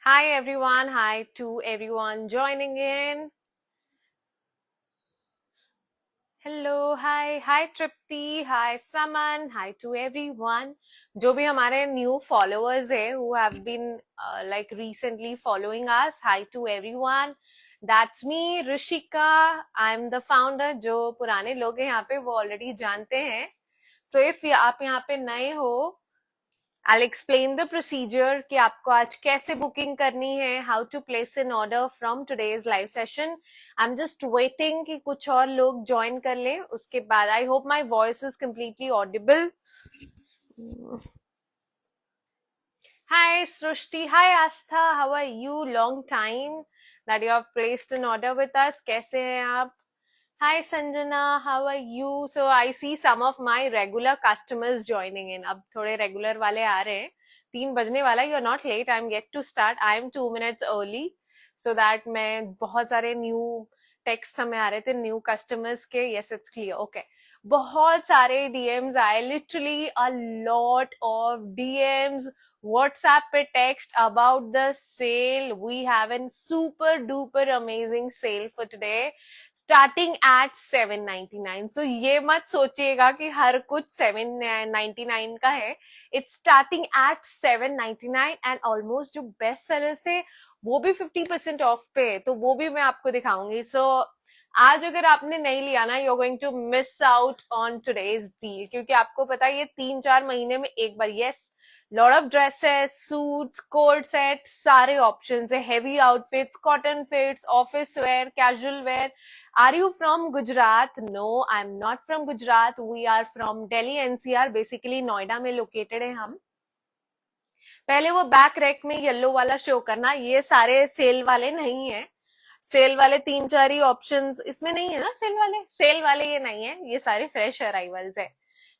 Hi everyone. Hi to everyone joining in. Hello, hi Tripti, hi Saman, hi to everyone. जो भी हमारे new followers है, who have been like recently following us, hi to everyone. That's me, Rishika. I'm the founder. जो पुराने लोग हैं यहाँ पे वो already जानते हैं. So if आप यहाँ पे नए हो, I'll explain the procedure कि आपको आज कैसे बुकिंग करनी है, how to place an order from today's live session. I'm just waiting कि कुछ और लोग join कर लें. उसके बाद I hope my voice is completely audible. Hi Srushti, hi Astha, how are you? Long time that you have placed an order with us. कैसे हैं आप? Hi Sanjana, how are you? So I see some of my regular customers joining in. अब थोड़े regular वाले आ रहे हैं. 3 बजने वाला. You're not late. I'm yet to start. I'm 2 minutes early. So that मैं बहुत सारे new texts हमें आ रहे थे new customers के. Yes, it's clear. Okay. बहुत सारे DMs आए. Literally a lot of DMs. WhatsApp पे text about the sale. We have a super duper amazing sale for today. Starting at 799. सो ये मत सोचिएगा कि हर कुछ 799 का है. It's starting at 799 and almost जो बेस्ट सेलर्स थे वो भी 50% ऑफ पे, तो वो भी मैं आपको दिखाऊंगी. सो आज अगर आपने नहीं लिया ना, you are going to miss out on today's deal, क्योंकि आपको पता है ये 3-4 महीने में एक बार. Yes, lot of dresses, suits, coat set, सारे ऑप्शंस है. Heavy outfits, cotton fits, office wear, casual wear. Are you from Gujarat? No, I'm not from Gujarat. We are from Delhi NCR. Basically Noida में located है हम. पहले वो back rack में yellow वाला show करना. ये सारे सेल वाले नहीं है. सेल वाले 3-4 ही ऑप्शंस इसमें नहीं है ना. सेल वाले ये नहीं है. ये सारे फ्रेश अराइवल्स है.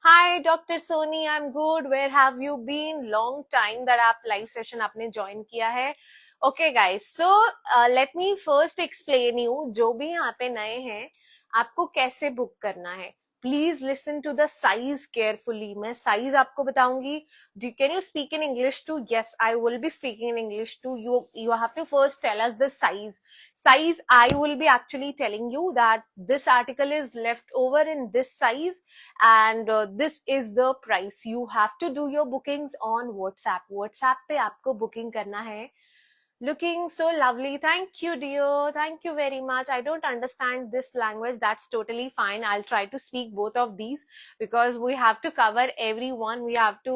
Hi doctor Soni, I am good. Where have you been? Long time that आप लाइव सेशन आपने ज्वाइन किया है. Okay guys, so let me first explain you. जो भी यहाँ पे नए हैं, आपको कैसे बुक करना है. Please listen to the size carefully. मैं साइज आपको बताऊंगी. Can you speak in English too? Yes, I will be speaking in English too. You have to first tell us the size. Size, I will be actually telling you that this article is left over in this size and this is the price. You have to do your bookings on WhatsApp. WhatsApp पे आपको booking करना है. Looking so lovely. Thank you, dear. Thank you very much. I don't understand this language. That's totally fine. I'll try to speak both of these because we have to cover everyone. We have to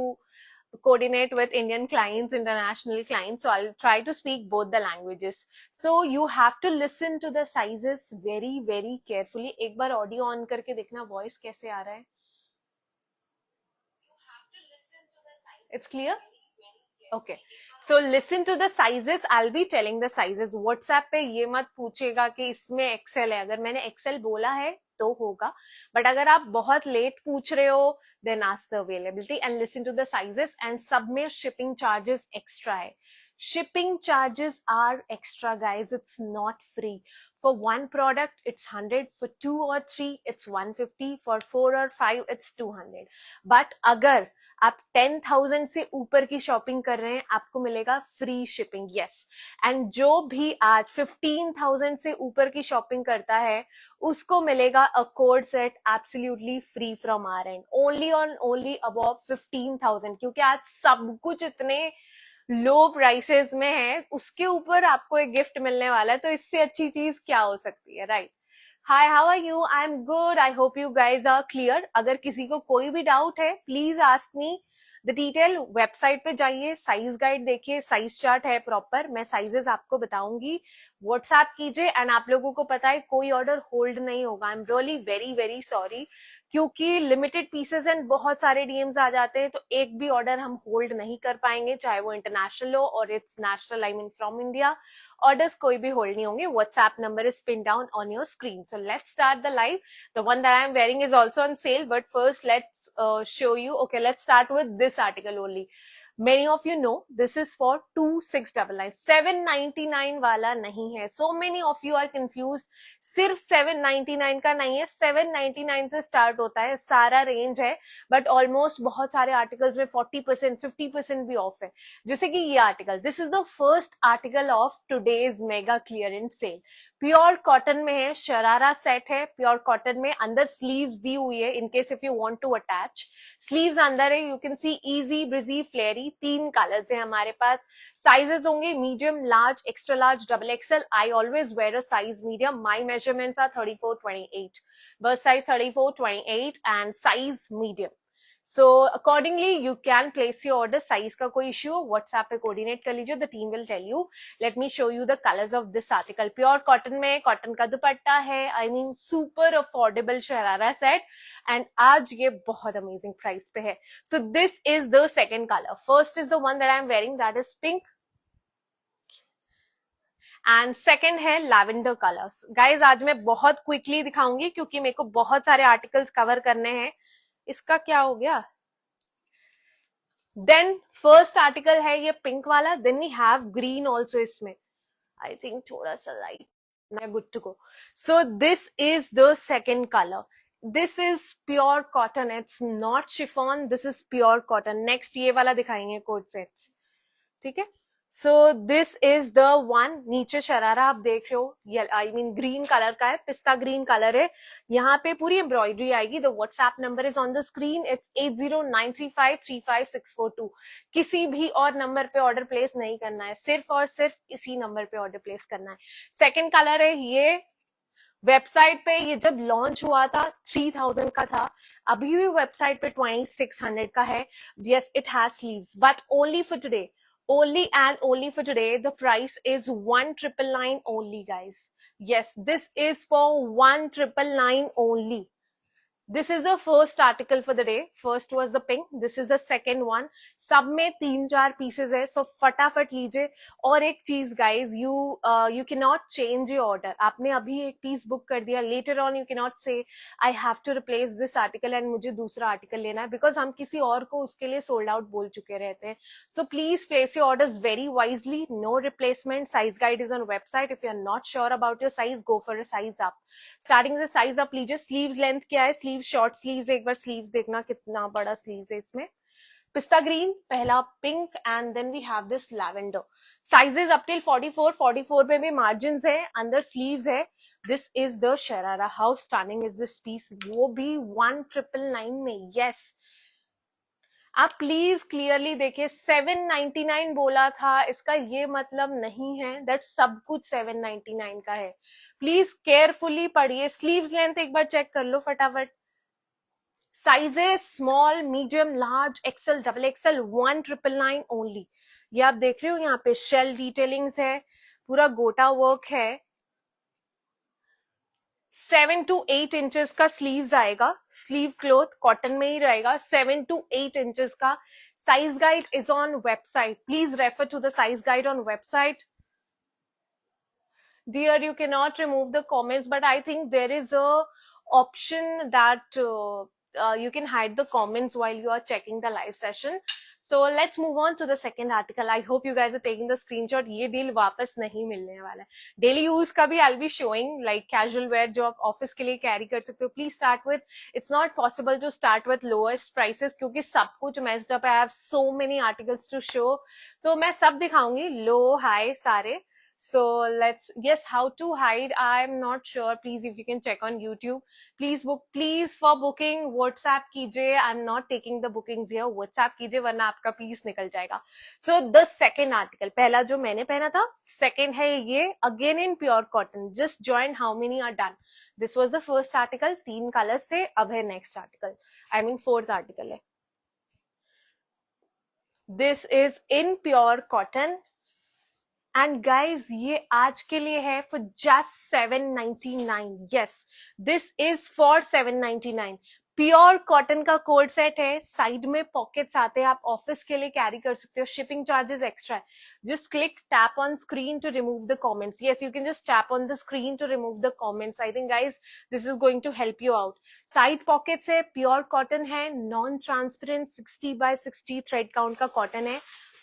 coordinate with Indian clients, international clients. So I'll try to speak both the languages. So you have to listen to the sizes very, very carefully. एक बार audio on करके देखना voice कैसे आ रहा है. It's clear? Okay. So listen to the sizes. I'll be telling the sizes. WhatsApp पे ये मत पूछेगा कि इसमें एक्सेल है. अगर मैंने एक्सेल बोला है तो होगा, बट अगर आप बहुत लेट पूछ रहे हो then ask the availability and listen to the sizes. And सब में shipping charges extra है. Shipping charges are extra, guys. It's not free. For one product, it's 100. For 2 or 3, it's 150. For 4 or 5, it's 200. But अगर आप 10,000 से ऊपर की shopping कर रहे हैं, आपको मिलेगा फ्री शिपिंग. यस, एंड जो भी आज 15,000 से ऊपर की शॉपिंग करता है उसको मिलेगा a code set absolutely free from our and. Only on only above 15,000, क्योंकि आज सब कुछ इतने लो प्राइसेस में है, उसके ऊपर आपको एक गिफ्ट मिलने वाला है. तो इससे अच्छी चीज क्या हो सकती है, right? Hi, how are you? I am good. I hope you guys are clear. अगर किसी को कोई भी डाउट है, please ask me the detail. Website पे जाइए, साइज गाइड देखिए, साइज चार्ट है प्रॉपर. मैं साइजेस आपको बताऊंगी. व्हाट्सएप कीजिए. एंड आप लोगों को पता है कोई ऑर्डर होल्ड नहीं होगा. आई am really very very sorry, क्योंकि लिमिटेड पीसेस एंड बहुत सारे डीएम्स आ जाते हैं, तो एक भी ऑर्डर हम होल्ड नहीं कर पाएंगे, चाहे वो इंटरनेशनल हो और it's national, I mean from India. Orders कोई भी होल्ड नहीं होंगे. WhatsApp number is pin down on your screen. So let's start the live. The one that I am wearing is also on sale, but first let's show you. Okay, let's start with this article only. Many of you know this is for 2699, 799 वाला नहीं है. So many of you are confused. सिर्फ 799 का नहीं है, 799 से start होता है, सारा रेंज है, बट ऑलमोस्ट बहुत सारे आर्टिकल्स में 40% 50% भी ऑफ है. जैसे कि ये article, this is the first article of today's mega clearance sale. Pure cotton में है, शरारा सेट है, प्योर कॉटन में, अंदर स्लीव्स दी हुई है in case if you want to attach. Sleeves अंदर है, you can see easy, breezy, flary. 3 colours है हमारे पास. साइजेस होंगे medium, large, extra large, double XL. I always wear a size medium. My measurements are 34-28, birth size 34-28 and size medium. So accordingly you can place your order. Size का कोई issue हो, WhatsApp पे coordinate कर लीजिए. The team will tell you. Let me show you the colors of this article. Pure cotton में, cotton का दुपट्टा है. I mean super affordable sharara set. And आज ये बहुत amazing price पे है. So this is the second color. First is the one that I am wearing, that is pink. And second है lavender colours. Guys आज मैं बहुत क्विकली दिखाऊंगी क्योंकि मेरे को बहुत सारे आर्टिकल्स कवर करने हैं. इसका क्या हो गया? देन फर्स्ट आर्टिकल है ये पिंक वाला. Then we have green also. इसमें आई थिंक थोड़ा सा लाइट, मैं good to go. So this is the second colour. This is pure cotton, it's not chiffon, this is pure cotton. Next ये वाला दिखाएंगे कोट सेट्स, ठीक है. So this is the one. नीचे शरारा आप देख रहे हो, आई मीन ग्रीन कलर का है, पिस्ता ग्रीन कलर है. यहाँ पे पूरी एम्ब्रॉयडरी आएगी. The WhatsApp number is on the screen. It's 8093535642. किसी भी और नंबर पे ऑर्डर प्लेस नहीं करना है, सिर्फ और सिर्फ इसी नंबर पे ऑर्डर प्लेस करना है. सेकेंड कलर है ये. वेबसाइट पे ये जब लॉन्च हुआ था 3000 का था, अभी भी वेबसाइट पे 2600 का है. Yes, it has sleeves, but only for today, only and only for today, the price is 1999 only, guys. Yes, this is for 1999 only. This is the first article for the day. First was the pink. This is the second one. सब में 3-4 pieces है, so फटाफट लीजिए. और एक चीज guys, you cannot change your order. आपने अभी एक piece book कर दिया, later on you cannot say I have to replace this article and मुझे दूसरा article लेना है, because हम किसी और को उसके लिए sold out बोल चुके रहते हैं. So please place your orders very wisely. No replacement. Size guide is on website. If you are not sure about your size, go for a size up. Starting से size up लीजिए. Sleeves length क्या है? Short sleeves, एक बार sleeves देखना कितना बड़ा sleeves है इसमें. पिस्ता ग्रीन पहला, pink, and then we have this lavender. Sizes up till 44 पे भी मार्जिन है, अंदर स्लीव्स है. This is the sharara. How stunning is this piece, वो भी 1999 में. यस, आप प्लीज क्लियरली देखिए, 799 बोला था, इसका ये मतलब नहीं है दैट सब कुछ 799 का है. प्लीज केयरफुली पढ़िए. स्लीव्स लेंथ एक बार चेक कर लो फटाफट. Sizes small, medium, large, XL, double XL, 1999 only. ये आप देख रहे हो, यहाँ पे शेल डिटेलिंग्स है, पूरा गोटा वर्क है. 7 to 8 इंचेस का स्लीव्स आएगा. स्लीव क्लोथ कॉटन में ही रहेगा. 7 to 8 इंचेस का. Size guide is on website. Please refer to the size guide on website. Dear, you cannot remove the comments, but I think there is a option that you can hide the comments while you are checking the live session. So let's move on to the second article. I hope you guys are taking the screenshot. ये deal वापस नहीं मिलने वाला है. Daily use का भी I'll be showing, like casual wear जो आप ऑफिस के लिए कैरी कर सकते हो. Please start with, it's not possible to start with lowest prices क्योंकि सब कुछ messed up. I have so many articles to show. तो मैं सब दिखाऊंगी, low, high सारे. So let's, yes, how to hide, I'm not sure. Please, if you can check on YouTube. Please book, please for booking WhatsApp कीजिए. I'm not taking the bookings here. WhatsApp कीजिए वरना आपका piece निकल जाएगा. So the second article, पहला जो मैंने पहना था, second है ये, again in pure cotton. Just join, how many are done? This was the first article. 3 colors थे. अब है next article. I mean fourth article है. This is in pure cotton. And guys ये आज के लिए है for just 799. Yes, this is for 799. Pure cotton का कोट सेट है, साइड में पॉकेट्स आते हैं, आप ऑफिस के लिए कैरी कर सकते हो, शिपिंग चार्जेस एक्स्ट्रा है. Just click tap on screen to remove the comments. Yes, you can just tap on the screen to remove the comments. I think guys this is going to help you out. Side pockets है, pure cotton है, non transparent 60x60 thread count का cotton है,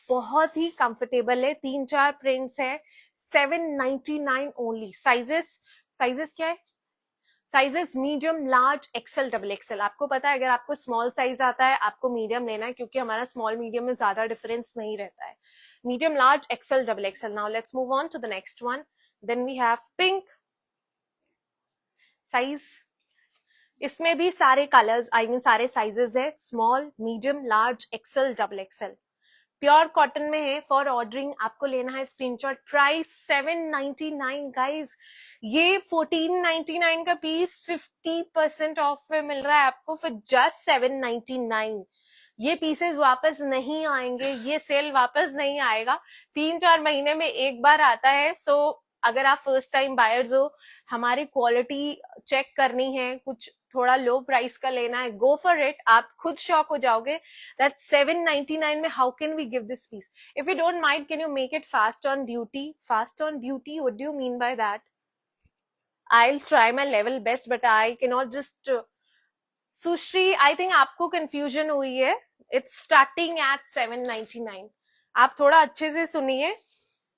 बहुत ही comfortable है, 3-4 prints है, 799 only. Sizes क्या है? Sizes medium, large, XL, double XL. आपको पता है अगर आपको स्मॉल साइज आता है आपको मीडियम लेना है, क्योंकि हमारा स्मॉल मीडियम में ज्यादा डिफरेंस नहीं रहता है. Medium, large, XL, double XL. Now let's move on to the next one. Then we have pink size. इसमें भी सारे कलर्स, आई मीन सारे साइजेस है, small, medium, large, XL, double XL. Pure cotton में है. फॉर ऑर्डरिंग आपको लेना है स्क्रीनशॉट. Price 799 guys. ये 1499 का पीस 50% ऑफ में मिल रहा है आपको फॉर जस्ट 799. ये पीसेस वापस नहीं आएंगे, ये सेल वापस नहीं आएगा, 3-4 महीने में एक बार आता है. सो अगर आप फर्स्ट टाइम बायर्स हो, हमारी क्वालिटी चेक करनी है, कुछ थोड़ा लो प्राइस का लेना है, गो फॉर इट. आप खुद शॉक हो जाओगे दैट 799 में how can we give this piece. If you don't mind, can you make it fast on duty? Fast on duty, what do you mean by that? I'll try my level best, but I cannot just. Sushri, I think आपको confusion हुई है. It's starting at 799. आप थोड़ा अच्छे से सुनिए.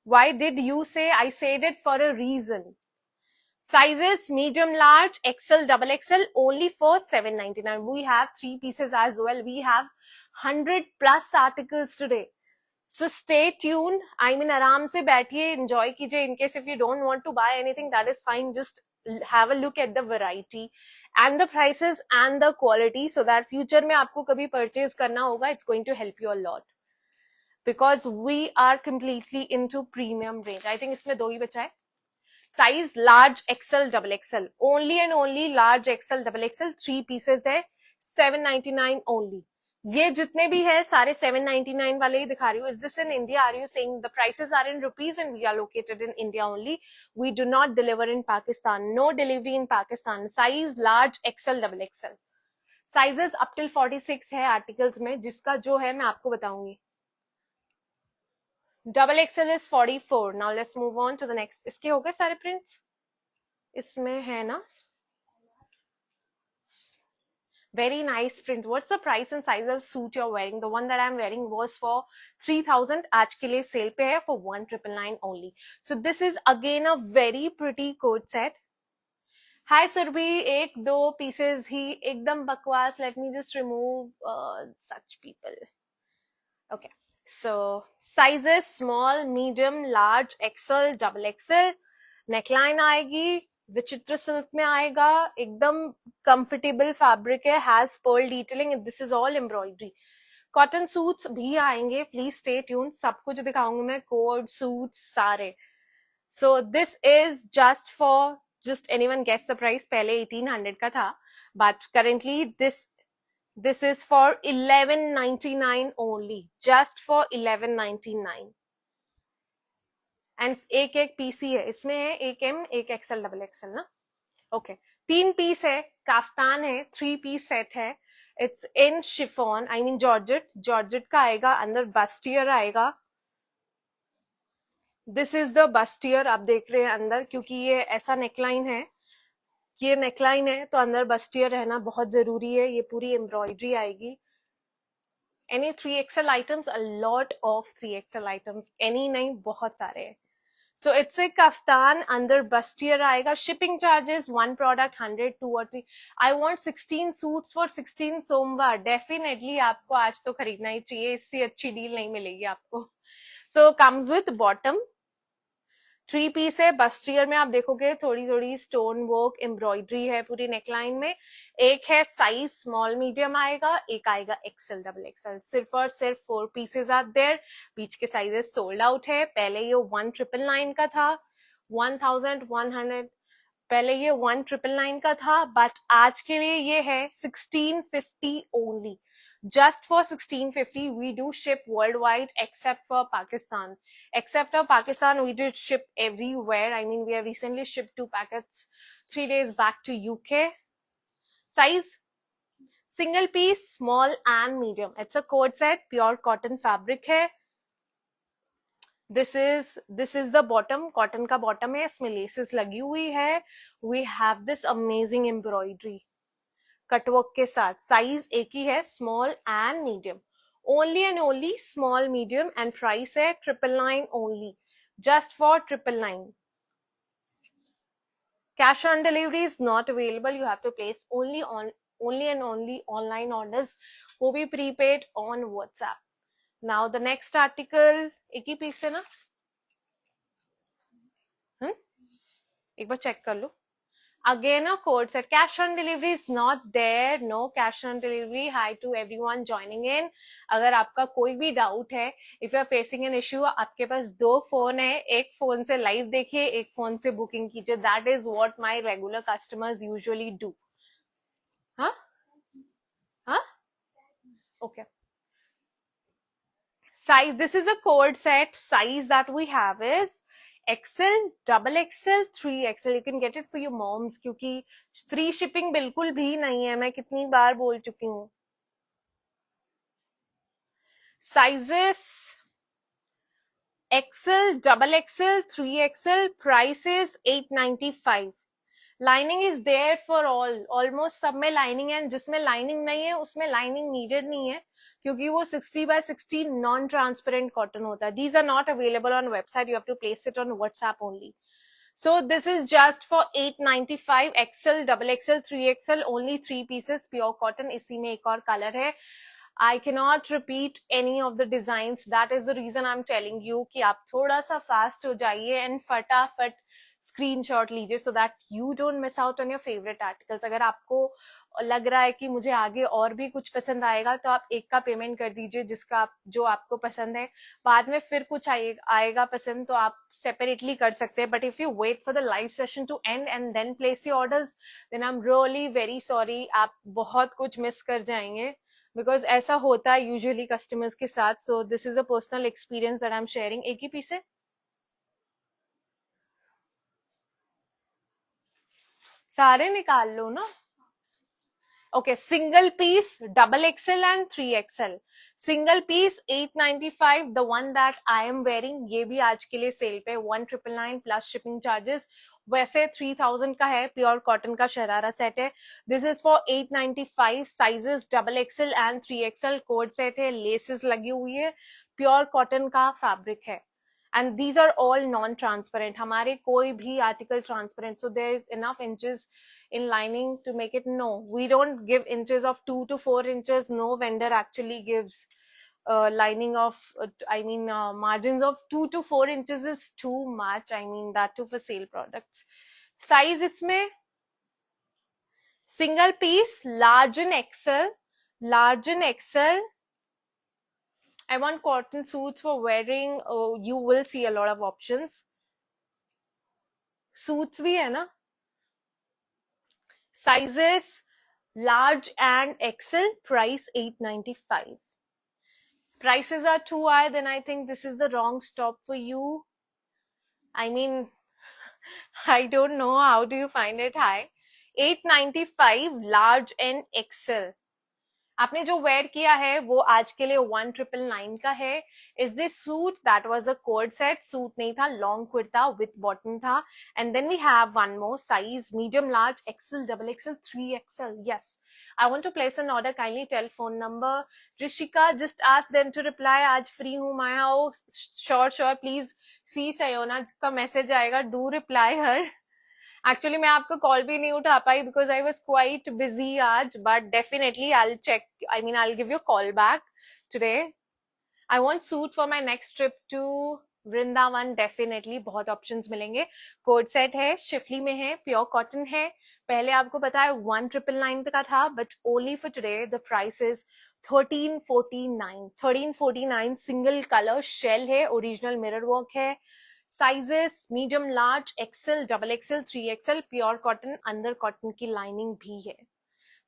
Why did you say? I said it for a reason. Sizes medium, large, XL, double XL only for 799. We have 3 pieces as well. We have 100 plus articles today. So stay tuned. I mean, आराम से बैठिए, enjoy कीजिए. In case if you don't want to buy anything, that is fine. Just have a look at the variety and the prices and the quality, so that future में आपको कभी purchase करना होगा, it's going to help you a lot. Because we are completely into premium range. I think इसमें 2 ही बचा है. Size large, XL, double XL. Only and only large, XL, double XL. 3 pieces है, 799 only. ये जितने भी है सारे 799 वाले ही दिखा रही हूँ. Is this in India? Are you saying the prices are in rupees and we are located in India only? We do not deliver in Pakistan. No delivery in Pakistan. Size large, XL, double XL. Sizes up till 46 है articles में, जिसका जो है मैं आपको बताऊंगी. Double XL is 44. Now let's move on to the next. इसके हो गए सारे प्रिंट्स? इसमें है ना? Very nice print. What's the price and size of suit you're wearing? The one that I'm wearing was for 3000. आज के लिए सेल पे है for 1999 only. So this is again a very pretty coat set. Hi Surbhi, 1-2 pieces ही एकदम बकवास. Let me just remove such people. Okay. So sizes small, medium, large, XL, double XL. Neckline आएगी, Vichitra silk में आएगा, एकदम comfortable fabric है, has pearl detailing. This is all embroidery. Cotton suits भी आएंगे, please stay tune. सब कुछ दिखाऊंगी मैं, कोट सूट्स सारे. So this is just for, just anyone guess the price? पहले 1800 का था, but currently this is for 1199 only, just for 1199. And एक पीस ही है इसमें, है एक एम, एक एक्सएल, डबल एक्सएल ना. ओके, 3 पीस है, काफ्तान है, 3 पीस सेट है. It's in chiffon, I mean georgette का आएगा. अंदर बस्टियर आएगा. This is the bustier. आप देख रहे हैं अंदर, क्योंकि ये ऐसा नेकलाइन है, ये नेकलाइन है तो अंदर बस्टियर रहना बहुत जरूरी है. ये पूरी एम्ब्रॉयडरी आएगी. Any 3XL items, a lot of 3XL items. Any नहीं, बहुत सारे हैं. So it's a kaftan, अंदर बस्टियर आएगा. Shipping charges, 1 product 100, 2 or 3. I want 16 suits for 16 सोमवार. डेफिनेटली आपको आज तो खरीदना ही चाहिए, इससे अच्छी डील नहीं मिलेगी आपको. So comes with bottom. 3 piece है. बस्टियर में आप देखोगे थोड़ी थोड़ी स्टोन वर्क एम्ब्रॉयडरी है पूरी नेकलाइन में. एक है साइज स्मॉल मीडियम आएगा, एक आएगा एक्सएल, डबल एक्सएल. सिर्फ और सिर्फ 4 पीसेज आर देयर. बीच के साइजेस सोल्ड आउट है. पहले ये 1999 का था, 1100. पहले ये 1999 का था, बट आज के लिए ये है 1650 only. Just for 1650, we do ship worldwide except for Pakistan. Except for Pakistan, we did ship everywhere. I mean, we have recently shipped 2 packets 3 days back to UK. Size single piece small and medium, it's a coat set, pure cotton fabric है. This is the bottom, cotton का bottom है, इसमें laces लगी हुई है. We have this amazing embroidery cutwork के साथ. Size एक ही है, small and medium. Only and only small medium. And price है 999 only, just for 999. Cash on delivery is not available. You have to place only and only online orders. वो भी prepaid on WhatsApp. Now the next article, एक ही piece है ना? एक बार check कर लो. Again a code set. Cash on delivery is not there. No cash on delivery. Hi to everyone joining in. अगर आपका कोई भी डाउट है, if you are facing an issue, आपके पास 2 फोन है, एक फोन से लाइव देखिए, एक फोन से बुकिंग कीजिए. That is what my regular customers usually do. हाँ? Okay. Size. This is a code set. Size that we have is XL, double XL, 3XL. You can get it for your moms क्योंकि free shipping बिल्कुल भी नहीं है. मैं कितनी बार बोल चुकी हूँ. Sizes XL, double XL, 3XL. Price is 895. Lining is there for all. Almost सब में लाइनिंग है. जिसमें लाइनिंग नहीं है उसमें लाइनिंग नीडेड नहीं है क्योंकि वो 60x60 नॉन ट्रांसपेरेंट कॉटन होता है. These are not available on website. You have to place it on WhatsApp only. So this is just for 895. XL, double XL, 3XL, only 3 pieces, pure cotton. इसी में एक और colour है. I cannot repeat any of the designs. That is the reason I'm telling you कि आप थोड़ा सा fast हो जाइए and फटाफट स्क्रीनशॉट लीजिए so that you don't miss out on your favorite articles. अगर आपको लग रहा है कि मुझे आगे और भी कुछ पसंद आएगा तो आप एक का पेमेंट कर दीजिए जिसका जो आपको पसंद है. बाद में फिर कुछ आएगा पसंद तो आप सेपरेटली कर सकते हैं. But if you wait for the live session to end and then place your orders then I am really very sorry. आप बहुत कुछ मिस कर जाएंगे बिकॉज ऐसा होता है यूजुअली कस्टमर्स के साथ. So this is a personal experience that I am sharing. एक ही पीस है, सारे निकाल लो ना. Okay, single piece double XL and 3XL. Single piece 895. The one that I am wearing ये भी आज के लिए सेल पे 1999 प्लस शिपिंग चार्जेस. वैसे 3000 का है. प्योर कॉटन का शरारा सेट है. This is for 895. Sizes double XL and 3XL. Code set है, लेसेस लगी हुई है, प्योर कॉटन का फैब्रिक है. And these are all non-transparent. हमारे कोई भी article transparent. So there is enough inches in lining to make it. No, we don't give inches of 2 to 4 inches. No vendor actually gives lining of, margins of 2 to 4 inches is too much. I mean that too for sale products. Size इसमें single piece, large in XL, large in XL. I want cotton suits for wearing. You will see a lot of options. Suits भी है ना. Sizes large and XL. Price 895. Prices are too high. Then I think this is the wrong stop for you. I mean, I don't know how do you find it high. 895 large and XL. आपने जो where किया है वो आज के लिए 1999 का है. Is this suit that was a code set. Suit नहीं था, लॉन्ग कुर्ता विथ बॉटम था. And then we have one more size medium large XL, double XL, 3XL. Yes, I want to place an order. Kindly tell phone number. Rishika, just ask them to reply. आज free हूँ माया. ओ sure please see सयोना का message आएगा. Do reply her. Actually मैं आपको call भी नहीं उठा पाई because I was quite busy आज. But definitely I check, I give you call back today. I want suit for my next trip to Vrindavan. Definitely बहुत ऑप्शंस मिलेंगे. कोड सेट है, शिफली में है, प्योर कॉटन है. पहले आपको पता है 1999 का था but only for today the price is 1349. 1349. Single colour shell है, ओरिजिनल मिरर वर्क है. Sizes medium large XL, double XL, 3XL. Pure cotton, अंदर कॉटन की लाइनिंग भी है.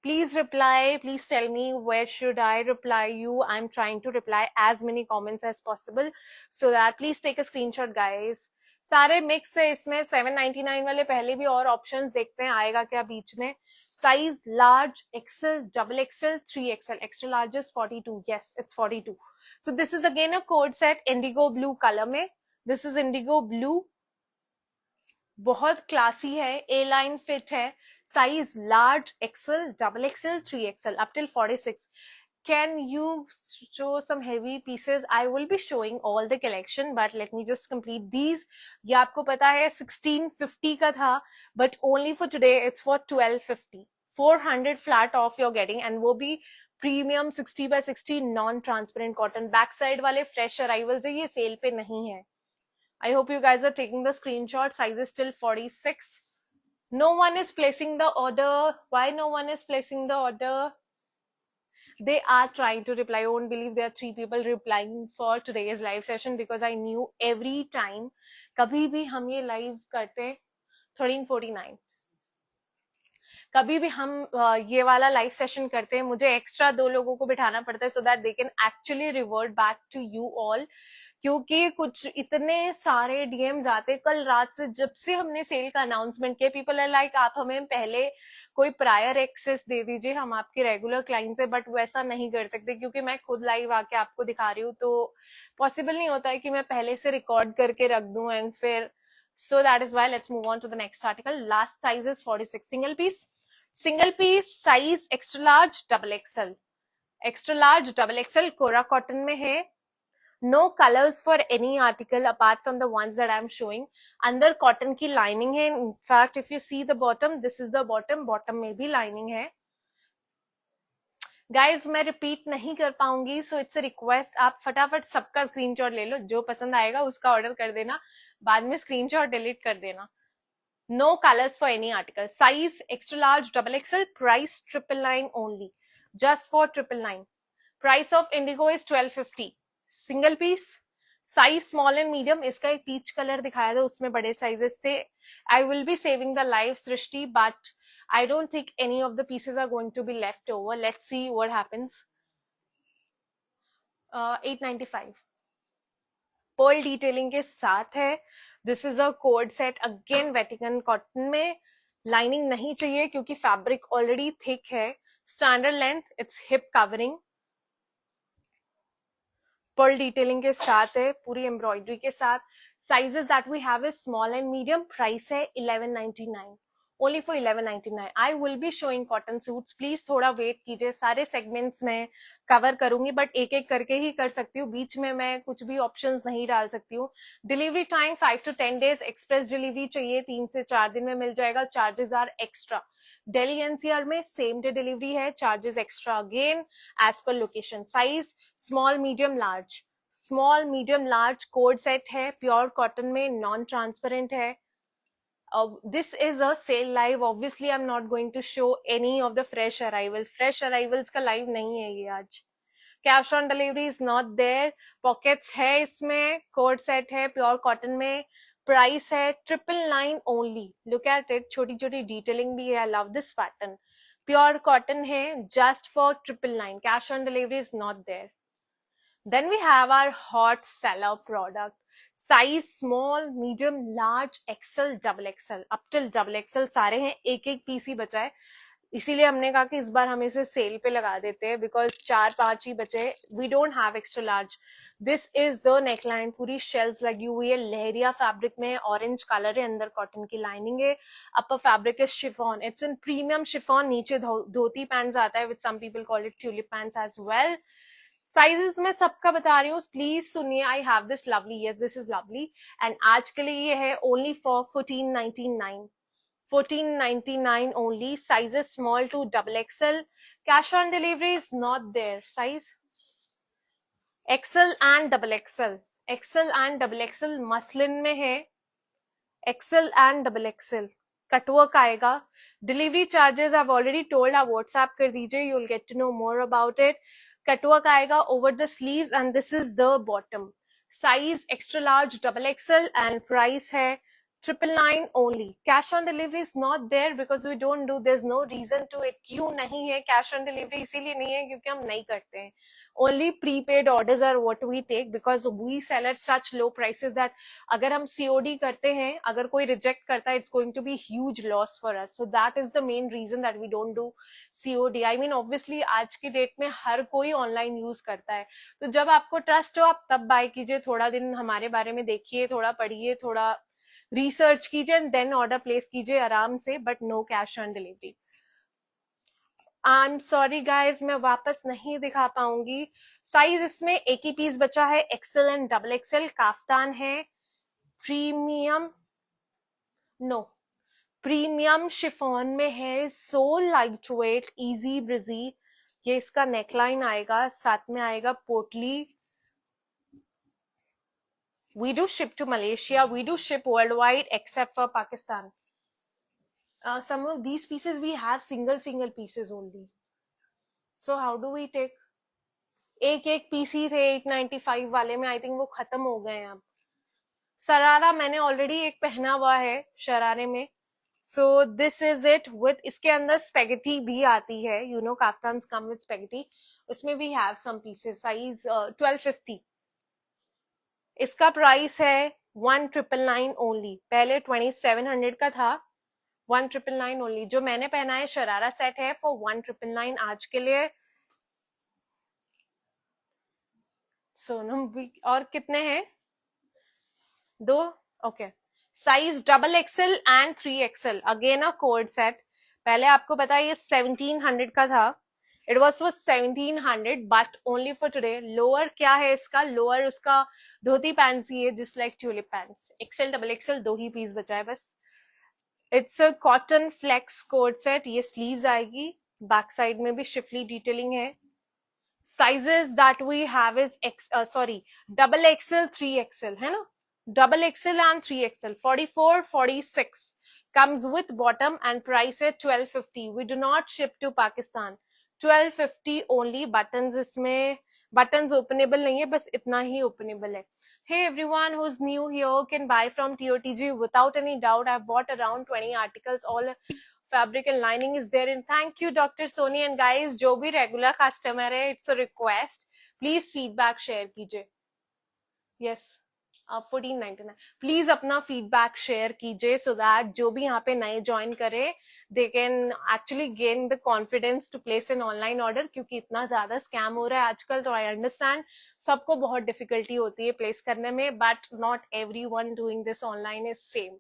Please reply. Please tell me where should I reply you. I'm trying to reply as many comments as possible so that please take a screenshot guys. सारे mix है इसमें. 799 वाले पहले भी और ऑप्शंस देखते हैं आएगा क्या बीच में. Size large, XL, double XL, 3XL. Extra large is 42. Yes, it's 42. So this is again a code set indigo blue colour में. This is indigo blue. बहुत क्लासी है, ए लाइन फिट है. Size large, XL, double XL, 3XL up till 46. Can you show some heavy pieces? I will be showing all the collection, but let me just complete these. ये आपको पता है 1650 का था, but only for today it's for 1250. 400 flat off you're getting, and वो भी premium 60 by 60 non transparent cotton. Back side वाले fresh arrivals है, ये सेल पे नहीं है. I hope you guys are taking the screenshot. Size is still 46. No one is placing the order. Why no one is placing the order? They are trying to reply. I won't believe there are 3 people replying for today's live session, because I knew every time कभी भी हम ये live करते 1349, कभी भी हम ये वाला लाइव सेशन करते हैं, मुझे एक्स्ट्रा 2 लोगों को बिठाना पड़ता है so that they can actually revert back to you all. क्योंकि कुछ इतने सारे डीएम जाते कल रात से, जब से हमने सेल का अनाउंसमेंट किया. पीपल आर लाइक आप हमें पहले कोई प्रायर एक्सेस दे दीजिए, हम आपके रेगुलर क्लाइंट्स है. बट वैसा नहीं कर सकते, क्योंकि मैं खुद लाइव आके आपको दिखा रही हूँ, तो पॉसिबल नहीं होता है कि मैं पहले से रिकॉर्ड करके रख दूं. एंड फिर so that is why let's move on to the next article. Last size is 46. Single piece size extra large double XL. Extra large double XL Quora cotton में है. No colors for any article apart from the ones that I'm showing. अंदर cotton की lining है. In fact, if you see the bottom, this is the bottom. Bottom में भी lining है. Guys मैं repeat नहीं कर पाऊंगी, सो इट्स अ रिक्वेस्ट, आप फटाफट सबका स्क्रीनशॉट ले लो. जो पसंद आएगा उसका ऑर्डर कर देना, बाद में स्क्रीनशॉट डिलीट कर देना. No colors for any article. Size extra large double XL. Price 999 only. Just for 999. Price of Indigo is 1250. Single piece. Size small and medium. इसका एक पीच कलर दिखाया था, उसमें बड़े साइजेस थे. I will be saving the live Srishti, but I don't think any of the pieces are going to be left over. Let's see what happens. 895. Pearl detailing के साथ है. This is a code set again Vatican cotton में. Lining नहीं चाहिए क्योंकि fabric already thick है. Standard length, it's hip covering. Pearl detailing के साथ है, पूरी एम्ब्रॉयडरी के साथ. Sizes that we have is small and medium. Price है 1199. Only for 1199. I will be showing cotton suits. Please थोड़ा वेट कीजिए. सारे सेगमेंट्स में कवर करूंगी, बट एक एक करके ही कर सकती हूँ. बीच में मैं कुछ भी ऑप्शंस नहीं डाल सकती हूँ. Delivery time 5 to 10 days. Express delivery चाहिए 3 से 4 दिन में मिल जाएगा. Charges are extra. Delhi NCR में सेम डे डिलीवरी है. Charges extra again as per location. Size small medium large. Small medium large coord set है. प्योर कॉटन में, नॉन ट्रांसपेरेंट है. This is a sale live. Obviously, I'm not going to show any of the fresh arrivals. Fresh arrivals का live नहीं है ये आज. Cash on delivery is not there. Pockets है इसमें. Code set है प्योर कॉटन में. Price है 999 only. Look at it. छोटी छोटी detailing भी है. I love this pattern. Pure cotton है just for 999. Cash on delivery is not there. Then we have our hot seller product. Size small, medium, large, XL, double XL. Up till double XL सारे हैं. एक एक piece ही बचा है, इसीलिए हमने कहा कि इस बार हम इसे सेल पे लगा देते हैं, बिकॉज 4-5 ही बचे. We don't have extra large. This is the neckline. पूरी शेल्स लगी हुई है. लहरिया फैब्रिक में, ऑरेंज कलर है. अंदर कॉटन की लाइनिंग है. Upper fabric is chiffon. It's in premium chiffon. नीचे धोती पैंट्स आता है, with some people call it tulip pants as well. Sizes मैं सबका बता रही हूँ, प्लीज सुनिए. I have this lovely. Yes, this is lovely. And आज के लिए ये है only for 1499. 1499 only. Sizes small to double XL. Cash on delivery is not there. Size XL and double XL. XL and double XL muslin में है. XL and double XL. Cutwork आएगा. Delivery charges I already told. आप WhatsApp कर दीजिए. You will get to know more about it. Cutwork आएगा over the sleeves and this is the bottom. Size extra large double XL and price है 999 only. Cash on delivery is not there because we don't do. There's no reason to it. क्यों नहीं है cash on delivery? इसीलिए नहीं है क्योंकि हम नहीं करते हैं. Only prepaid orders are what we take because we sell at such low prices that अगर हम COD करते हैं, अगर कोई reject करता है, it's going to be huge loss for us. So that is the main reason that we don't do COD. I mean obviously आज की डेट में हर कोई ऑनलाइन यूज करता है, तो जब आपको ट्रस्ट हो आप तब बाय कीजिए. थोड़ा दिन हमारे बारे में देखिए, थोड़ा पढ़िए, थोड़ा रिसर्च कीजिए एंड देन ऑर्डर प्लेस कीजिए आराम से, but no cash on delivery. I am sorry guys, मैं वापस नहीं दिखा पाऊंगी. साइज इसमें एक ही पीस बचा है, XL and double XL. Kaftan है, प्रीमियम, नो प्रीमियम शिफॉन में है, so light weight, easy breezy. ये इसका नेकलाइन आएगा, साथ में आएगा पोटली. We do ship to Malaysia. We do ship worldwide except for Pakistan. Some of these pieces we have single pieces only. So how do we take? एक piece ही थे 895 वाले में, आई थिंक वो खत्म हो गए हैं अब. शरारा मैंने ऑलरेडी एक पहना हुआ है शरारे में. So this is it with, इसके अंदर स्पेगेटी भी आती है. You know kaftans come with spaghetti. उसमें भी हैव सम पीसेस. साइज 1250. इसका प्राइस है 1999 ओनली. पहले 2700 का था, 1999 ओनली. जो मैंने पहना है शरारा सेट है फॉर 1999 आज के लिए. सोनम भी. और कितने हैं? 2. Okay. Size double XL and 3XL. Again a code set. पहले आपको पता है ये 1700 का था. It was for 1700 but only for today. Lower क्या है इसका? लोअर उसका धोती पैंट्स ही है, just like tulip pants. XL double XL 2 ही पीस बचा है बस. It's a cotton flex coat set. ये sleeves आएगी, बैक साइड में भी शिफली डिटेलिंग है. Sizes that we have is double XL 3XL है ना, double XL and 3XL. 44 46 comes with bottom and price है 1250. We do not ship to Pakistan. 1250 only. buttons इसमें buttons openable नहीं है, बस इतना ही openable है. Hey everyone who's new here can buy from TOTG without any doubt. I've bought around 20 articles. All fabric and lining is there. And thank you Dr. Soni. And guys, जो भी regular customer है, it's a request. Please feedback share कीजिए. Yes. 1499. Please अपना feedback share कीजिए so that जो भी यहाँ पे नए ज्वाइन करे they can actually gain the confidence to place an online order. क्योंकि इतना ज्यादा स्कैम हो रहा है आजकल, तो आई अंडरस्टैंड सबको बहुत डिफिकल्टी होती है प्लेस करने में, but not everyone doing this online is same.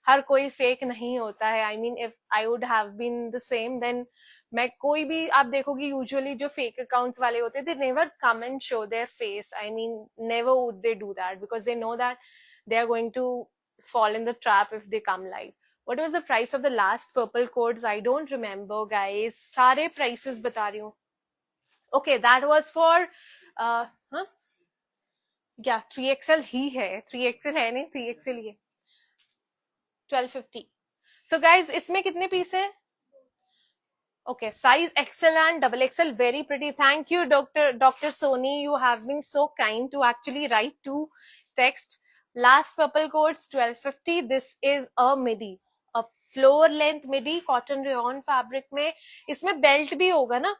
हर कोई फेक नहीं होता है. I mean if I would have been the same then मैं कोई भी, आप देखोगे यूजुअली जो फेक अकाउंट्स वाले होते हैं, they never come and show their face. I mean never would they do that because they know that they are going to fall in the trap if they come live. What was the price of the last purple codes? I don't remember guys. सारे prices बता रही हूँ. Okay, that was for yeah 3XL ही है. 3XL है नहीं, 3XL ही है. 1250. So guys, इसमें कितने पीस है? Okay, size XL and double XL, very pretty. Thank you Dr. Soni. You have been so kind to actually write to text. Last purple coats 1250. This is a midi, a floor length midi, cotton rayon fabric में. इसमें belt भी होगा ना,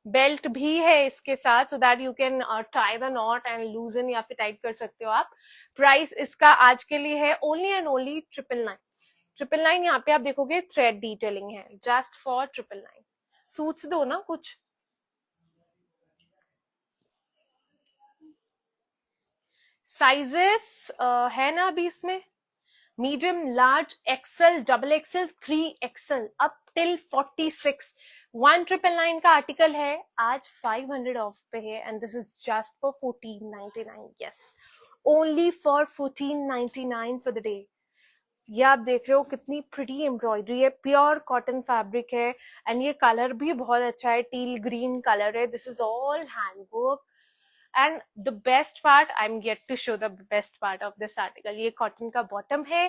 belt भी है इसके साथ, so that you can tie the knot and loosen या फिर टाइट कर सकते हो आप. प्राइस इसका आज के लिए है only and only 999. 999 यहाँ पे आप देखोगे थ्रेड डिटेलिंग है, जस्ट फॉर 999. सूट्स दो ना कुछ. साइजेस है ना अभी इसमें, medium, large, XL, double XL, 3XL up till 46. 1999 का आर्टिकल है, आज 500 ऑफ पे है and this is just for 1499. Yes, only for 1499 for the day. ये आप देख रहे हो कितनी प्रिटी एम्ब्रॉयडरी है, प्योर कॉटन फैब्रिक है एंड ये कलर भी बहुत अच्छा है, टील ग्रीन कलर है. This is all handwork. And the best part, I'm yet to show the best part of this article. ये cotton का bottom है,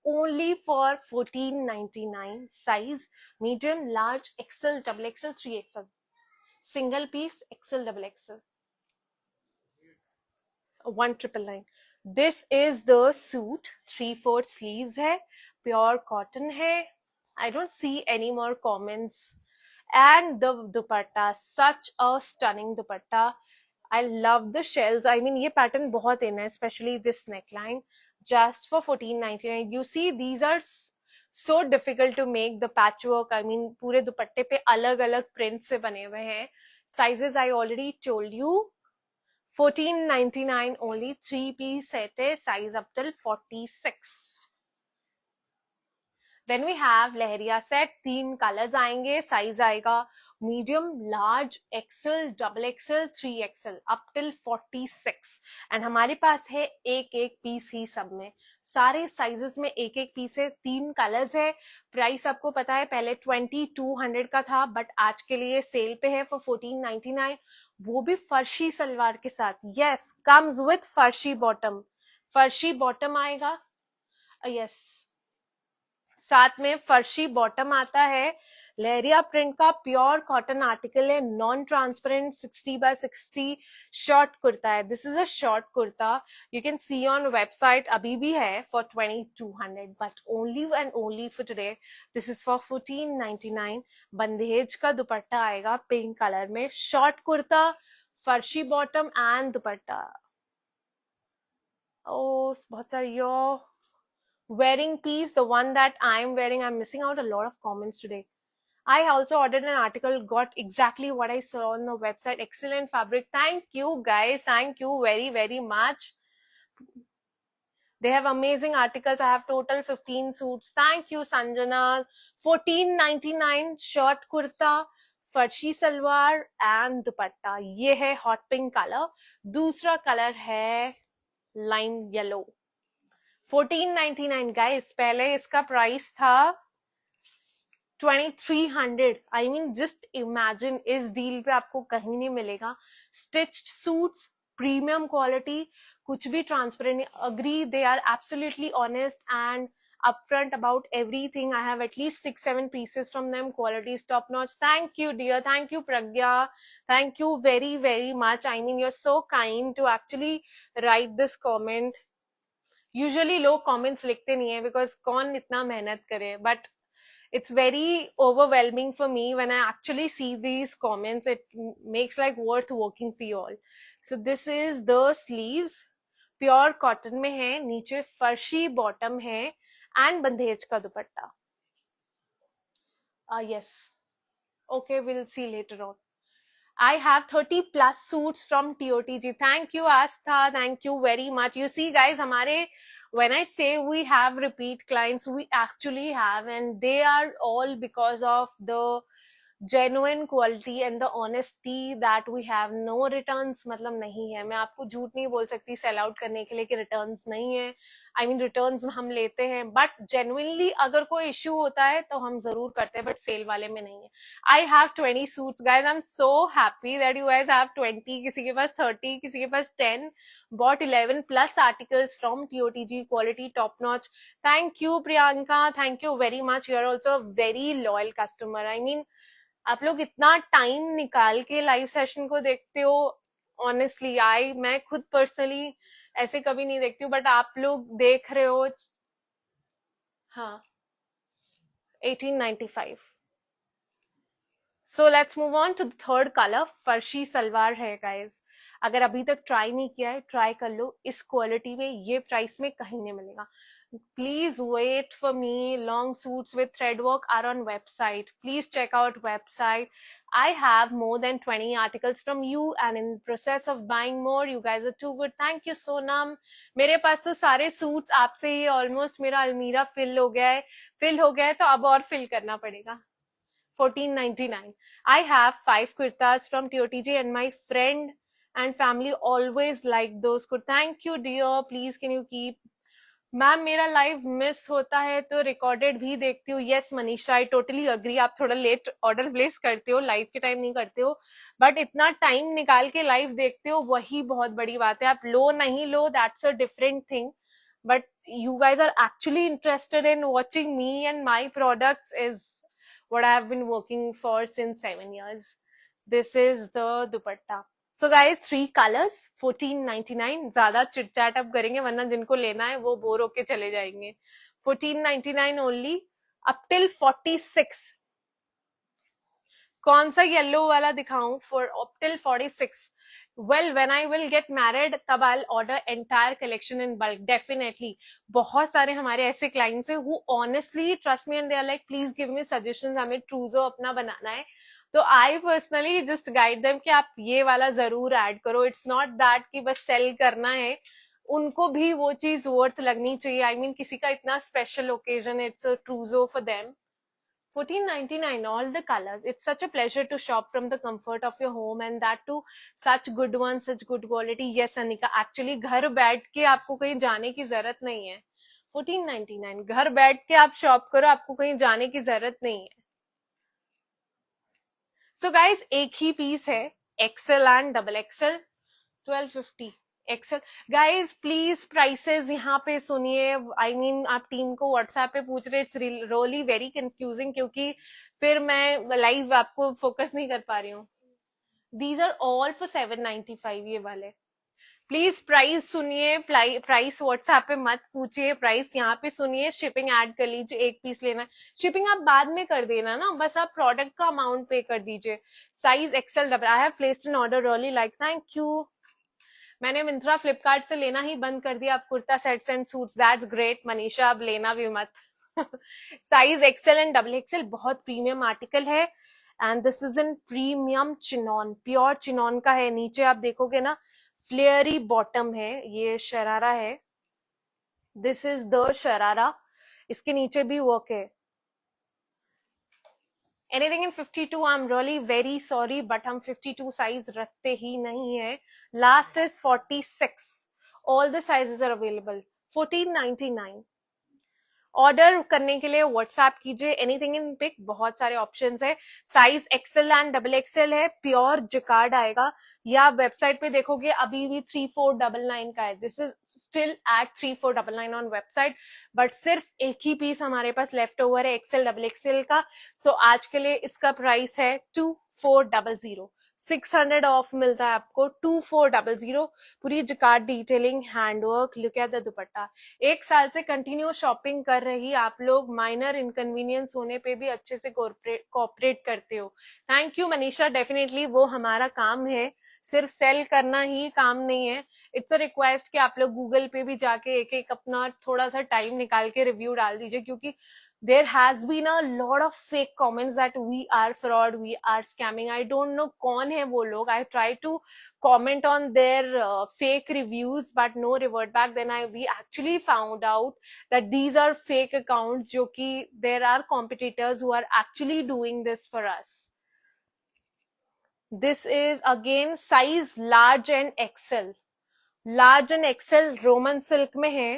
only for 1499. Size medium, large, XL, double XL, 3XL. Single piece, XL, double XL. 1999. This is the suit, 3/4 sleeves है, pure cotton है. I don't see any more comments. And the dupatta, such a stunning dupatta. I love the shells. I mean, ये pattern बहुत in है, especially this neckline. Just for 14.99. You see, these are so difficult to make, the patchwork. I mean, पूरे दुपट्टे पे अलग अलग print से बने हुए हैं. Sizes I already told you. 14.99 only. 3-piece set है, size up till 46. Then we have lehariya set. 3 colours आएंगे. साइज आएगा medium, large, XL, double XL, 3XL up till 46. And हमारे पास है एक एक पीस ही सब में. सारे साइजेस में एक एक पीस है. 3 कलर्स है. प्राइस आपको पता है पहले 2200 का था, बट आज के लिए सेल पे है फॉर 14.99. वो भी फर्शी सलवार के साथ. Yes, comes with farshi bottom. Farshi bottom आएगा. यस, साथ में फर्शी बॉटम आता है. लहरिया प्रिंट का प्योर कॉटन आर्टिकल है, non transparent, 60x60 short kurta है. This is a short kurta. You can see on website, अभी भी है for 2200, but only and only for today. This is for 14.99. Bandhej का दुपट्टा आएगा पिंक कलर में. Short kurta, farshi bottom and दुपट्टा. ओ, बहुत सारे यो wearing piece, the one that I'm wearing. I'm missing out a lot of comments today. I also ordered an article, got exactly what I saw on the website. Excellent fabric. Thank you guys. Thank you very, very much. They have amazing articles. I have total 15 suits. Thank you, Sanjana. 14.99 short kurta, farshi salwar and dupatta. ये है hot pink colour. दूसरा colour है lime yellow. 14.99 guys. पहले इसका price था 2300. I mean just imagine, इस deal पे आपको कहीं नहीं मिलेगा. स्टिच्ड सूट्स, प्रीमियम क्वालिटी, कुछ भी transparent. Agree, they are absolutely honest and upfront about everything. I have at least 6-7 pieces from them. Quality is top notch. Thank you, dear. Thank you, Pragya. Thank you very, very much. I mean, you're so kind to actually write this comment. Usually लोग comments लिखते नहीं है, because कौन इतना मेहनत करे. But it's very overwhelming for me when I actually see these comments. It makes like worth working for you all. So this is the sleeves. Pure cotton में है, नीचे फर्शी बॉटम है एंड बंदेज का दुपट्टा. yes, okay, we'll see later on. I have 30 plus suits from TOTG. Thank you, Astha. Thank you very much. You see, guys, हमारे, when I say we have repeat clients, we actually have, and they are all because of the genuine quality and the honesty that we have. No returns मतलब नहीं है. मैं आपको झूठ नहीं बोल सकती सेल आउट करने के लिए कि रिटर्न्स नहीं है. आई मीन रिटर्न्स हम लेते हैं, बट जेन्युइनली अगर कोई इश्यू होता है तो हम जरूर करते हैं, बट सेल वाले में नहीं है. I have 20 suits guys. I am so happy that you guys have 20. किसी के पास 30, किसी के पास 10. bought 11 plus articles from TOTG. Quality top notch. Thank you, Priyanka. Thank you very much. You are also a very loyal customer. I mean, आप लोग इतना time निकाल के live session को देखते हो. ऑनेस्टली मैं खुद पर्सनली ऐसे कभी नहीं देखती हूँ, बट आप लोग देख रहे हो. हाँ, 1895. So let's move on to the third colour. Farshi salwar है गाइज. अगर अभी तक ट्राई नहीं किया है, ट्राई कर लो. इस क्वालिटी में, ये प्राइस में कहीं नहीं मिलेगा. Please wait for me. Long suits with thread work are on website. Please check out website. I have more than 20 articles from you and in process of buying more. You guys are too good. Thank you, Sonam. मेरे पास तो सारे suits आपसे ही almost मेरा अलमीरा fill हो गया है, तो अब और फिल करना पड़ेगा. 14.99. I have 5 kurtas from TOTG and my friend and family always like those kurtas. Thank you, dear. Please can you keep. Ma'am, मेरा लाइव मिस होता है तो रिकॉर्डेड भी देखती हूँ. Yes Manisha, I totally agree. आप थोड़ा लेट ऑर्डर प्लेस करते हो, लाइव के टाइम नहीं करते हो, बट इतना टाइम निकाल के लाइव देखते हो, वही बहुत बड़ी बात है. आप लो नहीं लो, that's a different thing, but you guys are actually interested in watching me and my products is what I have been working for since 7 years. This is the dupatta. So guys 3 colours 1499. ज्यादा chit chat अब करेंगे वरना जिनको लेना है वो bore होके चले जाएंगे. 1499 ओनली अप टिल 46. कौन सा येलो वाला दिखाऊं for up till 46? Well when I will get married तब I order entire collection in bulk definitely. बहुत सारे हमारे ऐसे क्लाइंट्स हैं who honestly trust me and they are like please give me suggestions, हमें ट्रूजो अपना बनाना है. तो I personally just guide them कि आप ये वाला जरूर ऐड करो. इट्स नॉट दैट कि बस सेल करना है, उनको भी वो चीज वर्थ लगनी चाहिए. आई मीन किसी का इतना special occasion, it's a ट्रूजो for them. 1499 all the colors. It's such a pleasure to shop from the comfort of your home and that too such good ones, such good quality. Yes Anika, actually घर बैठ के आपको कहीं जाने की जरूरत नहीं है. 1499 घर बैठ के आप शॉप करो, आपको कहीं जाने की जरूरत नहीं है. So guys एक ही पीस है XL and double XL 1250. XL guys please prices यहाँ पे सुनिए. आई मीन आप टीम को व्हाट्सएप पे पूछ रहे, इट्स रियली वेरी कंफ्यूजिंग क्योंकि फिर मैं लाइव आपको फोकस नहीं कर पा रही हूँ. दीज आर ऑल फॉर 795 ये वाले. प्लीज प्राइस सुनिए, प्राइस व्हाट्सएप पे मत पूछिए, प्राइस यहाँ पे सुनिए. शिपिंग ऐड कर लीजिए, एक पीस लेना है. शिपिंग आप बाद में कर देना ना, बस आप प्रोडक्ट का अमाउंट पे कर दीजिए. Size XL double. I have placed an order really like. Thank you. मैंने मिंत्रा फ्लिपकार्ट से लेना ही बंद कर दिया. आप kurta sets and suits. That's great Manisha, अब लेना भी मत. Size XL and double Excel बहुत प्रीमियम आर्टिकल है and this is in premium chinon, pure chinon का है. नीचे आप देखोगे ना फ्लेयरी बॉटम है, ये शरारा है. This is the sharara. इसके नीचे भी वर्क है. Anything in 52, I'm really very sorry, but हम 52 size रखते ही नहीं है. Last is 46. All the sizes are available. 1499. Order करने के लिए व्हाट्सएप कीजिए. एनीथिंग इन पिक, बहुत सारे ऑप्शंस है. Size XL and double Excel है. प्योर जिकार्ड आएगा. या वेबसाइट पे देखोगे अभी भी 3499 का है. This is still at 3499 on website, but सिर्फ एक ही पीस हमारे पास लेफ्ट ओवर है एक्सेल डबल एक्सेल का. सो आज के लिए इसका प्राइस है 2400. 600 ऑफ मिलता है आपको. 2400. पूरी jacquard detailing, handwork. Look at the दुपट्टा. 1 साल से कंटिन्यू शॉपिंग कर रही आप लोग, माइनर इनकन्वीनियंस होने पे भी अच्छे से कोऑपरेट करते हो. Thank you Manisha. डेफिनेटली वो हमारा काम है, सिर्फ सेल करना ही काम नहीं है. इट्स अ रिक्वेस्ट कि आप लोग गूगल पे भी जाके एक एक अपना थोड़ा सा टाइम निकाल के रिव्यू डाल दीजिए, क्योंकि there has been a lot of fake comments that we are fraud, we are scamming. I don't know कौन है वो लोग. I try to comment on their fake reviews but no revert back. Then we actually found out that these are fake accounts, जो कि there are competitors who are actually doing this for us. This is again size large and XL. Large and XL Roman silk में है.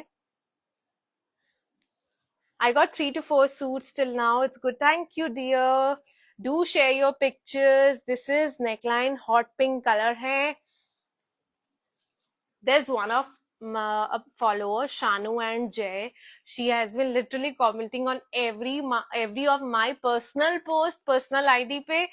I got 3 to 4 suits till now. It's good. Thank you, dear. Do share your pictures. This is neckline, hot pink color hai. There's one of a follower, Shanu and Jay. She has been literally commenting on every of my personal post, personal ID पे,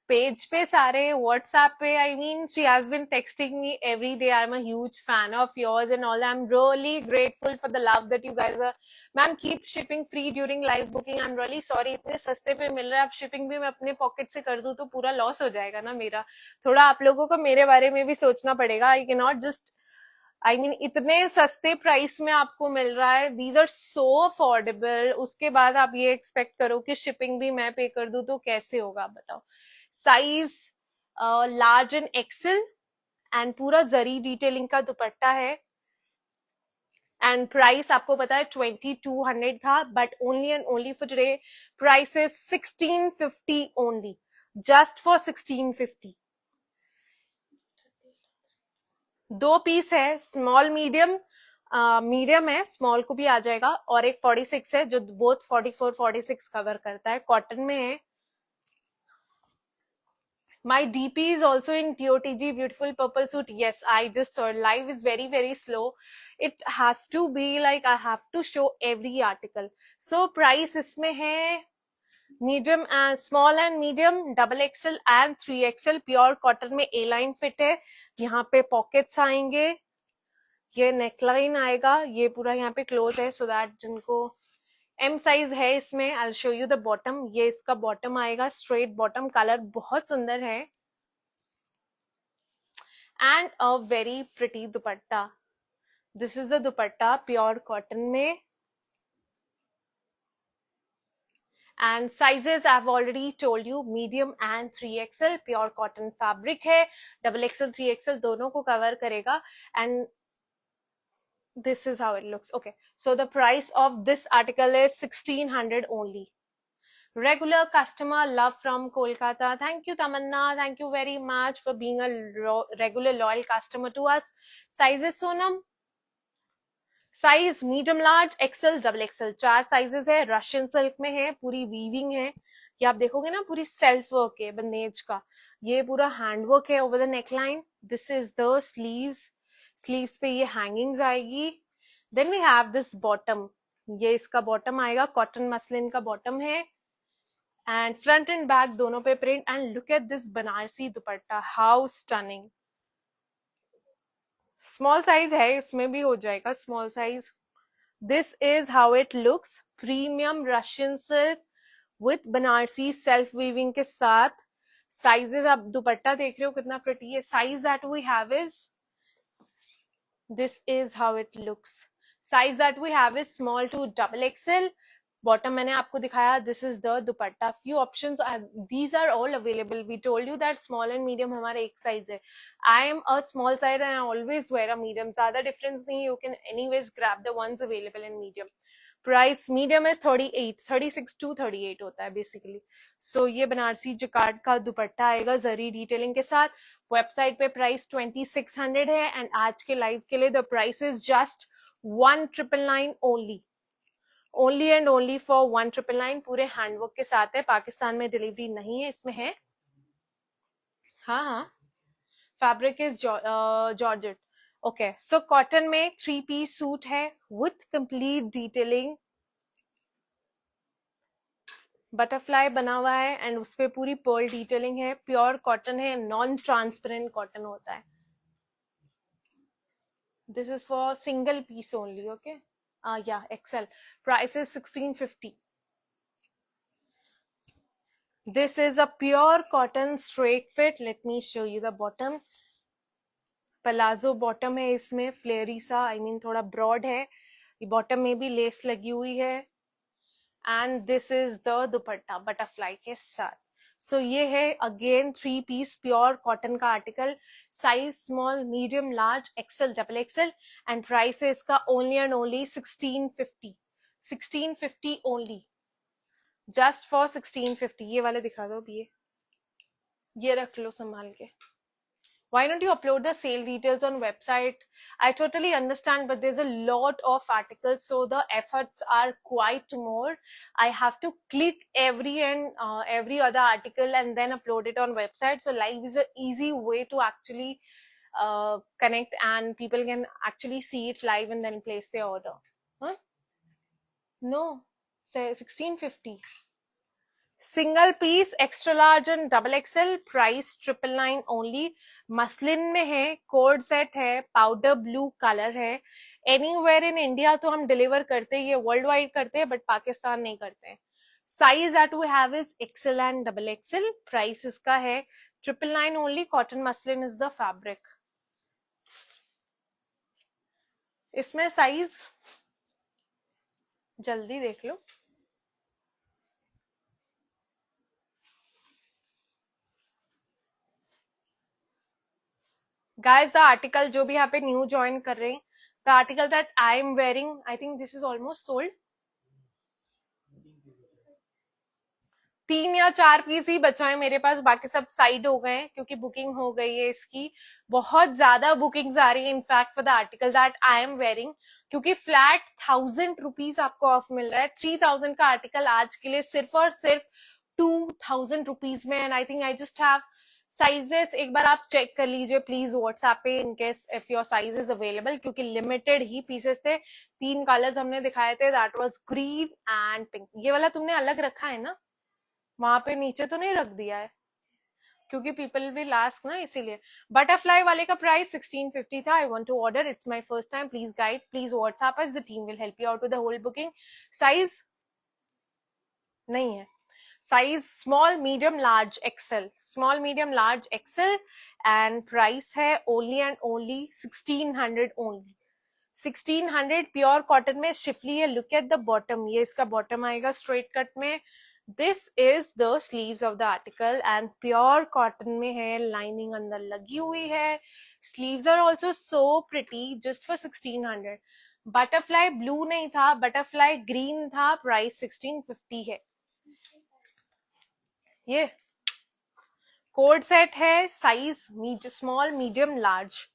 page पे सारे, WhatsApp पे. I mean, she has been texting me every day. I'm a huge fan of yours and all. I'm really grateful for the love that you guys are. Ma'am keep shipping free during live booking. I am really sorry, इतने सस्ते पे मिल रहा है. आप shipping भी मैं अपने pocket से कर दूं तो पूरा लॉस हो जाएगा ना मेरा. थोड़ा आप लोगों को मेरे बारे में भी सोचना पड़ेगा. I can not just, I mean इतने सस्ते प्राइस में आपको मिल रहा है. These are so affordable. उसके बाद आप ये एक्सपेक्ट करो कि शिपिंग भी मैं पे कर दूं तो कैसे होगा, आप बताओ. Size large and XL and पूरा जरी डिटेलिंग का दुपट्टा है. एंड प्राइस आपको पता है 2200 था, but only and only for today price is 1650 only, just for 1650. 2 piece है, स्मॉल मीडियम. मीडियम है, स्मॉल को भी आ जाएगा. और एक 46 है जो बोथ 44 46 कवर करता है. कॉटन में है. My DP is also in TOTG, beautiful purple suit. Yes, I just saw it. Live is very, very slow. It has to be like I have to show every article. So price इसमें है medium and small and medium, double XL and 3XL pure cotton में ए line fit है। यहाँ पे pockets आएंगे, ये neckline आएगा, ये पूरा यहाँ पे क्लोज है सो दैट जिनको एम साइज है इसमें, I show you the bottom. ये इसका बॉटम आएगा, स्ट्रेट बॉटम, कलर बहुत सुंदर है and a very pretty dupatta. This is the dupatta pure cotton में and sizes I have already told you, medium and 3XL pure cotton fabric है। Double XL 3XL दोनों को कवर करेगा and this is how it looks. Okay, so the price of this article is 1600 only. Regular customer love from Kolkata. Thank you Tamanna, thank you very much for being a regular loyal customer to us. Sizes Sonam? Size medium, large, XL, double XL, 4 sizes है। Russian silk में है, पूरी weaving है, ये आप देखोगे ना पूरी सेल्फ वर्क है बंदेज का, ये पूरा हैंड वर्क है over the neckline. This is the sleeves, sleeves पे ये हैंगिंग्स आएगी। Then we have this bottom, ये इसका बॉटम आएगा, कॉटन मसलिन का बॉटम है एंड फ्रंट एंड बैक दोनों पे print. And look at this Banarasi dupatta, how stunning. Small size है, इसमें भी हो जाएगा small size. This is how it looks, premium Russian silk with Banarasi self weaving के साथ। साइजेस आप दुपट्टा देख रहे हो कितना प्रिटी है। Size that we have is, this is how it looks. Size that we have is small to double XL. Bottom मैंने आपको दिखाया, this is the dupatta. Few options, these are all available. We told you that small and medium हमारा एक size है। I am a small size and I always wear a medium, ज्यादा difference नहीं, you can anyways grab the ones available in medium. Price medium is 38, 36 to 38 होता है basically. सो ये Banarasi jacquard का दुपट्टा आएगा जरी डिटेलिंग के साथ। वेबसाइट पे प्राइस 2600 है एंड आज के लाइव के लिए the price is just 1999 only, only and only for 1999। पूरे हैंडवर्क के साथ है, पाकिस्तान में डिलीवरी नहीं है इसमें है। हाँ हाँ, fabric is georgette. Okay, so cotton में 3 पीस सूट है विथ कंप्लीट डिटेलिंग, बटरफ्लाई बना हुआ है एंड उस पर पूरी पर्ल डिटेलिंग है। प्योर कॉटन है, नॉन ट्रांसपेरेंट कॉटन होता है। This is for single piece only. Okay, yeah, XL. Price is 1650. This is a pure cotton straight fit. Let me show you the bottom. Palazzo bottom है इसमें, फ्लेयरी सा, I mean थोड़ा broad है। ये bottom में भी लेस लगी हुई है and this is the dupatta butterfly के साथ। सो ये है अगेन 3 पीस प्योर कॉटन का article. Size small, medium, large, XL, double XL and price है इसका only and only 1650। 1650 only, just for 1650। ये वाले दिखा दो अभी, ये रख लो संभाल के। Why don't you upload the sale details on website? I totally understand, but there's a lot of articles, so the efforts are quite more. I have to click every other article and then upload it on website. So live is an easy way to actually connect and people can actually see it live and then place their order. Huh? No, say 1650. Single piece, extra large and double XL, price 999 only. Muslin में है, code set है, powder blue colour है। Anywhere in India तो हम deliver करते हैं, ये world wide करते हैं, बट पाकिस्तान नहीं करते हैं। Size that we have is XL and double XL. Price इसका है 999 only. Cotton muslin is the fabric. इसमें साइज जल्दी देख लो। Guys, the article जो भी यहाँ पे न्यू ज्वाइन कर रहे हैं, the article that I am wearing, I think this is almost sold. 3 या 4 पीस ही बचा है मेरे पास, बाकी सब साइड हो गए हैं क्योंकि बुकिंग हो गई है इसकी। बहुत ज्यादा बुकिंग्स आ रही है in fact for the article that I am wearing, क्योंकि फ्लैट 1000 रुपीज आपको ऑफ मिल रहा है। 3000 का आर्टिकल आज के लिए सिर्फ और सिर्फ 2000 रुपीज में। And I think I just have sizes, एक बार आप चेक कर लीजिए प्लीज व्हाट्सएप पे इन case if your size is available, क्योंकि लिमिटेड ही पीसेस थे। 3 कलर्स हमने दिखाए थे, that was green and pink. ये वाला तुमने अलग रखा है ना? वहां पे नीचे तो नहीं रख दिया है क्योंकि पीपल विल आस्क ना, इसीलिए। बटरफ्लाई वाले का प्राइस 1650 था। I want to order, it's my first time, please guide, please WhatsApp us, the team will help you out with the whole booking. Size नहीं है, size small medium large XL, small medium large XL, and price है only and only 1600 only, 1600 pure cotton में schiffli है। Look at the bottom, ये इसका bottom आएगा straight cut में। This is the sleeves of the article and pure cotton में है, lining अंदर लगी हुई है। Sleeves are also so pretty, just for 1600। Butterfly blue नहीं था, बटरफ्लाई ग्रीन था, प्राइस 1650 है। ये कोड सेट है, size small medium large,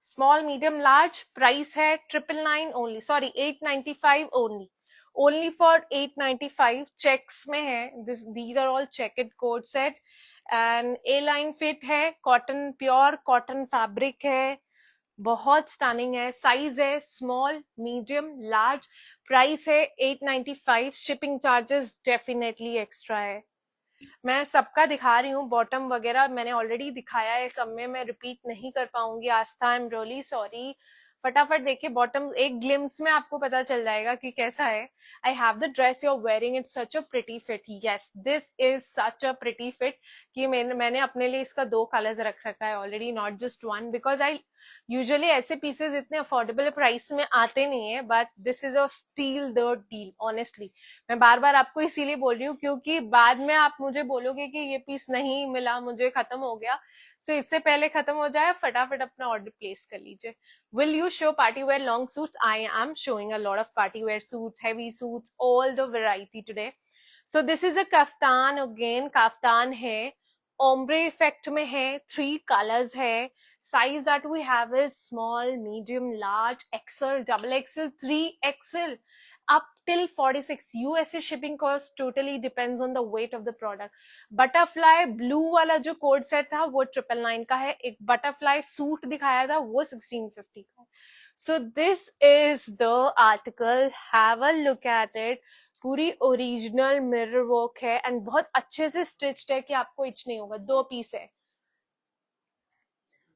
small medium large, price है 999 only, sorry 895 only, only for 895। Checks में है, these are all checked code set and A line fit है, कॉटन, प्योर कॉटन फैब्रिक है, बहुत stunning है। Size है small medium large, price है 895। Shipping charges definitely extra है। मैं सबका दिखा रही हूँ, बॉटम वगैरह मैंने ऑलरेडी दिखाया है सब में, मैं रिपीट नहीं कर पाऊंगी आस्था, आई एम रियली सॉरी। फटाफट देखिए बॉटम, एक ग्लिम्स में आपको पता चल जाएगा कि कैसा है। I have the dress you are wearing, it's such a pretty fit, yes this is such a pretty fit कि मैंने अपने लिए इसका 2 कलर्स रख रखा है already, not just one, because I usually ऐसे पीसेस इतने अफोर्डेबल प्राइस में आते नहीं है, but this is a steal the deal honestly. मैं बार बार आपको इसीलिए बोल रही हूँ क्योंकि बाद में आप मुझे बोलोगे कि ये पीस नहीं मिला, मुझे खत्म हो गया, सो इससे पहले खत्म हो जाए फटाफट अपना ऑर्डर प्लेस कर लीजिए। Will you show party wear long suits? I am showing a lot of party wear suits, heavy suits, all the variety today. So this is a kaftan, again kaftan है, ombre effect में है, 3 colours है। Size that we have is small, medium, large, XL, double XL, 3XL, up till 46. USA shipping cost totally depends on the weight of the product. Butterfly blue वाला जो code set था वो 999 का है, एक बटरफ्लाई सूट दिखाया था वो 1650 का। So this is the article, have a look at it. पूरी ओरिजिनल मिरर वर्क है एंड बहुत अच्छे से स्टिच्ड है कि आपको इच नहीं होगा। 2 पीस है,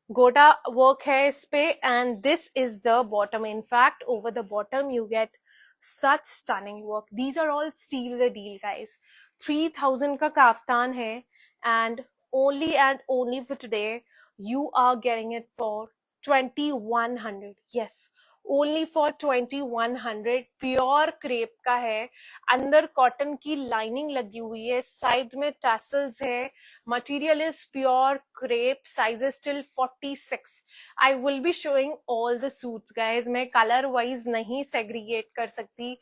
गोटा वर्क है इस पे, and this is the bottom. In fact over the bottom you get such stunning work, these are all steal the deal guys. 3000 का काफ्तान है and only for today you are getting it for 2100, yes, only for 2100। Pure crepe का है, अंदर cotton की lining लगी हुई है, side में टैसल्स है, material is pure crepe, size is still 46। I will be showing all the suits guys, मैं कलर वाइज नहीं सेग्रीगेट कर सकती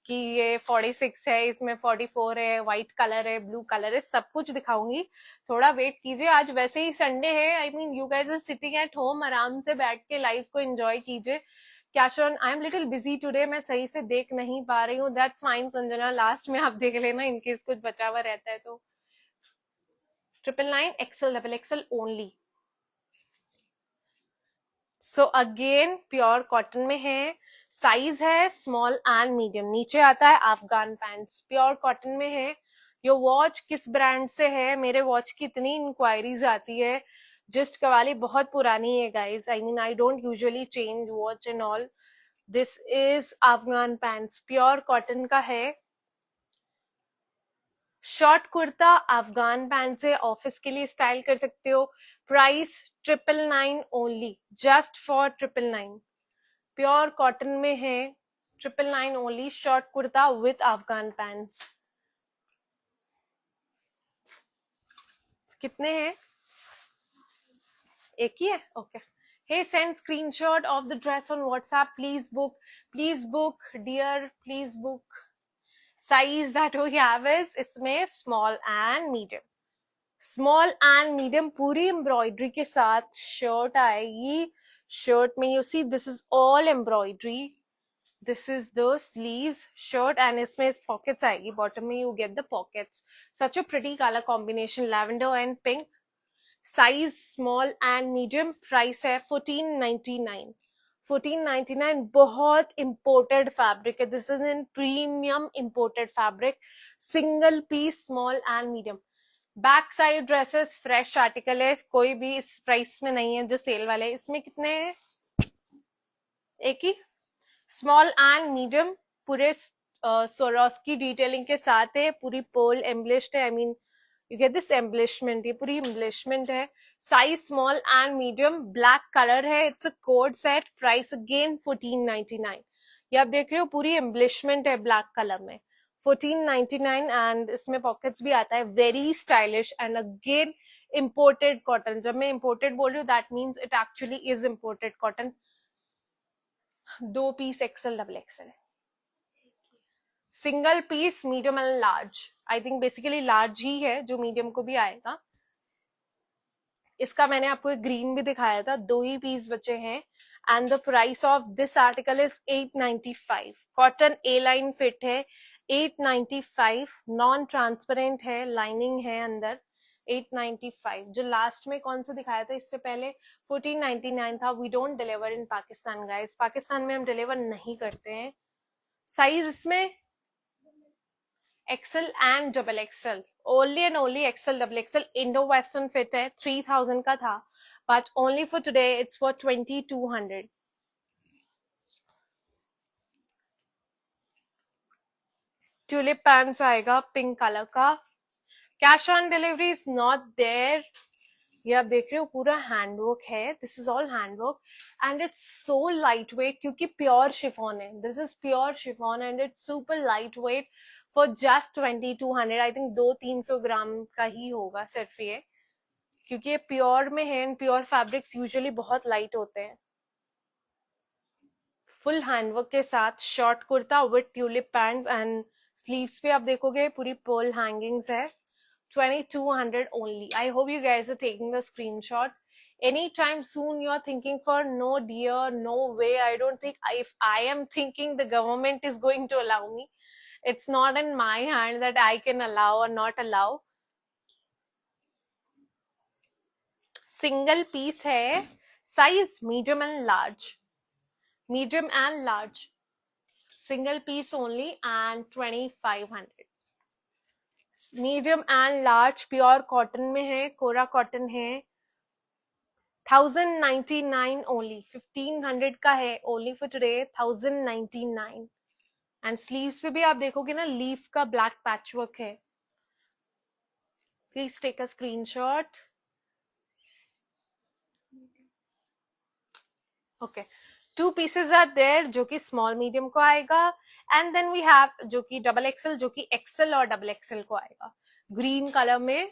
कि ये 46 है, इसमें 44 है, व्हाइट कलर है, ब्लू कलर है, सब कुछ दिखाऊंगी, थोड़ा वेट कीजिए। आज वैसे ही संडे है, I mean you guys are sitting at home, आराम से बैठ के लाइफ को एंजॉय कीजिए। कैशॉन, I am little busy today, मैं सही से देख नहीं पा रही हूँ, दैट्स फाइन संजना, लास्ट में आप देख लेना इनकेस कुछ बचा हुआ रहता है तो। 999 XL, double XL only. So again pure cotton में है, साइज है स्मॉल एंड मीडियम, नीचे आता है अफगान पैंट्स, प्योर कॉटन में है। योर वॉच किस ब्रांड से है? मेरे वॉच की इतनी इंक्वायरीज आती है, जस्ट कवाली बहुत पुरानी है guys, I mean I don't usually change watch and all. This is Afghan pants, pure cotton का है, शॉर्ट कुर्ता अफगान पैंट से ऑफिस के लिए स्टाइल कर सकते हो। Price 999 only, just for 999, pure cotton में है, 999 only, short kurta with Afghan pants. कितने हैं? एक ही है, okay. Hey send screenshot of the dress on WhatsApp, please book dear, please book. Size that we have is, इसमें small and medium, small and medium पूरी embroidery के साथ shirt आएगी। शर्ट में you see this is all embroidery, this is the sleeves shirt and इसमें pockets आएगी, bottom में you get the pockets. Such a pretty colour combination, lavender and pink. Size small and medium, price है 1499, 1499, बहुत imported fabric है. This is in premium imported fabric. Single piece, small and medium. Back side dresses fresh article है, कोई भी इस price में नहीं है जो सेल वाले. इसमें कितने हैं? एक ही. स्मॉल एंड मीडियम, पूरे सोरोस्की डिटेलिंग के साथ है, पूरी पोल एम्बलिश्ड है. I mean you get this embellishment, ये पूरी एम्बलिशमेंट है. Size small and medium, black colour है. It's a code set. Price again 1499. ये आप देख रहे हो पूरी एम्बलिशमेंट है ब्लैक कलर में. 1499 एंड इसमें पॉकेट्स भी आता है. Very stylish and again imported cotton. जब मैं इम्पोर्टेड बोल रही हूँ that means it actually is imported cotton. 2 piece XL double XL, single piece medium and large. I think basically large ही है जो मीडियम को भी आएगा. इसका मैंने आपको एक ग्रीन भी दिखाया था. 2 ही पीस बचे हैं and the price of this article is 895. Cotton A line fit है. 895. नॉन ट्रांसपेरेंट है, लाइनिंग है अंदर. 895. जो लास्ट में कौन सा दिखाया था इससे पहले 1499 था. We don't deliver in Pakistan guys. Pakistan में हम डिलीवर नहीं करते हैं. साइज इसमें XL and double XL, only and only XL double XL. Indo western fit है. 3000 का था but only for today it's for 2200. Tulip pants आएगा पिंक कलर का. Cash on delivery is not there. ये आप देख रहे हो पूरा हैंडवर्क है. This is all handwork and it's so light wait क्योंकि प्योर शिफॉन है. This is pure chiffon and it's super light weight for just 2200. I think 200-300 ग्राम का ही होगा सिर्फ ये, क्योंकि ये प्योर में है एंड प्योर फैब्रिक्स यूजुअली बहुत लाइट होते हैं. फुल हैंडवर्क के साथ short kurta with tulip pants and sleeves पे आप देखोगे पूरी पर्ल हैंगिंग्स है. 2200 only. I hope you guys are taking the screenshot. Anytime soon you're thinking for no dear, no way. I don't think, if I am thinking the government is going to allow me, it's not in my hand that I can allow or not allow. Single piece है. Size medium and large. Medium and large. Single piece only and 2500. Medium and large pure cotton में है, कोरा cotton है. 1099 only. 1500 का है only for today. 1099. And sleeves पे भी आप देखोगे ना लीफ का ब्लैक पैच वर्क है. Please take a screenshot. Okay, 2 pieces are there जो कि स्मॉल मीडियम को आएगा एंड देन वी हैव जो कि डबल एक्सेल, जो कि एक्सेल और डबल एक्सेल को आएगा ग्रीन कलर में.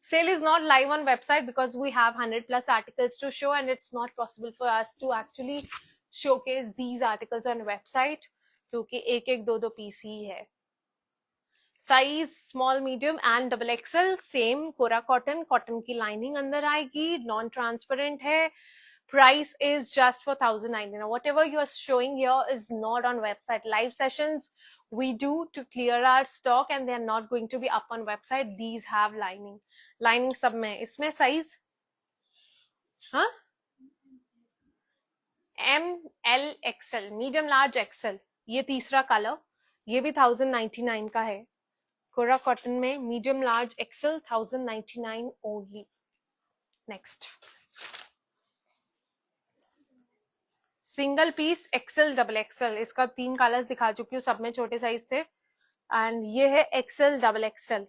Sale is not live on website because we have 100+ articles to show and it's not possible for us to actually showcase these articles on website क्योंकि एक एक दो पीस ही है. Size small medium and double XL. Same कोरा cotton, cotton की lining अंदर आएगी, नॉन ट्रांसपेरेंट है. Price is just for 1099. Whatever you are showing here is not on website. Live sessions we do to clear our stock and they are not going to be up on website. These have lining. Lining सब में. इसमें size हाँ M, L, XL, medium, large, XL. ये तीसरा colour, ये भी 1099 का है. कोरा कॉटन में medium large XL 1099 only. Next single piece XL double XL. इसका 3 कलर्स दिखा चुकी हूँ, सब में छोटे साइज थे एंड ये है XL double XL.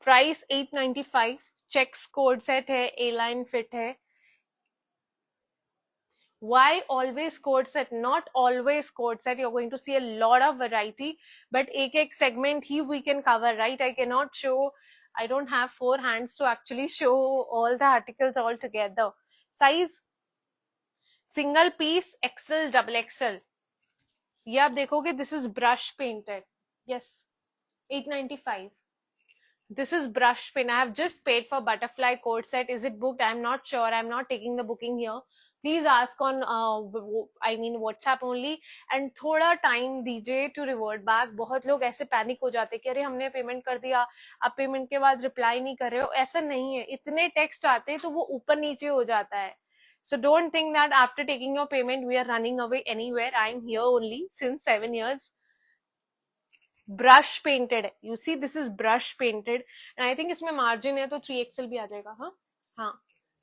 Price 895. Checks co-ord set है, ए लाइन फिट है. Why always code set? Not always code set. You're going to see a lot of variety, but एक segment he we can cover, right? I cannot show, I don't have 4 hands to actually show all the articles all together. Size single piece XL double XL. ये आप देखोगे this is brush painted. Yes, 895. This is brush paint. I have just paid for butterfly code set. Is it booked? I'm not sure. I'm not taking the booking here. Please ask on WhatsApp only and थोड़ा time दीजिए to revert back. बहुत लोग ऐसे panic हो जाते कि अरे हमने पेमेंट कर दिया, आप पेमेंट के बाद रिप्लाई नहीं कर रहे हो. ऐसा नहीं है, इतने टेक्स्ट आते हैं तो वो ऊपर नीचे हो जाता है. So don't think that after taking your payment we are running away anywhere. I am here only since 7 years. Brush painted है, you see this is brush painted and I think इसमें मार्जिन है तो 3XL भी आ जाएगा. हाँ हाँ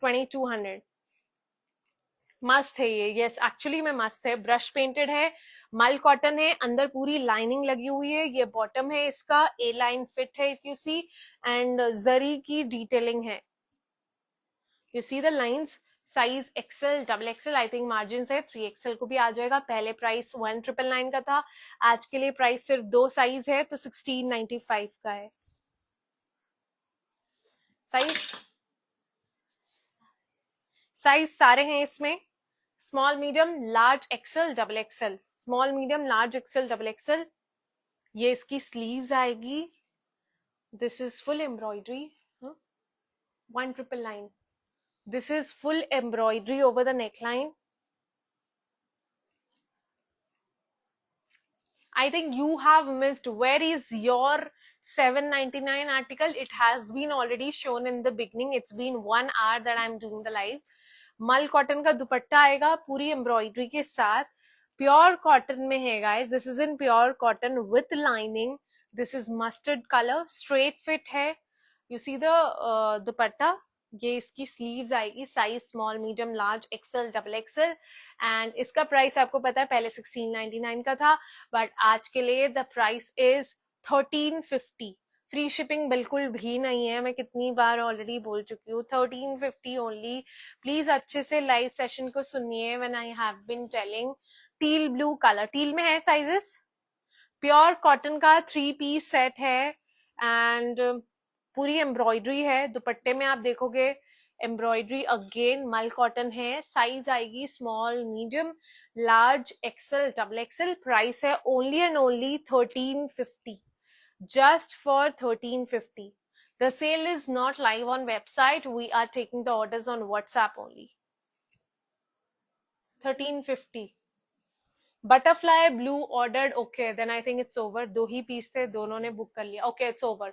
2200. मस्त है ये. यस एक्चुअली में मस्त है. ब्रश पेंटेड है, मल कॉटन है, अंदर पूरी लाइनिंग लगी हुई है. ये बॉटम है इसका, ए लाइन फिट है इफ यू सी, एंड जरी की डिटेलिंग है. You see the lines. Size XL, XXL, I think margin है 3XL को भी आ जाएगा. पहले प्राइस 1999 का था, आज के लिए प्राइस सिर्फ 2 साइज है तो 1695 का है. साइज सारे हैं इसमें, small medium large XL XXL, small medium large XL XXL. ये इसकी स्लीव्स आएगी. This is full embroidery. 1999. This is full embroidery over the neckline. I think you have missed. Where is your 799 article? It has been already shown in the beginning. It's been 1 hour that I'm doing the live. मल cotton का दुपट्टा आएगा पूरी embroidery के साथ. Pure cotton में है guys. This is in pure cotton with lining. This is mustard colour, straight fit है. You see the dupatta. ये इसकी स्लीव्स आएगी. Size small medium large XL XXL. एंड इसका प्राइस आपको पता है पहले 1699 का था, बट आज के लिए the price is 1350. Free shipping बिल्कुल भी नहीं है. मैं कितनी बार ऑलरेडी बोल चुकी हूँ. 1350 ओनली. प्लीज अच्छे से लाइव सेशन को सुनिए. When I have been telling. Teal blue colour, teal में है साइजेस. प्योर कॉटन का 3 पीस सेट है एंड पूरी एम्ब्रॉयडरी है. दुपट्टे में आप देखोगे एम्ब्रॉयडरी अगेन. मल कॉटन है. साइज आएगी small medium large XL XXL. Price है only and only 1350. just for 1350. The sale is not live on website. We are taking the orders on WhatsApp only. 1350. Butterfly blue ordered. Okay, then I think it's over. 2 ही पीस थे, दोनों ने book कर लिया. Okay, it's over.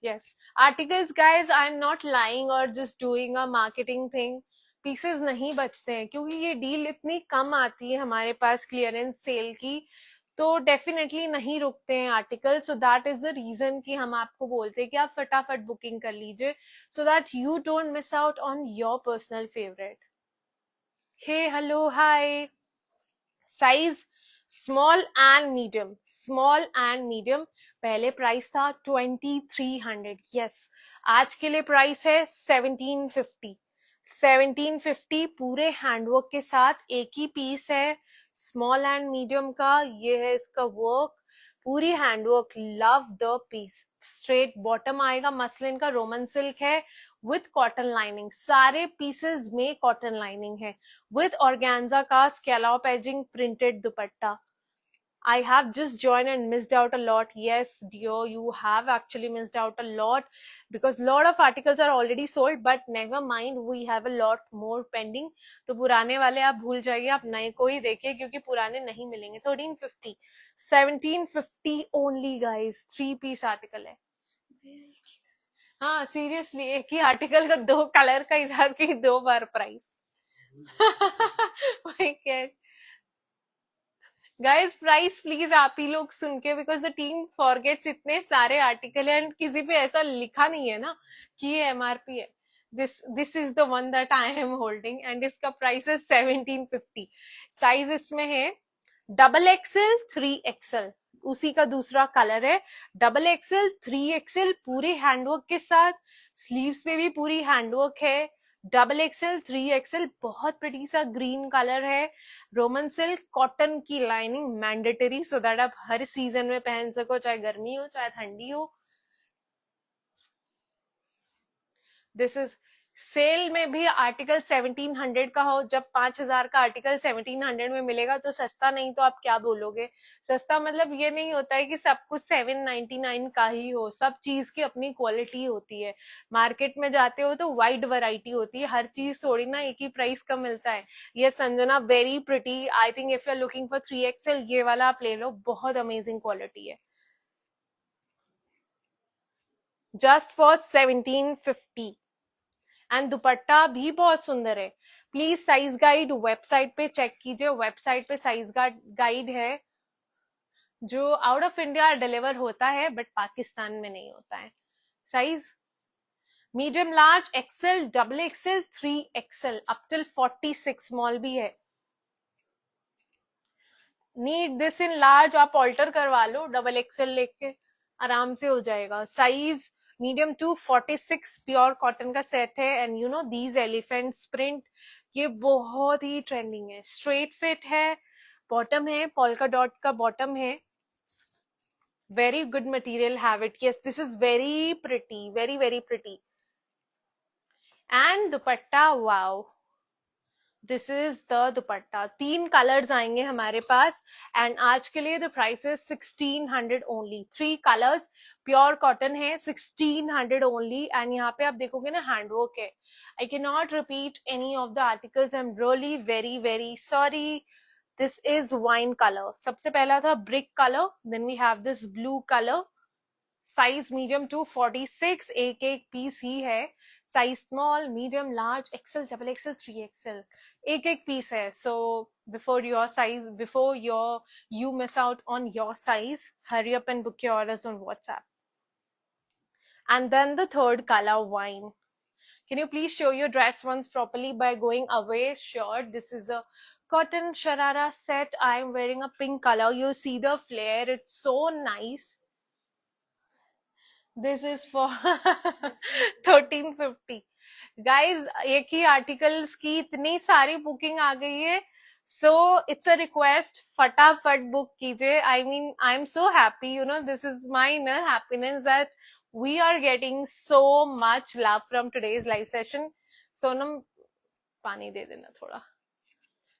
Yes. Articles guys, I'm not lying or just doing a marketing thing. Pieces नहीं बचते हैं क्योंकि ये डील इतनी कम आती है हमारे पास क्लियरेंस सेल की, तो डेफिनेटली नहीं रुकते हैं article. So that is the reason कि हम आपको बोलते हैं कि आप फटाफट बुकिंग कर लीजिए so that you don't miss out on your personal favourite. Hey hello hi. Size small and medium, small and medium. पहले प्राइस था 2300. यस, आज के लिए प्राइस है 1750. 1750 पूरे हैंडवर्क के साथ. एक ही पीस है स्मॉल एंड मीडियम का. ये है इसका वर्क, पूरी handwork. Love the piece. Straight bottom आएगा, मसलिन का रोमन सिल्क है विथ कॉटन लाइनिंग. सारे पीसेस में कॉटन लाइनिंग है विथ ऑर्गेन्जा का scallop edging printed dupatta. I have just joined and missed out a lot. Yes, dear, you have actually missed out a lot because lot of articles are already sold, but never mind, we have a lot more pending. तो पुराने वाले आप भूल जाइए, आप नए को ही देखिए क्योंकि पुराने नहीं मिलेंगे. 1350, 1750 only guys. 3 piece article है. हाँ सीरियसली, एक ही आर्टिकल का 2 कलर का हिसाब की 2 बार प्राइस. गाइज प्राइस प्लीज आप ही लोग सुन के, बिकॉज द टीम फॉरगेट्स. इतने सारे आर्टिकल है एंड किसी पे ऐसा लिखा नहीं है ना कि ये MRP है. This is the one that I am holding and इसका प्राइस है 1750. साइज इसमें है XXL 3XL. उसी का दूसरा कलर है. XXL 3XL पूरे हैंडवर्क के साथ. स्लीव्स पे भी पूरी हैंडवर्क है. XXL 3XL बहुत प्रिटी सा ग्रीन कलर है. रोमन सिल्क कॉटन की लाइनिंग मैंडेटरी, सो दैट आप हर सीजन में पहन सको, चाहे गर्मी हो चाहे ठंडी हो. दिस इज सेल में भी आर्टिकल 1700 का हो. जब 5000 का आर्टिकल 1700 में मिलेगा तो सस्ता नहीं तो आप क्या बोलोगे. सस्ता मतलब ये नहीं होता है कि सब कुछ 799 का ही हो. सब चीज की अपनी क्वालिटी होती है. मार्केट में जाते हो तो वाइड वैरायटी होती है. हर चीज थोड़ी ना एक ही प्राइस का मिलता है. ये Sanjana very pretty. I think if you are looking for 3XL ये वाला आप ले लो, बहुत अमेजिंग क्वालिटी है. Just for 1750. एंड दुपट्टा भी बहुत सुंदर है. प्लीज साइज गाइड वेबसाइट पे चेक कीजिए, वेबसाइट पे साइज गाइड है जो आउट ऑफ इंडिया डिलीवर होता है बट पाकिस्तान में नहीं होता है. Size medium, large, XL, double XL, 3XL up till 46 small भी है. नीड दिस इन लार्ज, आप ऑल्टर करवा लो, डबल एक्सेल लेके आराम से हो जाएगा. Size medium to 46 pure cotton का सेट है. And you know these elephant print, ये बहुत ही ट्रेंडिंग है. स्ट्रेट फिट है, बॉटम है, पोल्का डॉट का बॉटम है. Very good material, have it. Yes, this is very pretty, very very pretty. And dupatta, wow, this is the dupatta. 3 colours आएंगे हमारे पास. एंड आज के लिए the price is 1600 only. 3 colours, pure cotton है, 1600 only. And यहाँ पे आप देखोगे ना हैंडवर्क है. I can not repeat any of the articles, I am really very very sorry. This is wine colour. सबसे पहला था brick colour, then we have this blue colour. Size medium to 46, एक एक पीस ही है. Size small, medium, large, XL, double XL, 3XL, एक एक piece है. So before your size, before you miss out on your size, hurry up and book your orders on WhatsApp. And then the third color, wine. Can you please show your dress once properly by going away? Sure. This is a cotton sharara set. I am wearing a pink color. You see the flare, it's so nice. This is for 1350. Guys एक ही articles की इतनी सारी booking आ गई है. So it's a request, फटाफट book कीजिए. I mean I am so happy, you know, this is my inner happiness that we are getting so much love from today's live session. Sonam पानी दे देना थोड़ा.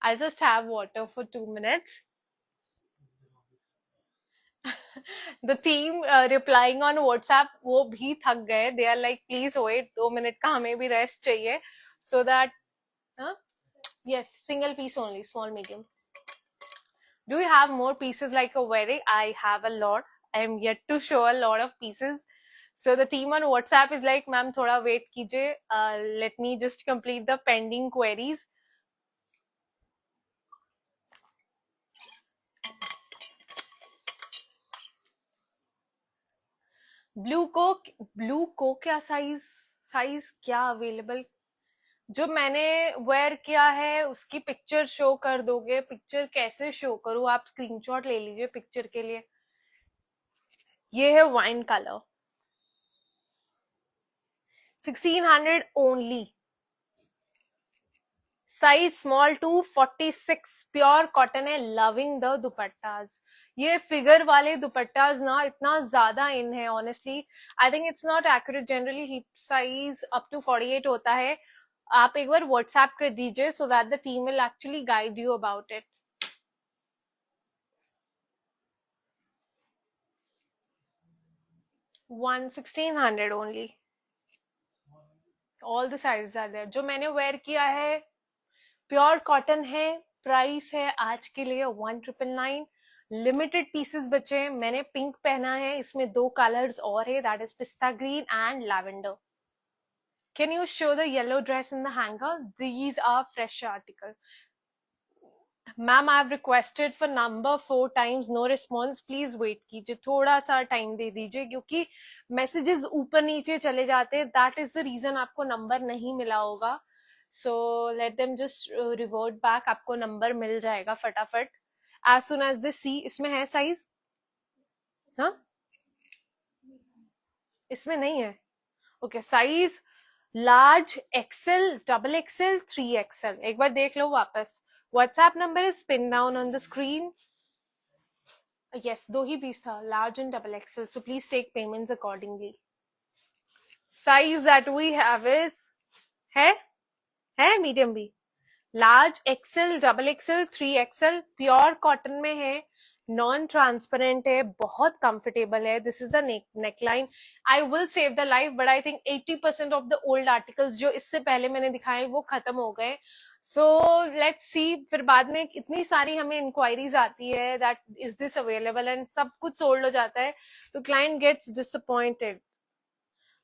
I just have water for 2 minutes. The team replying on WhatsApp, वो भी थक गए. They are like please wait, 2 minute का हमें भी रेस्ट चाहिए. So that yes, single piece only, small, medium. Do you have more pieces like a wedding? I have a lot. I am yet to show a lot of pieces. So the team on WhatsApp is like, ma'am, thoda wait kijiye. Let me just complete the pending queries. Blue को क्या size क्या available? जो मैंने where किया है उसकी picture show कर दोगे? पिक्चर कैसे शो करूं? आप स्क्रीनशॉट ले लीजिए पिक्चर के लिए. ये है wine colour, 1600 only. Size small to 46, pure cotton है. Loving the dupattas. ये फिगर वाले दुपट्टाज ना इतना ज्यादा इन है honestly. I think it's not accurate. Generally hip size up to 48 होता है. आप एक बार व्हाट्सएप कर दीजिए so that the team will actually guide you about it. One 1600 only. All the size are there. जो मैंने वेयर किया है प्योर कॉटन है. प्राइस है आज के लिए 1999. लिमिटेड पीसेस बचे हैं. मैंने पिंक पहना है, इसमें 2 कलर्स और है, दैट इज पिस्ता green and lavender. Can you show the yellow dress in the hanger? These are fresh article. Ma'am, I have requested for number 4 times, no response. Please wait कीजिए, थोड़ा सा time दे दीजिए क्योंकि messages ऊपर नीचे चले जाते हैं. दैट इज द रीजन आपको नंबर नहीं मिला होगा. So let them just revert back. आपको नंबर मिल जाएगा फटाफट एज सुन एज दे सी. इसमें है साइज? हाँ, इसमें नहीं है. Okay, size large, XL, double XL, 3XL. एक बार देख लो वापस. WhatsApp number is pin down on the screen. Yes, 2 ही पीस था, large and double XL. So please take payments accordingly. Size that we have is है medium भी, large, XL, double XL, 3XL. Pure cotton में है, non transparent है, बहुत comfortable है. This is the neckline. I will save the life but I think 80% of the old articles जो इससे पहले मैंने दिखाए वो खत्म हो गए. So let's see. फिर बाद में इतनी सारी हमें इंक्वायरीज आती है that is this available and सब कुछ सोल्ड हो जाता है तो client gets disappointed.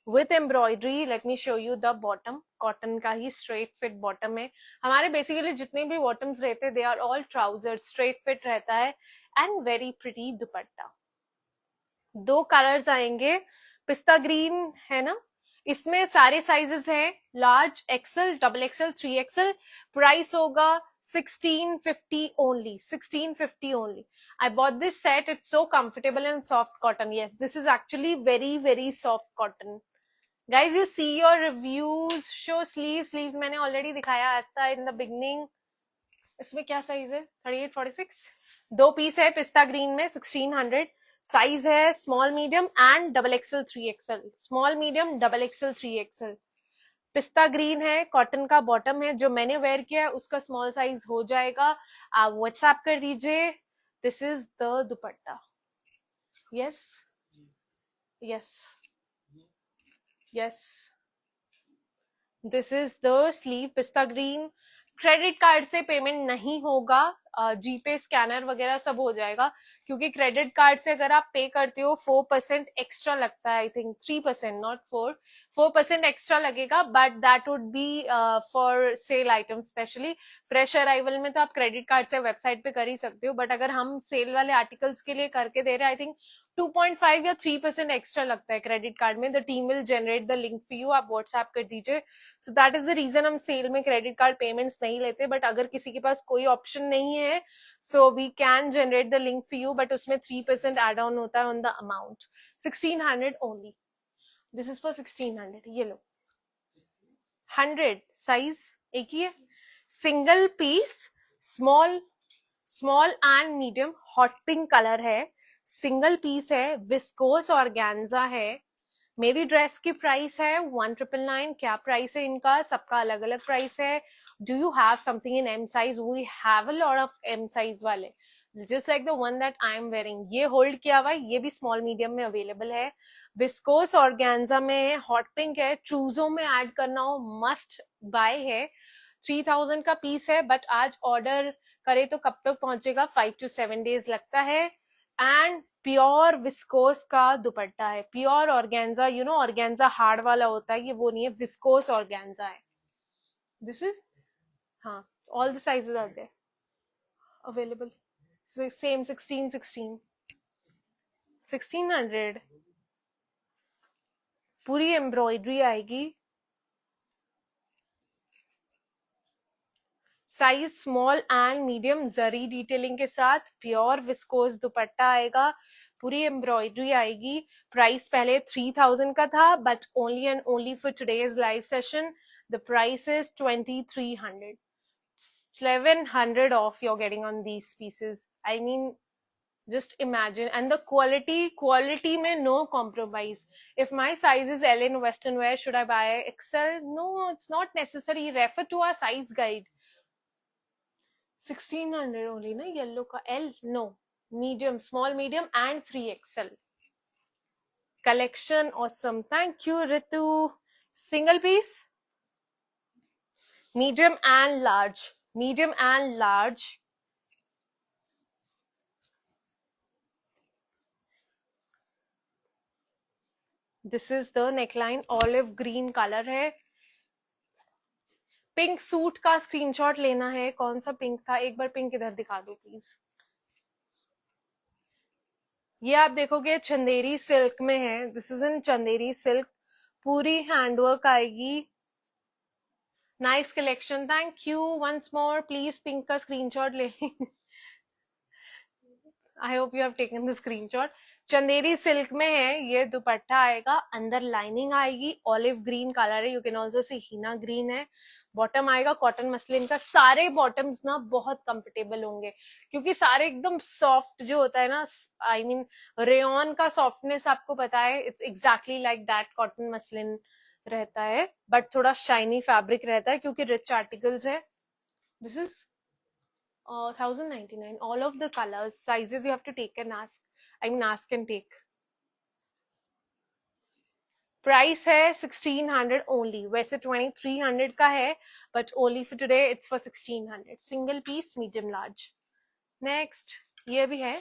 With embroidery. Let me show you the bottom. Cotton का ही स्ट्रेट फिट बॉटम है. हमारे बेसिकली जितने भी बॉटम्स रहते हैं they are all trouser, straight fit रहता है and very pretty dupatta. 2 colours आएंगे. पिस्ता ग्रीन है ना, इसमें सारे साइजेस हैं, large, XL, double XL, 3XL. Price होगा 1650 only. 1650 only. I bought this set. It's so comfortable and soft cotton. Yes, this is actually very very soft cotton. Guys, you see your reviews. Show sleeves. Sleeves मैंने already दिखाया आस्था in the beginning. इसमें क्या size है? 38-46. 2 piece है पिस्ता green में, 1600. Size है small medium and double XL 3XL. Small medium double XL 3XL. पिस्ता ग्रीन है, कॉटन का बॉटम है. जो मैंने वेयर किया है उसका स्मॉल साइज हो जाएगा. आप व्हाट्सएप कर दीजिए. This is the dupatta. Yes yes yes. This is the sleeve. पिस्ता ग्रीन. क्रेडिट कार्ड से पेमेंट नहीं होगा, जीपे, स्कैनर वगैरह सब हो जाएगा. क्योंकि क्रेडिट कार्ड से अगर आप पे करते हो 4% एक्स्ट्रा लगता है. आई थिंक 3%, नॉट 4% एक्स्ट्रा लगेगा. But that would be for sale item. Specially fresh arrival में तो आप क्रेडिट कार्ड से वेबसाइट पे कर ही सकते हो. बट अगर हम सेल वाले आर्टिकल्स के लिए करके दे रहे हैं, आई थिंक 2.5 या 3% एक्स्ट्रा लगता है क्रेडिट कार्ड में. The team will generate the link for you. आप व्हाट्सएप कर दीजिए. So that is the reason हम सेल में क्रेडिट कार्ड पेमेंट्स नहीं लेते. बट अगर किसी के पास कोई ऑप्शन नहीं है, so we can generate the link for you. But उसमें 3% एड ऑन होता है on the amount. 1600 only. This is for 1600. ये लो 100 साइज एक ही है. Single piece, small and medium. Hot pink colour है. सिंगल पीस है. विस्कोस ऑर्गेन्जा है. मेरी ड्रेस की प्राइस है 1999. क्या प्राइस है इनका? सबका अलग अलग प्राइस है. Do you have something in M size? We have a lot of M size वाले, just like the one that I am wearing. ये होल्ड किया हुआ है. ये भी स्मॉल मीडियम में अवेलेबल है. विस्कोस ऑर्गेन्जा में है. हॉट पिंक है. ट्रूजो में ऐड करना हो मस्ट बाय है. 3000 का पीस है. बट आज ऑर्डर करे तो कब तक पहुंचेगा? 5 to 7 days लगता है. एंड प्योर विस्कोस का दुपट्टा है. Pure organza. You know organza hard वाला होता है, ये वो नहीं है. विस्कोस ऑर्गेन्जा है. दिस इज, हाँ, all the sizes are there available. Same 1600. पूरी एम्ब्रॉयडरी आएगी. Size small and medium, zari detailing के साथ. प्योर विस्कोस दुपट्टा आएगा. पूरी एम्ब्रॉयडरी आएगी. प्राइस पहले 3000 का था, but only and only for today's live session the price is 2300. 700 off you're getting on these pieces. I mean, just imagine. And the quality mein no compromise. If my size is L in western wear, should I buy XL? No, it's not necessary. Refer to our size guide. 1600 only na yellow ka. L no, medium, small, medium and 3XL. Collection awesome. Thank you Ritu. Single piece, medium and large. Medium and large. This is the neckline. Olive green color है. Pink suit का screenshot लेना है. कौन सा pink था? एक बार pink इधर दिखा दो प्लीज. ये आप देखोगे चंदेरी सिल्क में है. This is in Chanderi silk. पूरी हैंडवर्क आएगी. Nice collection. Thank you once more. Please pink का स्क्रीनशॉट ले. I hope you have taken the screenshot. Chanderi silk में है. ये दुपट्टा आएगा. अंदर लाइनिंग आएगी. ऑलिव ग्रीन कलर है. You can also see henna green है. बॉटम आएगा कॉटन मसलिन का. सारे बॉटम्स ना बहुत कंफर्टेबल होंगे क्योंकि सारे एकदम सॉफ्ट जो होता है ना, आई मीन रेयन का सॉफ्टनेस आपको पता है. It's exactly like that. Cotton muslin रहता है बट थोड़ा शाइनी फैब्रिक रहता है क्योंकि रिच आर्टिकल्स है. This is 1099. All of the colors, sizes you have to take and ask. I mean ask and take. Price है 1600 ओनली. वैसे 2300 का है but only for today it's for 1600. Single piece, medium large. Next ये भी है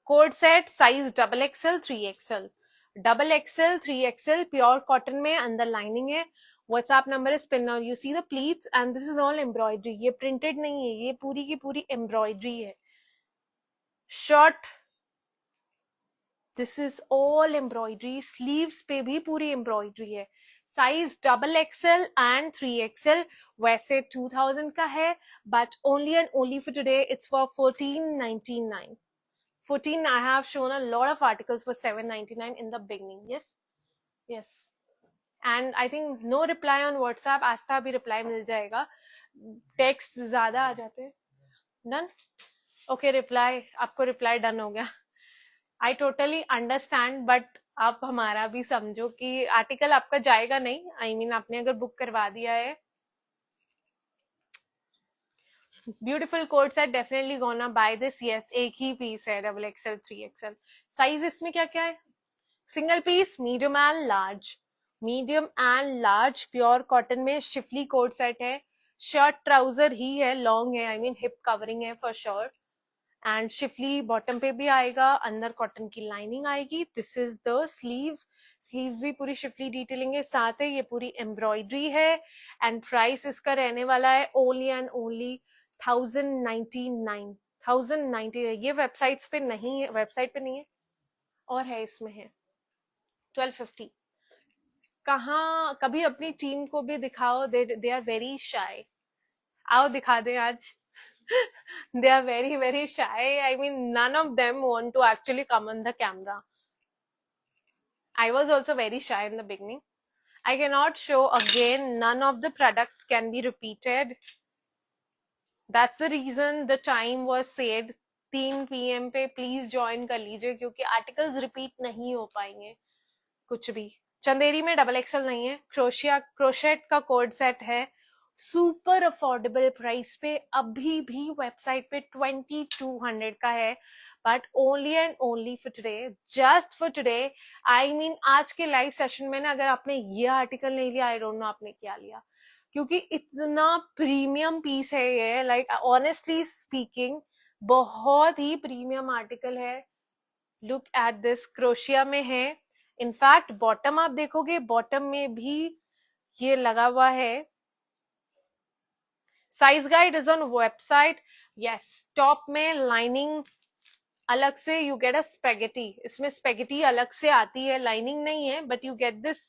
code set. Size double XL 3XL. XXL 3XL pure cotton में, अंदर lining है. WhatsApp number is pin. Now you see the pleats and this is all embroidery. ये printed नहीं है, ये पूरी की पूरी एम्ब्रॉयडरी है. Shirt, this is all embroidery. Sleeves पे भी पूरी एम्ब्रॉयडरी है. Size XXL and 3XL. वैसे 2000 का है, but only and only for today it's for 1499. 14. I have shown a lot of articles for 799 in the beginning. Yes, yes. And I think no reply on WhatsApp. आस्था भी reply मिल जाएगा. Text ज्यादा आ जाते हैं. Done. Okay, reply, आपको reply done हो गया. I totally understand, but आप हमारा भी समझो कि आर्टिकल आपका जाएगा नहीं. आई मीन आपने अगर बुक करवा दिया है. Beautiful co-ord set, definitely gonna buy this. Yes, एक ही पीस है XXL 3XL. साइज इसमें क्या क्या है? Single piece, medium and large. Medium and large pure cotton में शिफली कोट सेट है. शर्ट ट्राउजर ही है, लॉन्ग है, आई मीन हिप कवरिंग है for sure. And schiffli bottom पे भी आएगा, अंदर कॉटन की लाइनिंग आएगी. This is the sleeves. Sleeves भी पूरी शिफली डिटेलिंग है, साथ है ये पूरी एम्ब्रॉयडरी है. एंड प्राइस इसका रहने वाला है ओनली एंड ओनली 1099. 1090 है. ये वेबसाइट्स पे नहीं है, वेबसाइट पे नहीं है और है इसमें है 1250. कहाँ, कभी अपनी टीम को भी दिखाओ. They are very shy. आओ दिखा दे आज. They are very very shy. I mean, none of them want to actually come on the camera. I was also very shy in the beginning. I cannot show again. None of the products can be repeated. That's the reason the time was said 3 PM पे please join कर लीजिए, क्योंकि articles repeat नहीं हो पाएंगे कुछ भी. चंदेरी में XXL नहीं है. क्रोशेट का कोड सेट है, सुपर अफोर्डेबल प्राइस पे. अभी भी वेबसाइट पे 2200 का है, but only and only for today, just for today. I mean आज के लाइव सेशन में ना, अगर आपने ये आर्टिकल नहीं लिया, आई डोंट नो आपने क्या लिया, क्योंकि इतना प्रीमियम पीस है ये. लाइक ऑनेस्टली स्पीकिंग, बहुत ही प्रीमियम आर्टिकल है. Look at this. क्रोशिया में है. इनफैक्ट बॉटम आप देखोगे, बॉटम में भी ये लगा हुआ है. Size guide is on website. Yes, top में लाइनिंग अलग से, यू गेट अ स्पेगेटी. इसमें स्पेगेटी अलग से आती है, लाइनिंग नहीं है, but you get this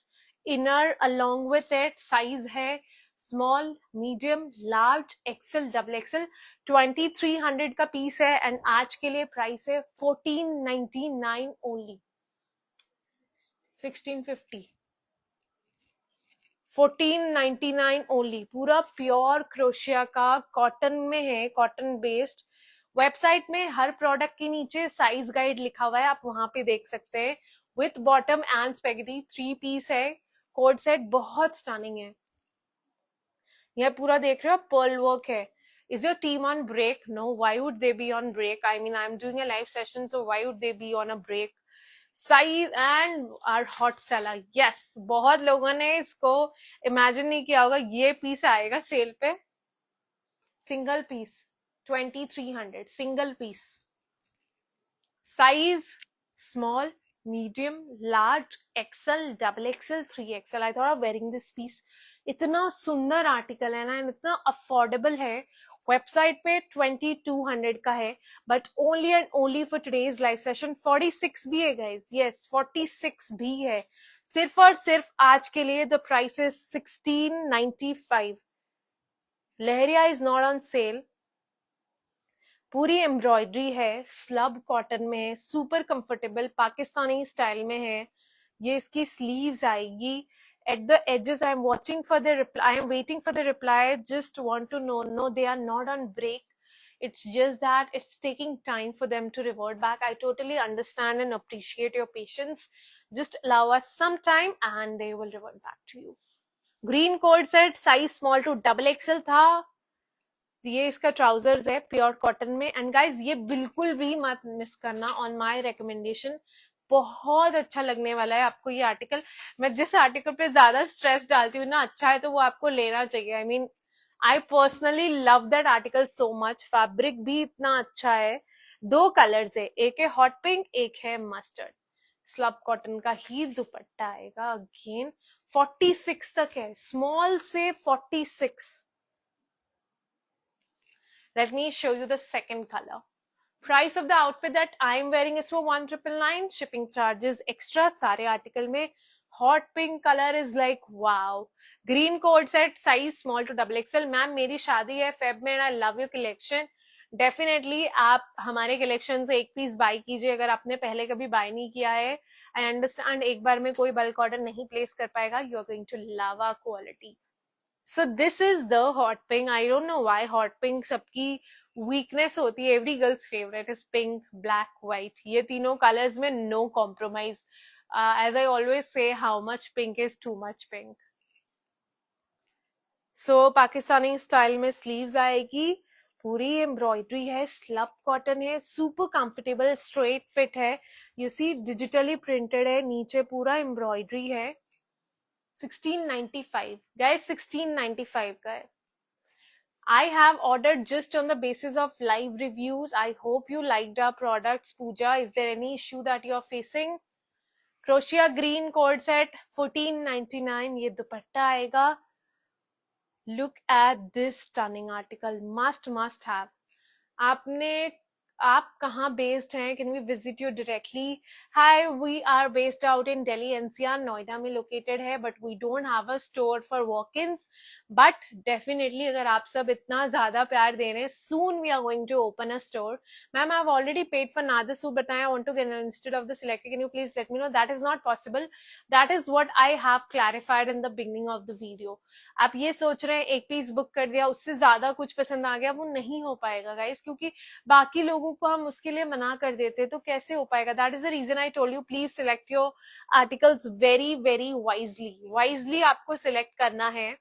inner along with it. Size है small, medium, large, XL, XXL. 2300 का पीस है. एंड आज के लिए प्राइस है 1499 ओनली. 1650. 1499 ओनली. पूरा प्योर क्रोशिया का कॉटन में है, कॉटन बेस्ड. वेबसाइट में हर प्रोडक्ट के नीचे साइज गाइड लिखा हुआ है, आप वहां पे देख सकते हैं. With bottom and spaghetti 3 piece है. कोड सेट बहुत स्टनिंग है. यह पूरा देख रहे हो, पर्ल वर्क है. Is your team on break? No. Why would they be on break? I mean, I'm doing a live session, so why would they be on a break? Size and are hot seller. Yes, बहुत लोगों ने इसको imagine नहीं किया होगा. ये piece आएगा sale पे, single piece 2300. Single piece. Size small, medium, large, XL, XXL, 3XL. I thought of wearing this piece. इतना सुंदर आर्टिकल है ना, इतना अफोर्डेबल है. वेबसाइट पे 2200 का है, but only and only for today's live session 46 भी है गाइस. यस, 46 भी है. सिर्फ और सिर्फ आज के लिए the price is 1695. Leheriya is not on sale. पूरी एम्ब्रॉयडरी है, स्लब कॉटन में है, सुपर कंफर्टेबल पाकिस्तानी स्टाइल में है. ये इसकी स्लीव्स आएगी. At the edges, I am watching for the reply. I am waiting for the reply. Just want to know. No, they are not on break. It's just that it's taking time for them to revert back. I totally understand and appreciate your patience. Just allow us some time and they will revert back to you. Green coat set, size small to XXL था. ये इसका trousers है pure cotton में. And guys, ये बिल्कुल भी मत miss करना ऑन माय रिकमेंडेशन. बहुत अच्छा लगने वाला है आपको ये आर्टिकल. मैं जिस आर्टिकल पे ज्यादा स्ट्रेस डालती हूँ ना, अच्छा है तो वो आपको लेना चाहिए. आई mean, I personally love that article so much. Fabric भी इतना अच्छा है. 2 कलर्स है, एक है हॉट पिंक, एक है मस्टर्ड. स्लब कॉटन का ही दुपट्टा आएगा। अगेन 46 तक है, स्मॉल से 46। Let me show you the second colour. Price of the outfit that I am wearing is for 1999, shipping charges extra सारे आर्टिकल में। Hot pink colour is like wow. Green co-ord set, size small to double XL. Ma'am मेरी शादी है Feb में, I love your collection. Definitely आप हमारे collection से एक पीस बाय कीजिए अगर आपने पहले कभी बाय नहीं किया है। आई अंडरस्टैंड एक बार में कोई बल्क ऑर्डर नहीं प्लेस कर पाएगा, you are going to love our quality. So this is the hot pink. I don't know why hot pink सबकी वीकनेस होती है। Every girl's favourite is pink, black, white. ये तीनों कलर्स में no compromise. As I always say, how much pink is too much pink. So Pakistani style में sleeves आएगी, पूरी embroidery है, स्लब कॉटन है, सुपर कंफर्टेबल स्ट्रेट फिट है। You C digitally printed है, नीचे पूरा एम्ब्रॉयडरी है। 1695 guys, 1695 का है। I have ordered just on the basis of live reviews. I hope you liked our products. Pooja, is there any issue that you are facing? Crochet green cord set 1499, ये दुपट्टा आएगा। Look at this stunning article, must have। आप कहाँ based हैं? Can we visit you directly? Hi, we are based out in Delhi NCR, Noida में located है, but we don't have a store for walk ins. But definitely अगर आप सब इतना ज्यादा प्यार दे रहे हैं, soon we are going to open a store. Ma'am I have already paid for another suit, but I want to get instead of the selected, can you please let me know? That is not possible. That is what I have clarified in the beginning of the video. आप ये सोच रहे हैं एक piece book कर दिया, उससे ज्यादा कुछ पसंद आ गया, वो नहीं हो पाएगा गाइस, क्योंकि बाकी लोगों को हम उसके लिए मना कर देते तो कैसे हो पाएगा। That is the reason I told you, please select your articles very very wisely आपको सिलेक्ट करना है।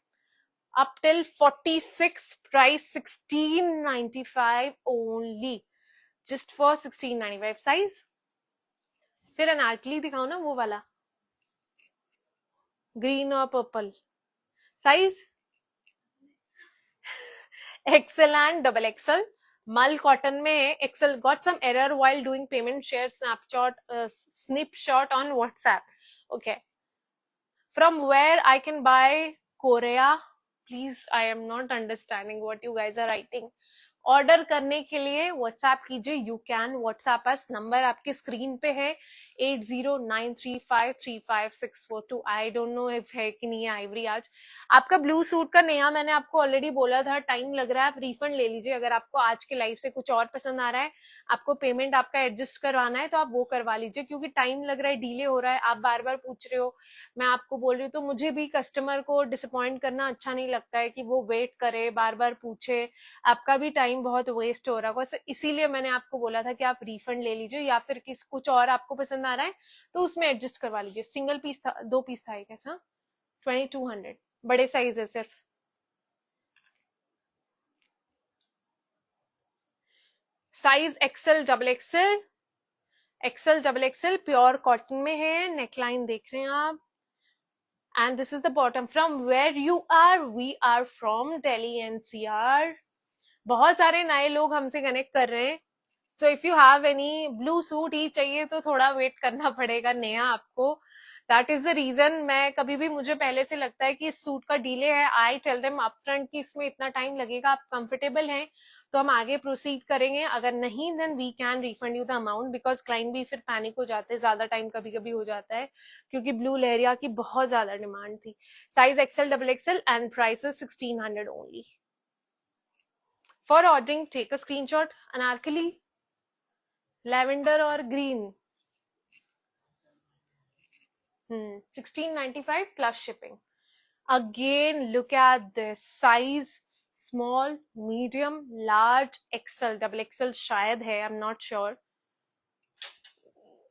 Up till 46, price 1695 only, just for 1695। Size फिर अनारकली दिखाओ ना, वो वाला ग्रीन और purple. Size XL and double XL. मल कॉटन में है, XL. Got some error while doing payment, share snapshot on WhatsApp. Okay, from where I can buy Korea? Please, I am not understanding what you guys are writing. Order करने के लिए WhatsApp कीजिए, you can WhatsApp us. Number आपकी screen पे है 8093535642। आई don't know if है कि नहीं है आइवरी आज। आपका ब्लू सूट का नया मैंने आपको ऑलरेडी बोला था, टाइम लग रहा है, आप रिफंड ले लीजिए। अगर आपको आज के लाइव से कुछ और पसंद आ रहा है, आपको पेमेंट आपका एडजस्ट करवाना है, तो आप वो करवा लीजिए, क्योंकि टाइम लग रहा है, डिले हो रहा है। आप बार बार पूछ रहे हो, मैं आपको बोल रही हूँ, तो मुझे भी कस्टमर को डिसअपॉइंट करना अच्छा नहीं लगता है कि वो वेट करे, बार बार पूछे, आपका भी टाइम बहुत वेस्ट हो रहा है। इसीलिए मैंने आपको बोला था कि आप रिफंड ले लीजिए, या फिर कुछ और आपको पसंद आ रहा है तो उसमें एडजस्ट करवा लीजिए। सिंगल पीस था, 2 पीस था कैसा? 2200, बड़े साइज है सिर्फ। Size XL double XL, XL double XL, pure cotton में है। नेकलाइन देख रहे हैं आप, and this is the bottom. From where you are? We are from Delhi NCR. बहुत सारे नए लोग हमसे कनेक्ट कर रहे हैं, so if you have any blue suit ही चाहिए तो थोड़ा वेट करना पड़ेगा नया आपको। That is the reason. मैं कभी भी, मुझे पहले से लगता है कि इस सूट का डिले है, आई टेल देम अपफ्रंट कि इसमें इतना टाइम लगेगा, आप कंफर्टेबल हैं तो हम आगे प्रोसीड करेंगे, अगर नहीं then we can refund you the amount, because client भी फिर पैनिक हो जाते हैं, ज्यादा टाइम कभी कभी हो जाता है, क्योंकि ब्लू लहरिया की बहुत ज्यादा डिमांड थी। Size XL double XL and price is 1600 only. For ordering take a screenshot. Anarkali, lavender और green, 1695 plus shipping. Again, look at this size: small, medium, large, XL, double XL शायद है, I'm not sure.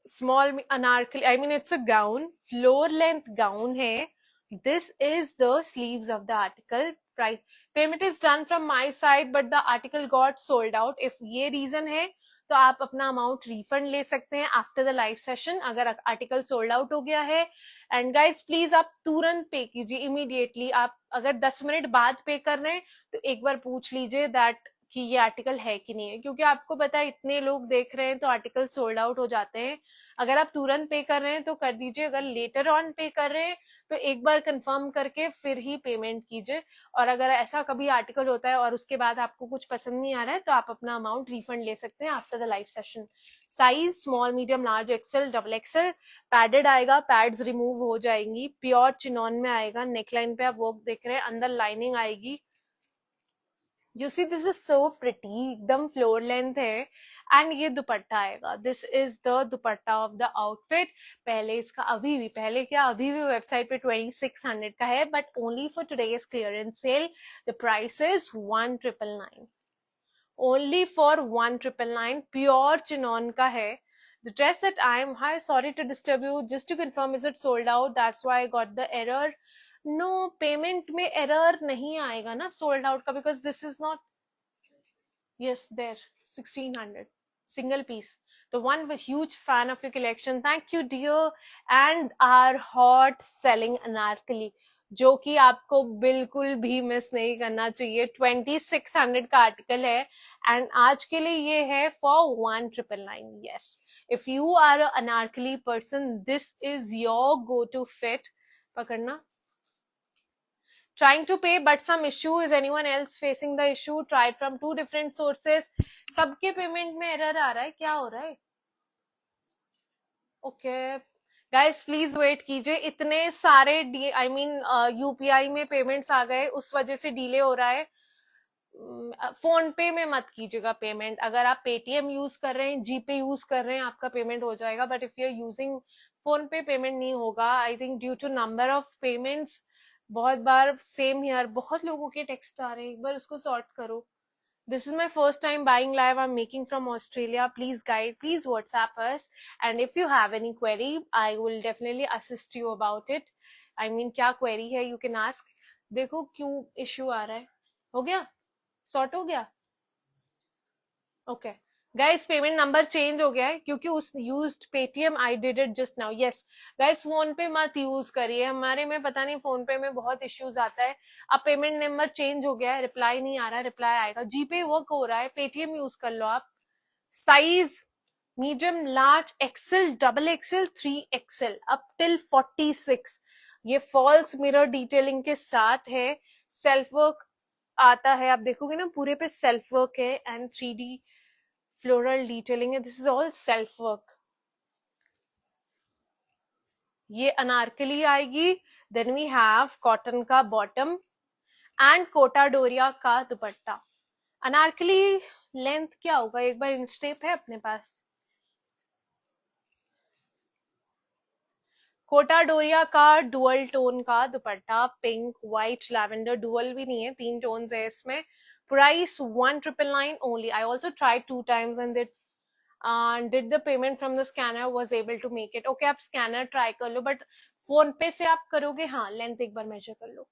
Small anarkali, I mean it's a gown, floor length gown है. This is the sleeves of the article. Right, payment is done from my side, but the article got sold out. If ये reason है तो आप अपना amount refund ले सकते हैं after the live session, अगर आर्टिकल सोल्ड आउट हो गया है। एंड गाइज प्लीज आप तुरंत पे कीजिए, इमीडिएटली। आप अगर 10 मिनट बाद पे कर रहे हैं तो एक बार पूछ लीजिए दैट कि ये आर्टिकल है कि नहीं है, क्योंकि आपको पता है इतने लोग देख रहे हैं तो आर्टिकल सोल्ड आउट हो जाते हैं। अगर आप तुरंत पे कर रहे हैं तो कर दीजिए, अगर लेटर ऑन पे कर रहे हैं तो एक बार कंफर्म करके फिर ही पेमेंट कीजिए। और अगर ऐसा कभी आर्टिकल होता है और उसके बाद आपको कुछ पसंद नहीं आ रहा है तो आप अपना अमाउंट रिफंड ले सकते हैं after the live session. Size small, medium, large, XL, double XL. Padded आएगा, पैड्स रिमूव हो जाएंगी, प्योर चिनॉन में आएगा। नेकलाइन पे आप वर्क देख रहे हैं, अंदर लाइनिंग आएगी। You see this is so pretty, एकदम फ्लोर लेंथ है। एंड ये दुपट्टा आएगा, this is the dupatta of the outfit. पहले इसका पहले क्या अभी भी वेबसाइट पे 2600 का है, but only for today's clearance sale the price is 1999, only for 1999। Pure chinon का है। The dress that hi, sorry to disturb you, just to confirm, is it sold out? That's why I got the error. No, payment में error नहीं आएगा ना sold out का, because this is not, yes, there, 1600, single piece. The one with huge fan of your collection. Thank you, dear. And our hot selling anarkali, जो कि आपको बिल्कुल भी मिस नहीं करना चाहिए। 2600 का आर्टिकल है एंड आज के लिए ये है for 1999। Yes, if you are an anarkali person, this is your go-to fit. पकड़ना। Trying to pay but some issue. Is anyone else facing the issue? Tried from 2 different sources. सबके payment में error आ रहा है, क्या हो रहा है? Okay guys, please wait कीजिए। इतने सारे यूपीआई में पेमेंट्स आ गए, उस वजह से डिले हो रहा है। फोन पे में मत कीजिएगा पेमेंट। अगर आप पेटीएम यूज कर रहे हैं, जीपे यूज कर रहे हैं, आपका पेमेंट हो जाएगा। But if you are using PhonePe, payment नहीं होगा। I think due to number of payments. बहुत बार सेम हियर, बहुत लोगों के टेक्स्ट आ रहे हैं, एक बार उसको सॉर्ट करो। This is my first time buying live. I'm making from Australia. Please guide, please WhatsApp us. And if you have any query, I will definitely assist you about it. I mean, क्या query है, you can ask. देखो क्यों issue आ रहा है। हो गया? Sort हो गया? Okay guys, payment number change हो गया है क्योंकि उस used Paytm, I did it just now. Yes guys, phone पे मत यूज करिए, हमारे में पता नहीं फोन पे में बहुत इश्यूज आता है। अब पेमेंट नंबर चेंज हो गया है, रिप्लाई नहीं आ रहा है, रिप्लाई आएगा। जीपे वर्क हो रहा है, पेटीएम यूज कर लो आप। Size medium, large, XL, double XL, 3XL, up till 46। ये फॉल्स मिरर डिटेलिंग के साथ है। सेल्फ वर्क आता है, आप देखोगे ना पूरे पे सेल्फ वर्क है एंड 3D फ्लोरल डिटेलिंग है। This is all self work. ये अनारकली आएगी। देन वी हैव कॉटन का बॉटम एंड कोटा डोरिया का दुपट्टा। अनारकली लेंथ क्या होगा, एक बार इंच टेप है अपने पास? कोटा डोरिया का डुअल टोन का दुपट्टा, पिंक, व्हाइट, लैवेंडर, डुअल भी नहीं है, 3 टोन्स है इसमें। Price 1999 only. I also try 2 times and did the payment from the scanner, was able to make it. Okay, आप स्कैनर ट्राई कर लो, बट फोन पे से आप करोगे? हाँ, लेंथ एक बार मेजर कर लो।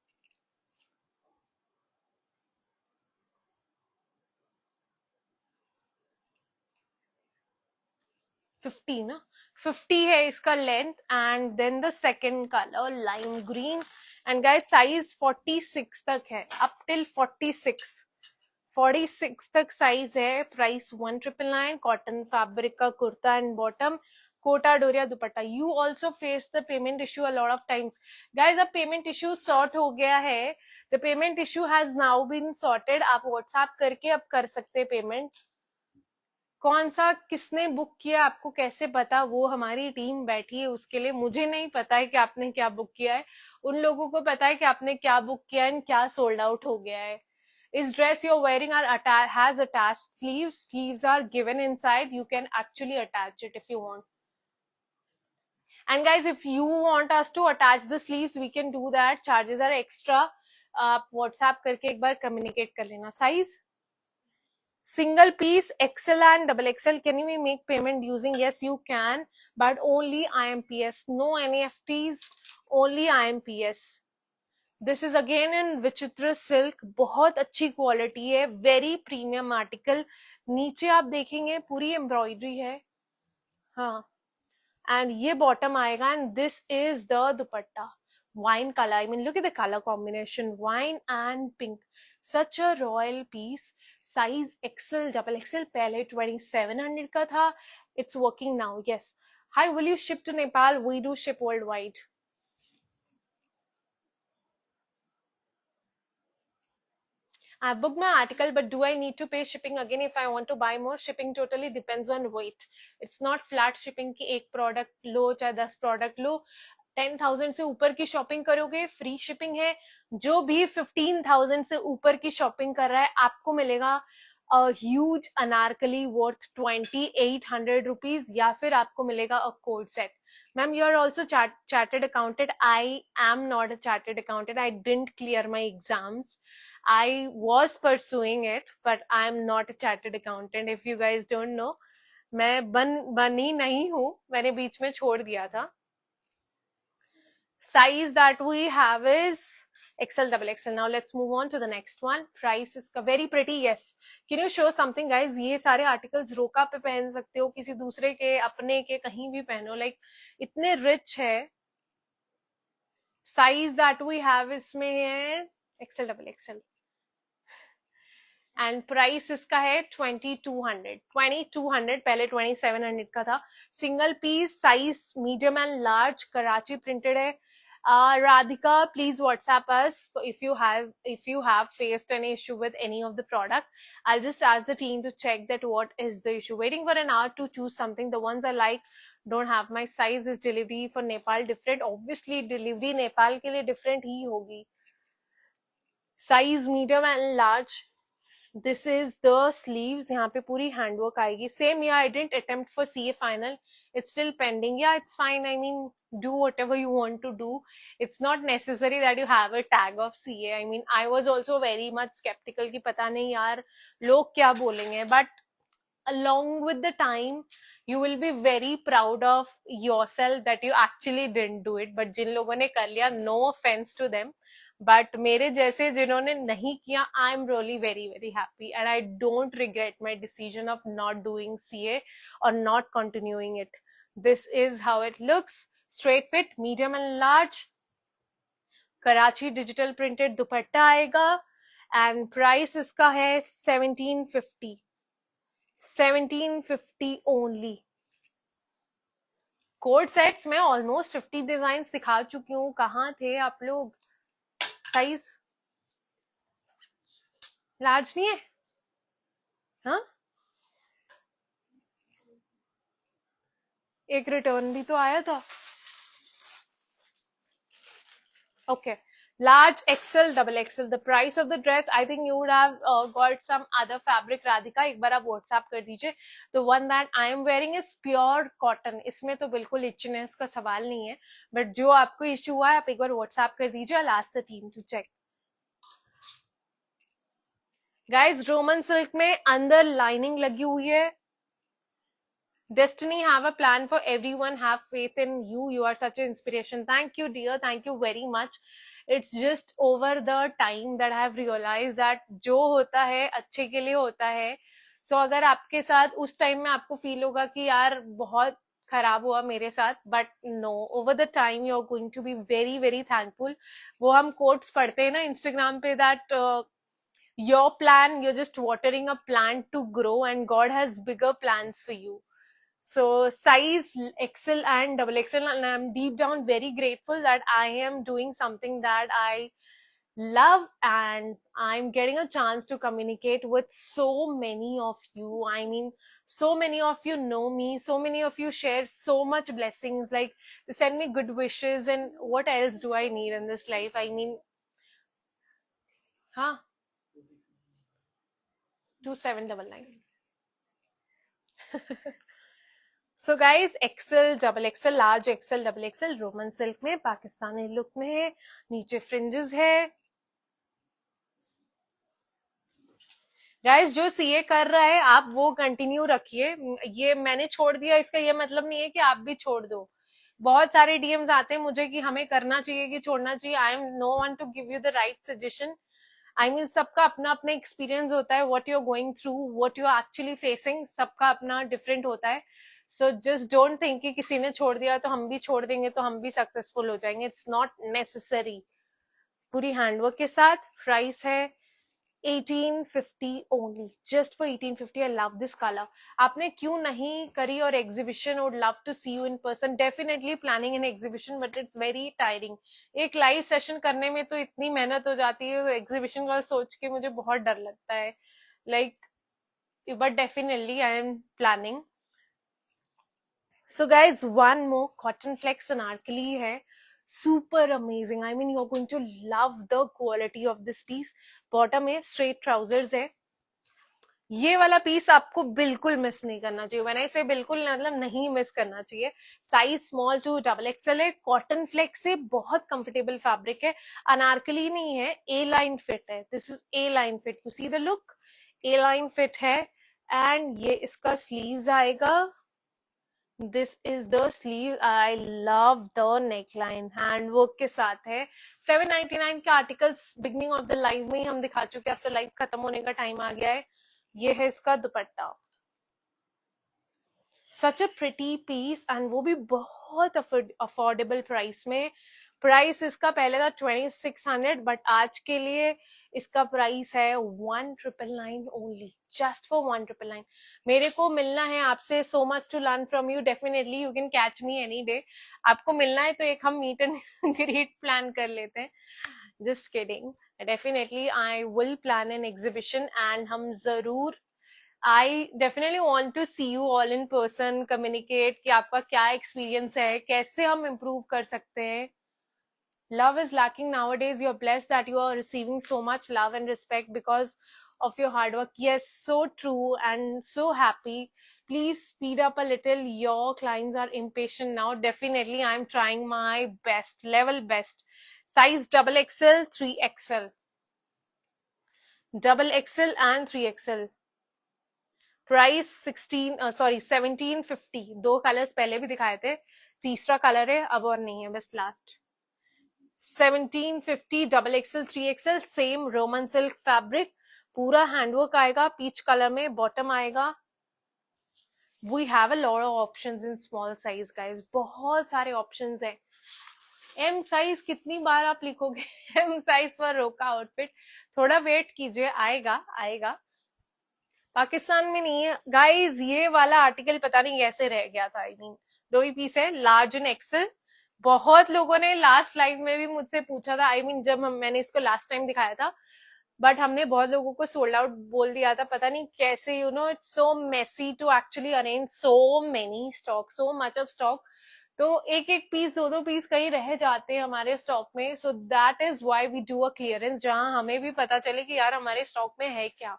50 ना, 50 है इसका length. And then the second colour lime green. And guys, size 46 तक है, अप टिल 46 तक साइज है। प्राइस 1999। कॉटन फैब्रिक का kurta and bottom, Kota Doria dupatta. You also face the payment issue a lot of times. Guys, अब पेमेंट इश्यू सॉर्ट हो गया है। The payment issue has now been sorted. आप व्हाट्सएप करके अब कर सकते हैं पेमेंट। कौन सा किसने बुक किया आपको कैसे पता? वो हमारी टीम बैठी है उसके लिए। मुझे नहीं पता है कि आपने क्या बुक किया है, उन लोगों को पता है कि आपने क्या बुक किया है, क्या सोल्ड आउट हो गया है। Is dress you're wearing has attached sleeves. Sleeves are given inside. You can actually attach it if you want. And guys, if you want us to attach the sleeves, we can do that. Charges are extra. आप WhatsApp करके एक बार communicate कर लेना। Size single piece, XL and double XL. Can we make payment using? Yes, you can, but only IMPS. No NEFTs, only IMPS. This is again in विचित्र silk, बहुत अच्छी quality है, very premium article. नीचे आप देखेंगे पूरी embroidery है। हाँ, एंड ये बॉटम आएगा and this is the dupatta. Wine colour, I mean look at the colour combination, wine and pink, such a royal piece. Size XL double XL पहले 2700 का था, it's working now. Yes. Hi, will you ship to Nepal? We do ship world wide. I booked my article, but do I need to pay shipping again if I want to buy more? Shipping totally depends on weight. It's not flat shipping कि एक product लो चाहे 10 product लो. 10,000 से ऊपर की shopping करोगे free shipping है. जो भी 15,000 से ऊपर की शॉपिंग कर रहा है आपको मिलेगा a huge Anarkali worth 2,800 rupees, या फिर आपको मिलेगा a code set. Ma'am, you are also chartered accountant. I am not a chartered accountant. I didn't clear my exams. I was pursuing it, but I'm not a chartered accountant. If you guys don't know, मैं बनी नहीं हूँ, मैंने बीच में छोड़ दिया था. Size that we have is XL double XL. Now let's move on to the next one. Price is very pretty. Yes. Can you show something, guys? ये सारे articles रोका पे पहन सकते हो, किसी दूसरे के, अपने के, कहीं भी पहनो. Like इतने rich है. Size that we have इसमें है XL double XL. And price इसका है 2200. पहले 2700 का था. Single piece, size medium and large, Karachi printed है. Radhika, please WhatsApp us if you have faced any issue with any of the product. I'll just ask the team to check that what is the issue. Waiting for an hour to choose something. The ones I like don't have my size. Is delivery for Nepal different? Obviously delivery Nepal के लिए different ही होगी. Size medium and large. This is the sleeves. यहाँ पे पूरी handwork आएगी. Same year I didn't attempt for CA final. It's still pending. Yeah, it's fine. I mean, do whatever you want to do. It's not necessary that you have a tag of CA. I mean, I was also very much skeptical कि पता नहीं यार लोग क्या बोलेंगे. But along with the time, you will be very proud of yourself that you actually didn't do it. But जिन लोगों ने कर लिया, no offense to them. But मेरे जैसे जिन्होंने नहीं किया, आई am really very very happy and I don't regret my decision of not doing CA और not continuing it. This is how it looks. Straight fit, medium and large, Karachi digital printed दुपट्टा आएगा and price इसका है 1750 only. Code sets में almost 50 design दिखा चुकी हूँ. कहाँ थे आप लोग? साइज लार्ज नहीं है. हाँ, एक रिटर्न भी तो आया था. Okay, large XL double XL. The price of the dress, I think you would have got some other fabric. Radhika, एक बार आप WhatsApp कर दीजिए. The one that I am wearing is pure cotton. इसमें तो बिल्कुल itchiness का सवाल नहीं है, but जो आपको इश्यू हुआ है आप एक बार WhatsApp कर दीजिए. I'll ask the team to check. Guys, Roman silk में अंदर lining लगी हुई है. Destiny, have a plan for everyone. Have faith in you. You are such an inspiration. Thank you, dear. Thank you very much. It's just over the time that I have realized that जो होता है अच्छे के लिए होता है. So अगर आपके साथ उस टाइम में आपको फील होगा कि यार बहुत खराब हुआ मेरे साथ, but no, over the time you're going to be very very thankful. वो हम quotes पढ़ते हैं ना Instagram पे that your plan, you're just watering a plant to grow and God has bigger plans for you. So size XL and double XL, and I'm deep down very grateful that I am doing something that I love and I'm getting a chance to communicate with so many of you. I mean, so many of you know me, so many of you share so much blessings, like they send me good wishes, and what else do I need in this life? I mean, 2799. So guys, XL, double XL, large XL, double XL, Roman silk में, Pakistani look में है, नीचे fringes है. Guys, जो CA कर रहा है आप वो कंटिन्यू रखिए. ये मैंने छोड़ दिया, इसका ये मतलब नहीं है कि आप भी छोड़ दो. बहुत सारे DMs आते हैं मुझे कि हमें करना चाहिए कि छोड़ना चाहिए. I am no one to give you the right suggestion. I mean, सबका अपना अपना एक्सपीरियंस होता है. What you are going through, what you are actually facing, सबका अपना डिफरेंट होता है. सो जस्ट डोंट थिंक कि किसी ने छोड़ दिया तो हम भी छोड़ देंगे तो हम भी सक्सेसफुल हो जाएंगे. It's not necessary. पूरी हैंडवर्क के साथ. प्राइस है 1850 only, just for 1850. I love this color. आपने क्यों नहीं करी और exhibition? Would love to see you in person. Definitely planning an exhibition, but it's very tiring. एक live session करने में तो इतनी मेहनत हो जाती है, exhibition का सोच के मुझे बहुत डर लगता है. Like, but definitely I am planning. So guys, one more cotton flex anarkali hai. Super amazing. I mean, you're going to love the quality of this piece. Bottom में straight trousers है. ये वाला पीस आपको बिल्कुल miss नहीं करना चाहिए. When I say बिल्कुल मतलब नहीं मिस करना चाहिए. Size small to double XL है. कॉटन फ्लेक्स से बहुत कंफर्टेबल फैब्रिक है. अनारकली नहीं है, ए लाइन फिट है. This is A line fit. You see the look, A line fit है. एंड ये इसका स्लीव्स आएगा. This is the sleeve. I love the neckline. Hand work के साथ है. 799 के articles beginning of the live में ही हम दिखा चुके हैं. अब तो लाइव खत्म होने का टाइम आ गया है. ये है इसका दुपट्टा. सच अ प्रिटी पीस एंड वो भी बहुत अफोर्डेबल प्राइस में. प्राइस इसका पहले था 2600, बट आज के लिए इसका प्राइस है 1999 ओनली, जस्ट फॉर 1999. मेरे को मिलना है आपसे. So much to learn from you. Definitely you can catch me any day. आपको मिलना है तो एक हम मीट एंड ग्रीट प्लान कर लेते हैं. Just kidding. Definitely I will plan an exhibition and हम जरूर, I definitely want to see you all in person, communicate कि आपका क्या एक्सपीरियंस है, कैसे हम इम्प्रूव कर सकते हैं. Love is lacking nowadays. You're blessed that you are receiving so much love and respect because of your hard work. Yes, so true and so happy. Please speed up a little. Your clients are impatient now. Definitely, I'm trying my best, level best. Size double XL, 3XL. Double XL and 3XL. Price 1750. 2 colours पहले भी दिखाए थे. तीसरा colour है अब और नहीं है, बस last. 1750 double XL 3XL. Same roman silk fabric. पूरा हैंडवर्क आएगा. पीच कलर में बॉटम आएगा. We have a lot of options in small size guys. बहुत सारे ऑप्शंस है. एम साइज कितनी बार आप लिखोगे? एम साइज फॉर रोका आउटफिट. थोड़ा वेट कीजिए, आएगा आएगा. पाकिस्तान में नहीं है गाइज. ये वाला आर्टिकल पता नहीं कैसे रह गया था. आई मीन 2 ही पीस है, लार्ज एंड एक्सेल. बहुत लोगों ने लास्ट लाइव में भी मुझसे पूछा था. आई मीन जब मैंने इसको लास्ट टाइम दिखाया था, बट हमने बहुत लोगों को सोल्ड आउट बोल दिया था. पता नहीं कैसे, you know, it's so messy to actually arrange so many stock, so much of stock. तो एक एक पीस, 2 पीस कहीं रह जाते हैं हमारे स्टॉक में. So that is why we do a clearance, जहां हमें भी पता चले कि यार हमारे स्टॉक में है क्या.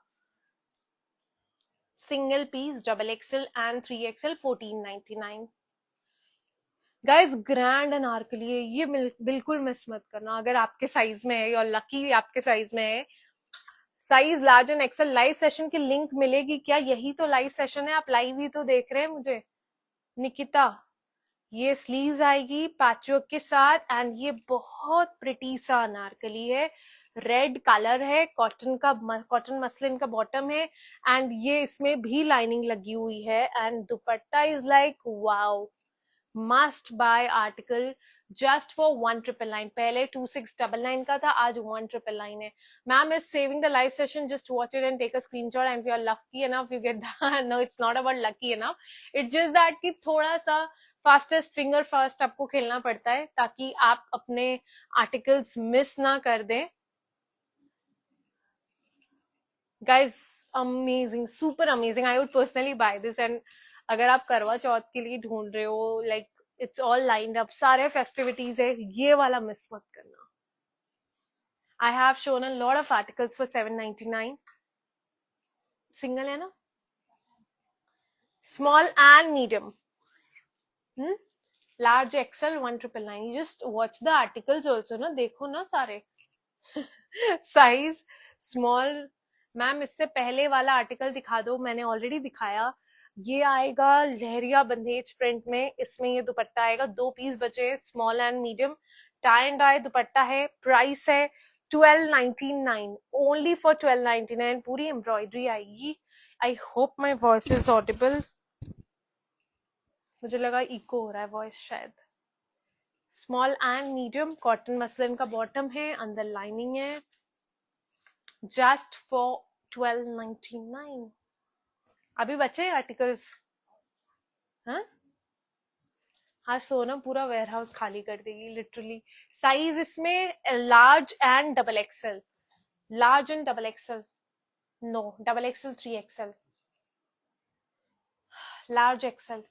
Single piece double XL and 3XL 1499. Guys grand anarkali है. ये बिल्कुल मिस मत करना अगर आपके साइज में है, और लकी आपके साइज में है. Size large and XL. Live session की लिंक मिलेगी क्या? यही तो लाइव सेशन है. आप लाइव ही तो देख रहे हैं मुझे. निकिता, ये स्लीव्स आएगी पैचवर्क के साथ एंड ये बहुत प्रिटी सा अनारकली है. रेड कलर है. कॉटन मसलिन का बॉटम है एंड ये इसमें भी लाइनिंग लगी हुई है. And dupatta is like wow, must buy article just for 1999. पहले 2699 का था, आज 1999 है. Ma'am is saving the live session, just watch it and take a screenshot and you are lucky enough you get no, it's not about lucky enough. It's just that कि थोड़ा सा fastest finger first आपको खेलना पड़ता है ताकि आप अपने आर्टिकल्स मिस ना कर दें. Guys, amazing, super amazing. I would personally buy this. And अगर आप करवा चौथ के लिए ढूंढ रहे हो, like it's all lined up, सारे festivities है, ये वाला मिस मत करना. I have shown a lot of articles for 799. Single है ना? Small and medium. Large XL 1999. You just watch the articles also ना, देखो ना सारे. Size small. मैम इससे पहले वाला आर्टिकल दिखा दो. मैंने ऑलरेडी दिखाया. ये आएगा लहरिया बंदेज प्रिंट में. इसमें ये दुपट्टा आएगा. 2 पीस बचे, small and medium. Tie and dye dupatta है. प्राइस है 1299 ओनली फॉर 1299. पूरी एम्ब्रॉयडरी आएगी. I hope my voice is Audible. मुझे लगा इको हो रहा है वॉइस शायद. Small and medium. Cotton muslin का बॉटम है, अंदर लाइनिंग है. just for 1299. अभी बचे आर्टिकल्स? हाँ, हाँ, सोनम पूरा वेयर हाउस खाली कर देगी लिटरली. साइज इसमें large and double XL. Large and double XL. No, double XL, 3XL, large XL.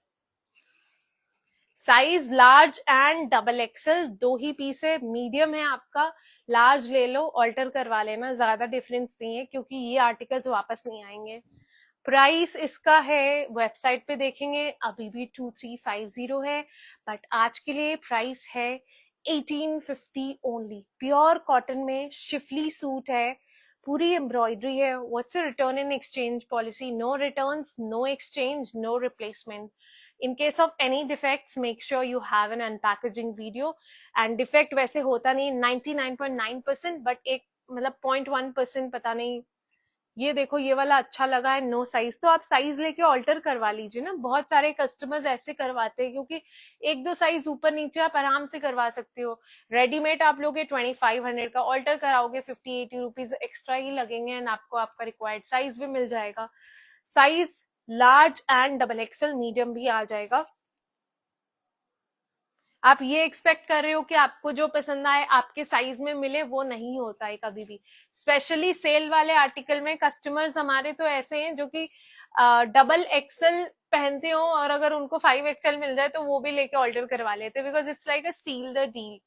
Size large and double XL दो ही पीस है. मीडियम है आपका, लार्ज ले लो, ऑल्टर करवा लेना, ज्यादा डिफरेंस नहीं है क्योंकि ये आर्टिकल्स वापस नहीं आएंगे. प्राइस इसका है, वेबसाइट पे देखेंगे अभी भी 2350 है, बट आज के लिए प्राइस है 1850 ओनली. प्योर कॉटन में शिफली सूट है, पूरी एम्ब्रॉयडरी है. What's a return and exchange policy? No returns, no exchange, no replacement. In case of any defects, make sure you have an unpackaging video. And defect वैसे होता नहीं 99.9%, but एक मतलब 0.1% पता नहीं. ये देखो, ये वाला अच्छा लगा है, नो साइज, तो आप साइज लेके ऑल्टर करवा लीजिए ना. बहुत सारे कस्टमर्स ऐसे करवाते हैं क्योंकि एक दो साइज ऊपर नीचे आप आराम से करवा सकते हो. रेडीमेड आप लोगे 2500 का, ऑल्टर कराओगे 50-80 रुपीज एक्स्ट्रा ही लगेंगे एंड आपको आपका रिक्वायर्ड साइज भी मिल जाएगा. Size large and double XL, medium भी आ जाएगा. आप ये एक्सपेक्ट कर रहे हो कि आपको जो पसंद आए आपके साइज में मिले, वो नहीं होता है कभी भी. स्पेशली सेल वाले आर्टिकल में कस्टमर्स हमारे तो ऐसे हैं जो कि डबल एक्सएल पहनते हो और अगर उनको 5XL मिल जाए तो वो भी लेके ऑर्डर करवा लेते, because it's like a steal the deal.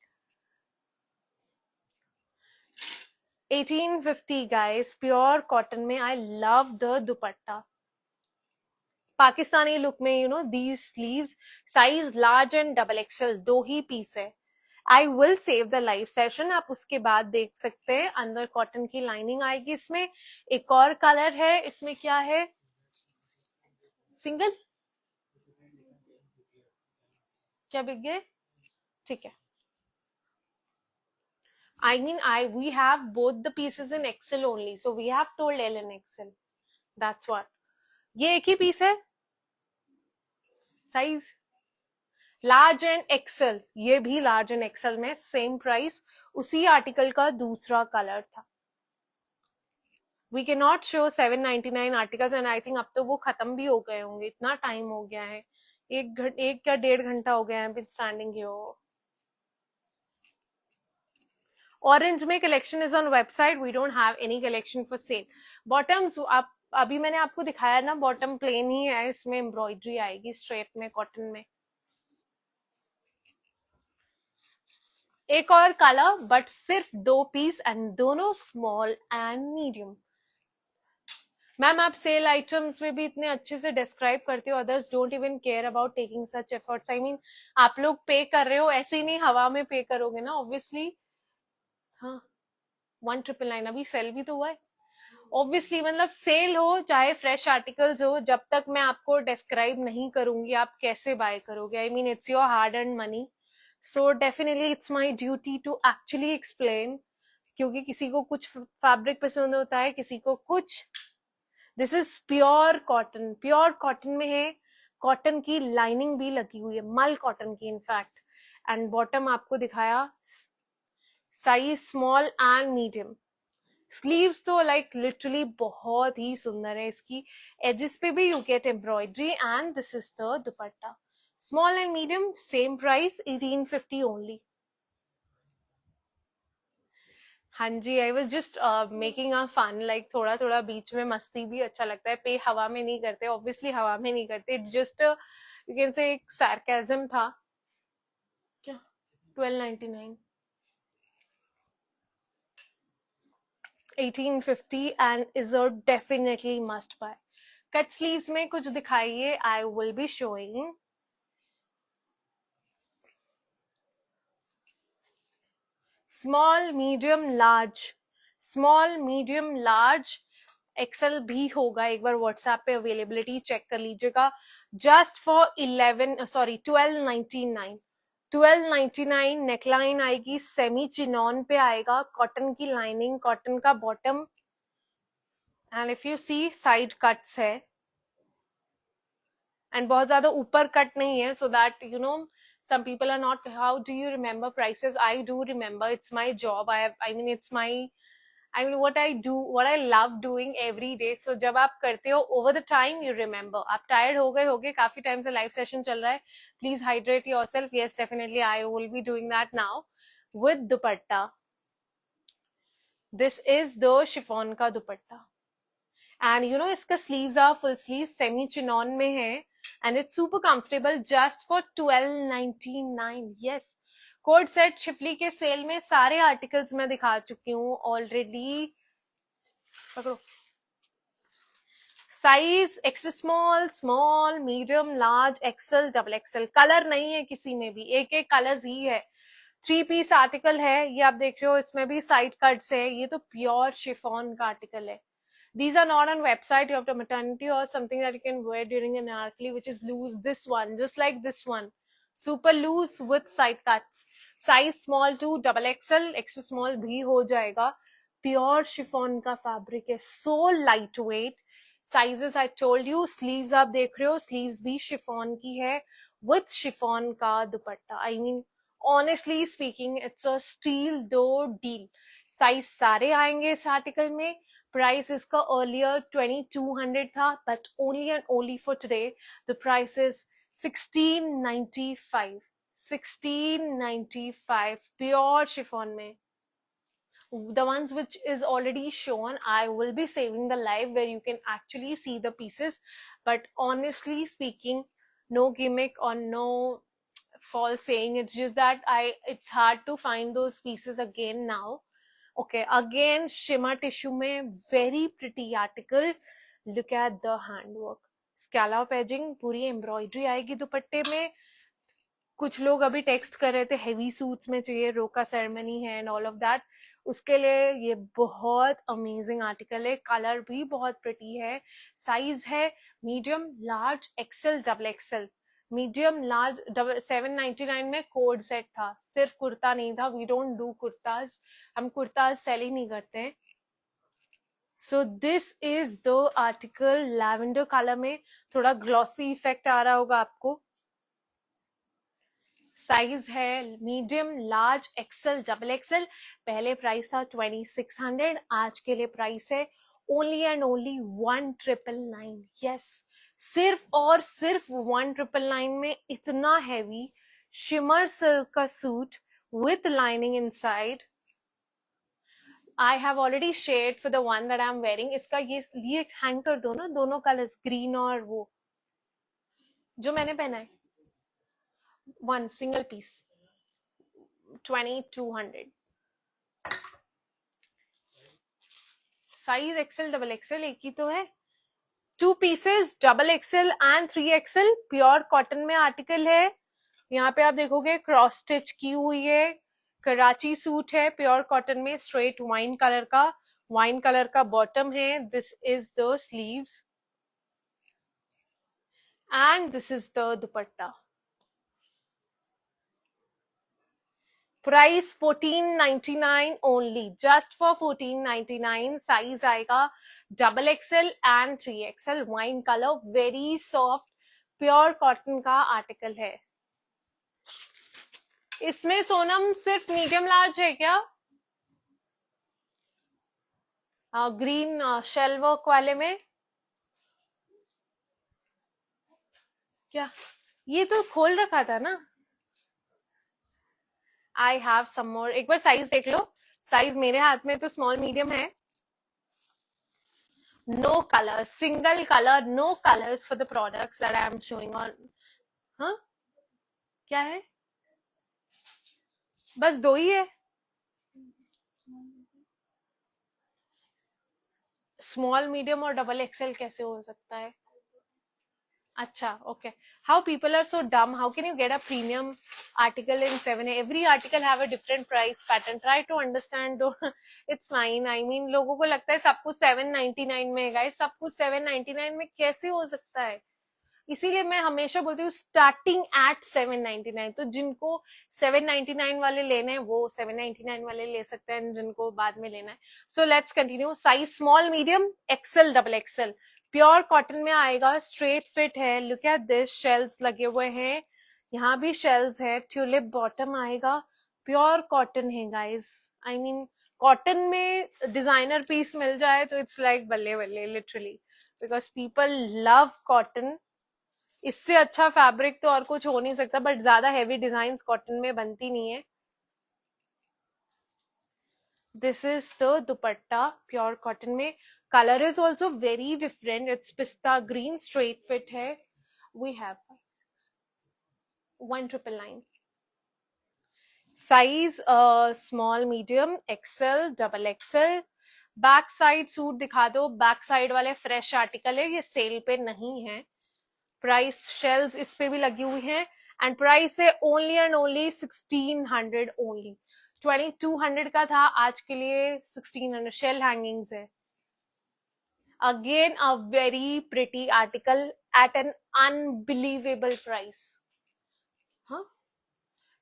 1850 guys, pure cotton में. I love the dupatta, Pakistani look में, you know, these sleeves. Size large and double XL दो ही पीस है. I will save the live session, आप उसके बाद देख सकते हैं. अंदर कॉटन की लाइनिंग आएगी इसमें. एक और कलर है इसमें, क्या है? सिंगल क्या बिक गए? ठीक है. I mean, we have both the pieces in XL only, so we have told L and XL. That's what. ये एक ही पीस है. साइज लार्ज एंड एक्सेल, ये भी लार्ज एंड एक्सेल में सेम प्राइस. उसी आर्टिकल का दूसरा कलर था. We can not show 799 articles and I think अब तो वो खत्म भी हो गए होंगे. इतना टाइम हो गया है, एक या 1.5 घंटा हो गया है स्टैंडिंग हियर. ऑरेंज में collection is on website. We don't have any collection for sale. Bottoms आप अभी मैंने आपको दिखाया ना, बॉटम प्लेन ही है, इसमें एम्ब्रॉयडरी आएगी स्ट्रेट में कॉटन में. एक और कलर, बट सिर्फ दो पीस एंड दोनों स्मॉल एंड मीडियम. मैम आप सेल आइटम्स में भी इतने अच्छे से डिस्क्राइब करते हो, others don't even care about taking such efforts. I mean, आप लोग पे कर रहे हो, ऐसे ही नहीं हवा में पे करोगे ना ऑब्वियसली. हाँ, 1999 अभी सेल भी तो हुआ है ऑब्वियसली. मतलब सेल हो चाहे फ्रेश आर्टिकल्स हो, जब तक मैं आपको डिस्क्राइब नहीं करूंगी आप कैसे बाय करोगे? I mean, it's your hard earn money, so definitely it's my duty to actually explain. क्योंकि किसी को कुछ फैब्रिक पसंद होता है, किसी को कुछ. This is pure cotton. Pure cotton में है, कॉटन की लाइनिंग भी लगी हुई है, मल कॉटन की इनफैक्ट. एंड बॉटम आपको दिखाया, size small and medium. Sleeves तो लाइक लिटरली बहुत ही सुंदर है. इसकी एजेस पे भी you get embroidery and this is the dupatta. Small and medium same price, 1850 only. हाँ जी, I was just making a fun, like थोड़ा थोड़ा बीच में मस्ती भी अच्छा लगता है. पे हवा में नहीं करते ऑब्वियसली, हवा में नहीं करते. जस्ट यू कैन से एक सार्केज्म था. क्या 1299, 1850 and is a definitely must buy. Cut sleeves में कुछ दिखाइए, I will be showing. Small medium large, small medium large, XL भी होगा. एक बार व्हाट्सएप पे अवेलेबिलिटी चेक कर लीजिएगा. Just for 1299. 1299 नेकलाइन आएगी, सेमी चिनॉन पे आएगा, कॉटन की लाइनिंग, कॉटन का bottom. And if you see side cuts है एंड बहुत ज्यादा ऊपर कट नहीं है, so that you no some people are not, how do you remember prices? I do remember, it's my job. I mean, it's my I mean, what I do, what I love doing every day. So जब आप करते हो, over the time you remember. आप tired हो गए काफी time से live session चल रहा है. Please hydrate yourself. Yes, definitely I will be doing that now with dupatta. This is the chiffon का दुपट्टा. And you know, इसका sleeves are full sleeves, semi chinon में है, and it's super comfortable just for $12.99. Yes. Code set schiffli के sale में सारे articles मैं दिखा चुकी हूँ ऑलरेडी. पकड़ो. Size extra small, small, medium, large, XL, double XL. Colour नहीं है किसी में भी, एक एक कलर्स ही है. 3 पीस आर्टिकल है ये, आप देख रहे हो. इसमें भी साइड कट्स है. ये तो प्योर शिफॉन का आर्टिकल है. These are not on website. You have to maternity or something that you can wear during an anarchy, which is loose. This one, just like this one, super loose with side cuts. Size small to double XL, extra small भी हो जाएगा. Pure chiffon का fabric है, so lightweight. Sizes I told you. Sleeves आप देख रहे हो, sleeves भी chiffon की है with chiffon का दुपट्टा. I mean, honestly speaking, it's a steal door deal. Size सारे आएंगे इस आर्टिकल में. Price इसका earlier 2200 था, but only and only for today the price is $16.95. $16.95 pure chiffon में. The ones which is already shown, I will be saving the live where you can actually see the pieces. But honestly speaking, no gimmick or no false saying. It's just that it's hard to find those pieces again now. Okay, again shimmer tissue में very pretty article. Look at the handwork. Scallop edging, पूरी embroidery आएगी दुपट्टे में. कुछ लोग अभी text कर रहे थे हेवी सूट्स में चाहिए, रोका सेरेमनी है एंड ऑल ऑफ दैट. उसके लिए ये बहुत अमेजिंग आर्टिकल है. कलर भी बहुत प्रिटी है. साइज है medium, large, XL, double XL. Medium, large, $7.99 में कोड सेट था. सिर्फ कुर्ता नहीं था. वी डोंट डू कुर्ताज, हम कुर्ताज सेल ही नहीं करते हैं. सो this is the article. Lavender colour में थोड़ा ग्लॉसी इफेक्ट आ रहा होगा आपको. साइज है medium, large, XL, double XL. पहले प्राइस था 2600. आज के लिए प्राइस है ओनली एंड ओनली 1999. यस, सिर्फ और सिर्फ 1999 में इतना हैवी शिमर सिल्क का suit with lining inside. I have already shared for the one that I'm wearing. इसका ये हैंग कर दो ना, दोनों कलर्स, ग्रीन और वो जो मैंने पहना है. One single piece, 2200. Size XL, double Excel एक ही तो है. 2 pieces, double XL and 3XL. Pure cotton में आर्टिकल है. यहाँ पे आप देखोगे क्रॉस स्टिच की हुई है. कराची सूट है प्योर कॉटन में, स्ट्रेट वाइन कलर का. वाइन कलर का बॉटम है. This is the sleeves and this is the dupatta. Price 1499 only, just for 1499. Size आएगा double XL and 3XL. Wine colour, very soft, pure cotton का article है. इसमें सोनम सिर्फ medium large है क्या? ग्रीन शेल वर्क वाले में क्या? ये तो खोल रखा था ना. आई हैव सम मोर. एक बार साइज देख लो. साइज मेरे हाथ में तो स्मॉल मीडियम है. No colour, single colour, no colours for the products that I am showing on. हाँ क्या है? बस 2 ही है. स्मॉल, मीडियम और डबल एक्सेल कैसे हो सकता है? अच्छा, okay. How people are so dumb. How can you get a premium article in 7A? Every article have a different price pattern. Try to understand. It's fine. I mean, लोगों को लगता है सब कुछ 799 में है. Guys, सब कुछ 799 में कैसे हो सकता है? इसीलिए मैं हमेशा बोलती हूँ स्टार्टिंग एट 799. तो जिनको 799 वाले लेने हैं वो 799 वाले ले सकते हैं, जिनको बाद में लेना है. So let's continue. Size small, medium, XL, double XL. Pure cotton में आएगा. स्ट्रेट फिट है. Look at this. शेल्स लगे हुए हैं. यहाँ भी शेल्स है. ट्यूलिप बॉटम आएगा. प्योर कॉटन है गाइज. आई मीन कॉटन में डिजाइनर पीस मिल जाए तो इट्स लाइक बल्ले बल्ले literally, because people love cotton. इससे अच्छा फैब्रिक तो और कुछ हो नहीं सकता, बट ज्यादा हैवी डिजाइन कॉटन में बनती नहीं है. This is the dupatta pure cotton में. Colour is also very different. It's पिस्ता ग्रीन, स्ट्रेट फिट है. We have 1999. Size small, medium, XL, double XL. Back side suit दिखा दो. बैक साइड वाले फ्रेश आर्टिकल है, ये सेल पे नहीं है. प्राइस शेल्स इस पे भी लगी हुई है. एंड प्राइस है ओनली एंड ओनली 1600 ओनली. 2200 का था, आज के लिए 1600. शेल हैंगिंग्स है. Again a very pretty article at an unbelievable price. हाँ,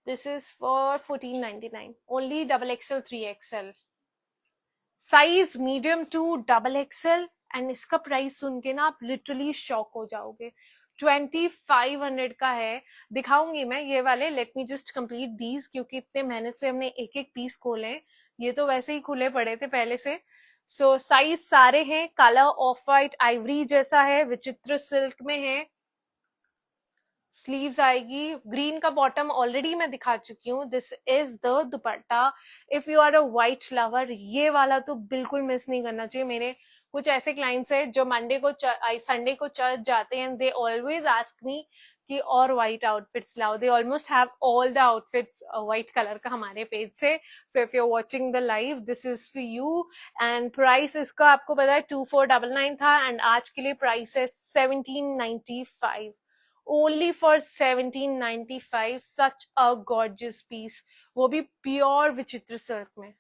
this is for 1499 only. Double XL, 3XL. Size medium to double XL. And इसका प्राइस सुन के ना आप लिटरली शॉक हो जाओगे. 2500 का है. दिखाऊंगी मैं ये वाले. Let me just complete these, क्योंकि इतने मेहनत से हमने एक एक पीस खोले हैं. ये तो वैसे ही खुले पड़े थे पहले से. सो साइज सारे हैं. कलर ऑफ वाइट आइवरी जैसा है, विचित्र सिल्क में है. स्लीव्स आएगी. ग्रीन का बॉटम ऑलरेडी मैं दिखा चुकी हूँ. This is the dupatta. If you are a white lover, ये वाला तो बिल्कुल मिस नहीं करना चाहिए. मेरे कुछ ऐसे क्लाइंट्स हैं जो मंडे को संडे को चर्च जाते हैं. दे ऑलवेज आस्क मी कि और व्हाइट आउटफिट्स लाओ. They almost have all the outfits white colour का हमारे पेज से. So if you are watching the live, this is for you. And price इसका आपको पता है 2499 था, एंड आज के लिए प्राइस है 1795. only for 1795. such a gorgeous piece, वो भी प्योर विचित्र सिल्क में.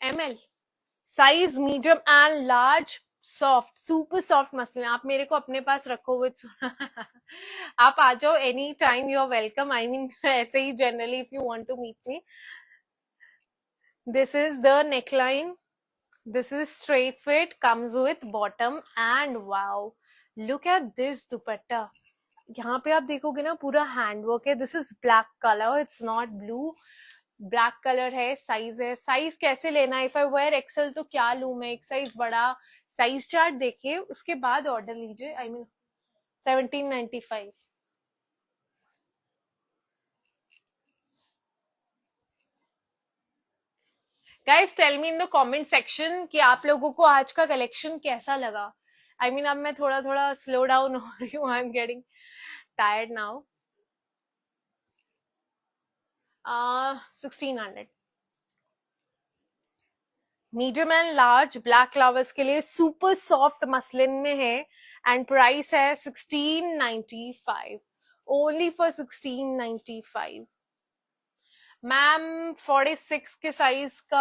ml size medium and large. Soft, super soft muslin. आप मेरे को अपने पास रखो विद आप आ जाओ any time, you are welcome. I mean ऐसे ही generally if you want to meet me. This is the neckline. This is straight fit, comes with bottom, and wow, look at this dupatta. यहाँ पे आप देखोगे ना पूरा handwork है. This is black colour, it's not blue. Black colour है. Size है. Size कैसे लेना है? इफ आई वेयर एक्सेल तो क्या लूं मैं? एक साइज बड़ा. साइज चार्ट देखिए, उसके बाद ऑर्डर लीजिए. I mean 1795. Guys tell me in the comment section कि आप लोगों को आज का कलेक्शन कैसा लगा. आई मीन अब मैं थोड़ा थोड़ा स्लो डाउन हो रही हूँ. I am getting tired now. 1600. Medium and large black flowers के लिए सुपर सॉफ्ट मसलिन में है. एंड प्राइस है 1695. Only for 1695. मैम 46 के साइज का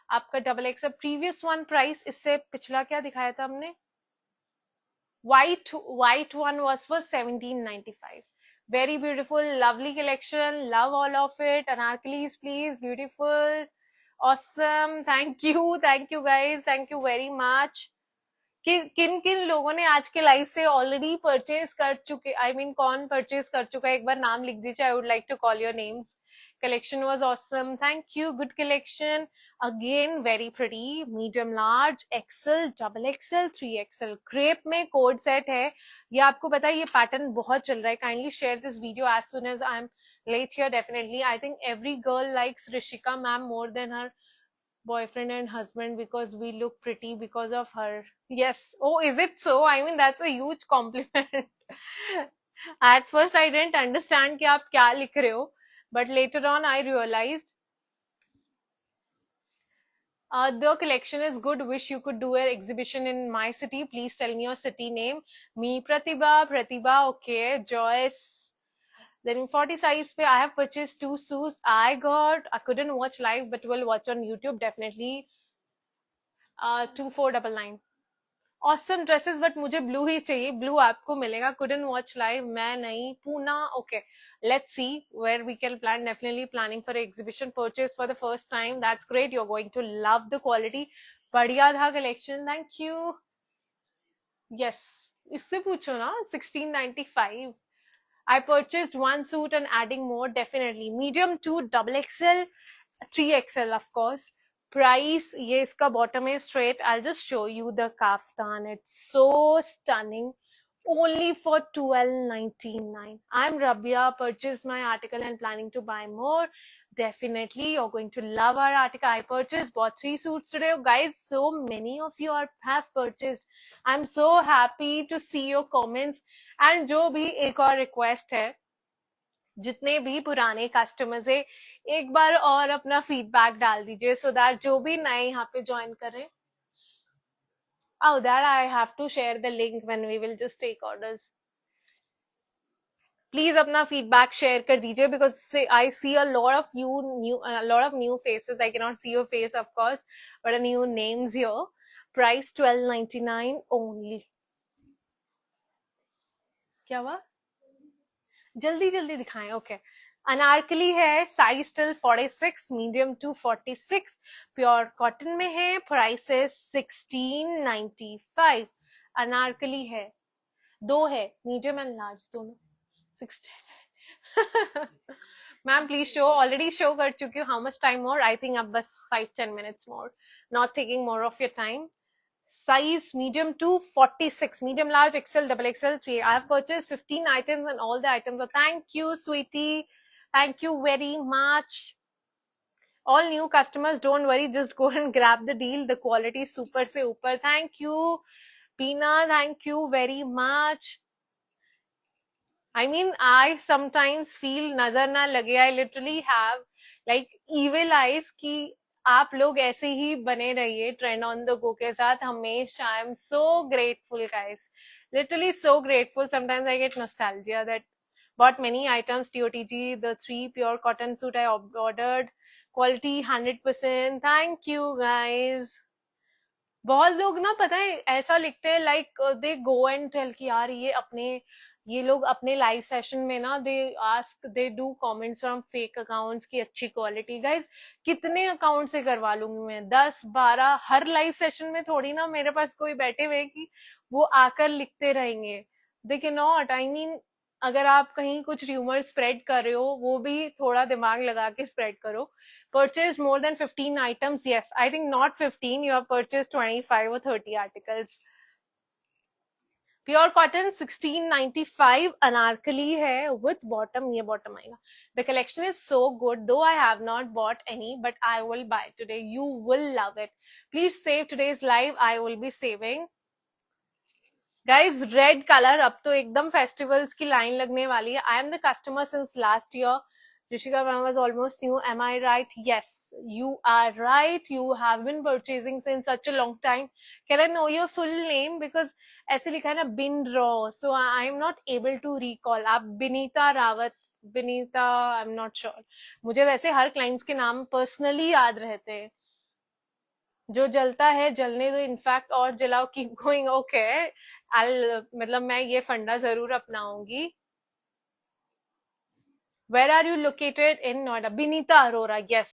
आपका double x. Previous one price, इससे पिछला क्या दिखाया था हमने? white one was for 1795. very beautiful, lovely collection. love all of it. Anarkalis, please, beautiful, awesome. thank you guys, thank you very much. किन किन लोगों ने आज के लाइव से ऑलरेडी परचेज कर चुके, आई मीन कौन परचेज कर चुका है? एक बार नाम लिख दीजिए. I would like to call your names. collection was awesome. thank you. good collection. again very pretty. medium large, XL, double XL, 3XL. crepe में कोड सेट है. ये आपको पता है ये पैटर्न बहुत चल रहा है. kindly share this video as soon as I'm late here. definitely I think every girl likes Rishika ma'am more than her boyfriend and husband because we look pretty because of her. yes. oh, is it so? I mean that's a huge compliment. at first I didn't understand कि आप क्या लिख रहे हो, but later on I realized the collection is good. wish you could do an exhibition in my city. please tell me your city name. me Pratibha. okay. Joyce. then in 40 size pe I have purchased 2 suits. I couldn't watch live but will watch on YouTube definitely. 2499. awesome dresses but मुझे blue ही चाहिए. blue आपको मिलेगा. couldn't watch live. मैं नहीं. Poona. okay, let's see where we can plan. definitely planning for an exhibition purchase for the first time. that's great. you're going to love the quality. बढ़िया था collection. thank you. yes, इससे पूछो ना. 1695. I purchased one suit and adding more, definitely. Medium 2, double XL, 3XL of course. Price, ये इसका bottom है straight. I'll just show you the kaftan. It's so stunning. Only for $12.99. I'm Rabia, purchased my article and planning to buy more. Definitely, you're going to love our article. I bought 3 suits today. Guys, so many of you have purchased. I'm so happy to see your comments. And जो भी एक और request है, जितने भी पुराने customers है, एक बार और अपना फीडबैक डाल दीजिए, so that जो भी नए यहाँ पे ज्वाइन कर रहे हैं, oh that I have to share the link when we will just take orders. Please अपना feedback share कर दीजिए, because I see a lot of new faces. I cannot see your face of course, but a new names here. Price $12.99 only. क्या हुआ? जल्दी जल्दी दिखाएं. Okay, anarkali है, size still 46, medium to 46, pure cotton में है. प्राइस है 1695. अनारकली है, 2 है, मीडियम एंड लार्ज दोनों. 16. Ma'am please show. Already show कर चुकी हूँ. How much time more? I think अब बस 5-10 minutes more. Not taking more of your time. Size medium to 46, medium large, XL, double XL, 3. I have purchased 15 items and all the items are, thank you sweetie, thank you very much. All new customers, don't worry, just go and grab the deal. The quality is super se upar. Thank you Pina, thank you very much. I mean, I sometimes feel nazar na lage. I literally have like evil eyes ki आप लोग ऐसे ही बने रहिए trend on the go के साथ हमेशा. आई am so grateful guys, literally so grateful. Sometimes I get nostalgia that bought many items. TOTG, the 3 pure cotton suit I ordered, quality 100%. thank you guys. बहुत लोग ना पता है ऐसा लिखते हैं, like they go and tell कि यार ये लोग अपने लाइव सेशन में ना they do comments from fake accounts की अच्छी क्वालिटी. गाइज कितने अकाउंट से करवा लूंगी मैं? 10-12. हर लाइव सेशन में थोड़ी ना मेरे पास कोई बैठे हुए कि वो आकर लिखते रहेंगे. They can not. I mean, अगर आप कहीं कुछ र्यूमर स्प्रेड कर रहे हो, वो भी थोड़ा दिमाग लगा के स्प्रेड करो. Purchased more than 15 items? Yes, I think not 15. You have purchased 25 or 30 articles. Pure cotton 1695. Anarkali है with bottom. ये bottom आएगा. The collection is so good, though I have not bought any, but I will buy today. You will love it. Please save today's live. I will be saving. Guys, red color अब तो एकदम festivals की line लगने वाली है. I am the customer since last year. Rishika ma'am was almost new. Am I right? Yes, you are right. You have been purchasing since such a long time. Can I know your full name? Because ऐसे लिखा है ना bin raw, so I am not able to recall. आप Binita Rawat, Binita, I'm not sure. मुझे वैसे हर clients के नाम personally याद रहते हैं. जो जलता है जलने दो, इनफैक्ट और जलाओ. Keep going. ओके, मतलब मैं ये फंडा जरूर अपनाऊंगी. Where are you located? In Noida. Binita Arora. Yes,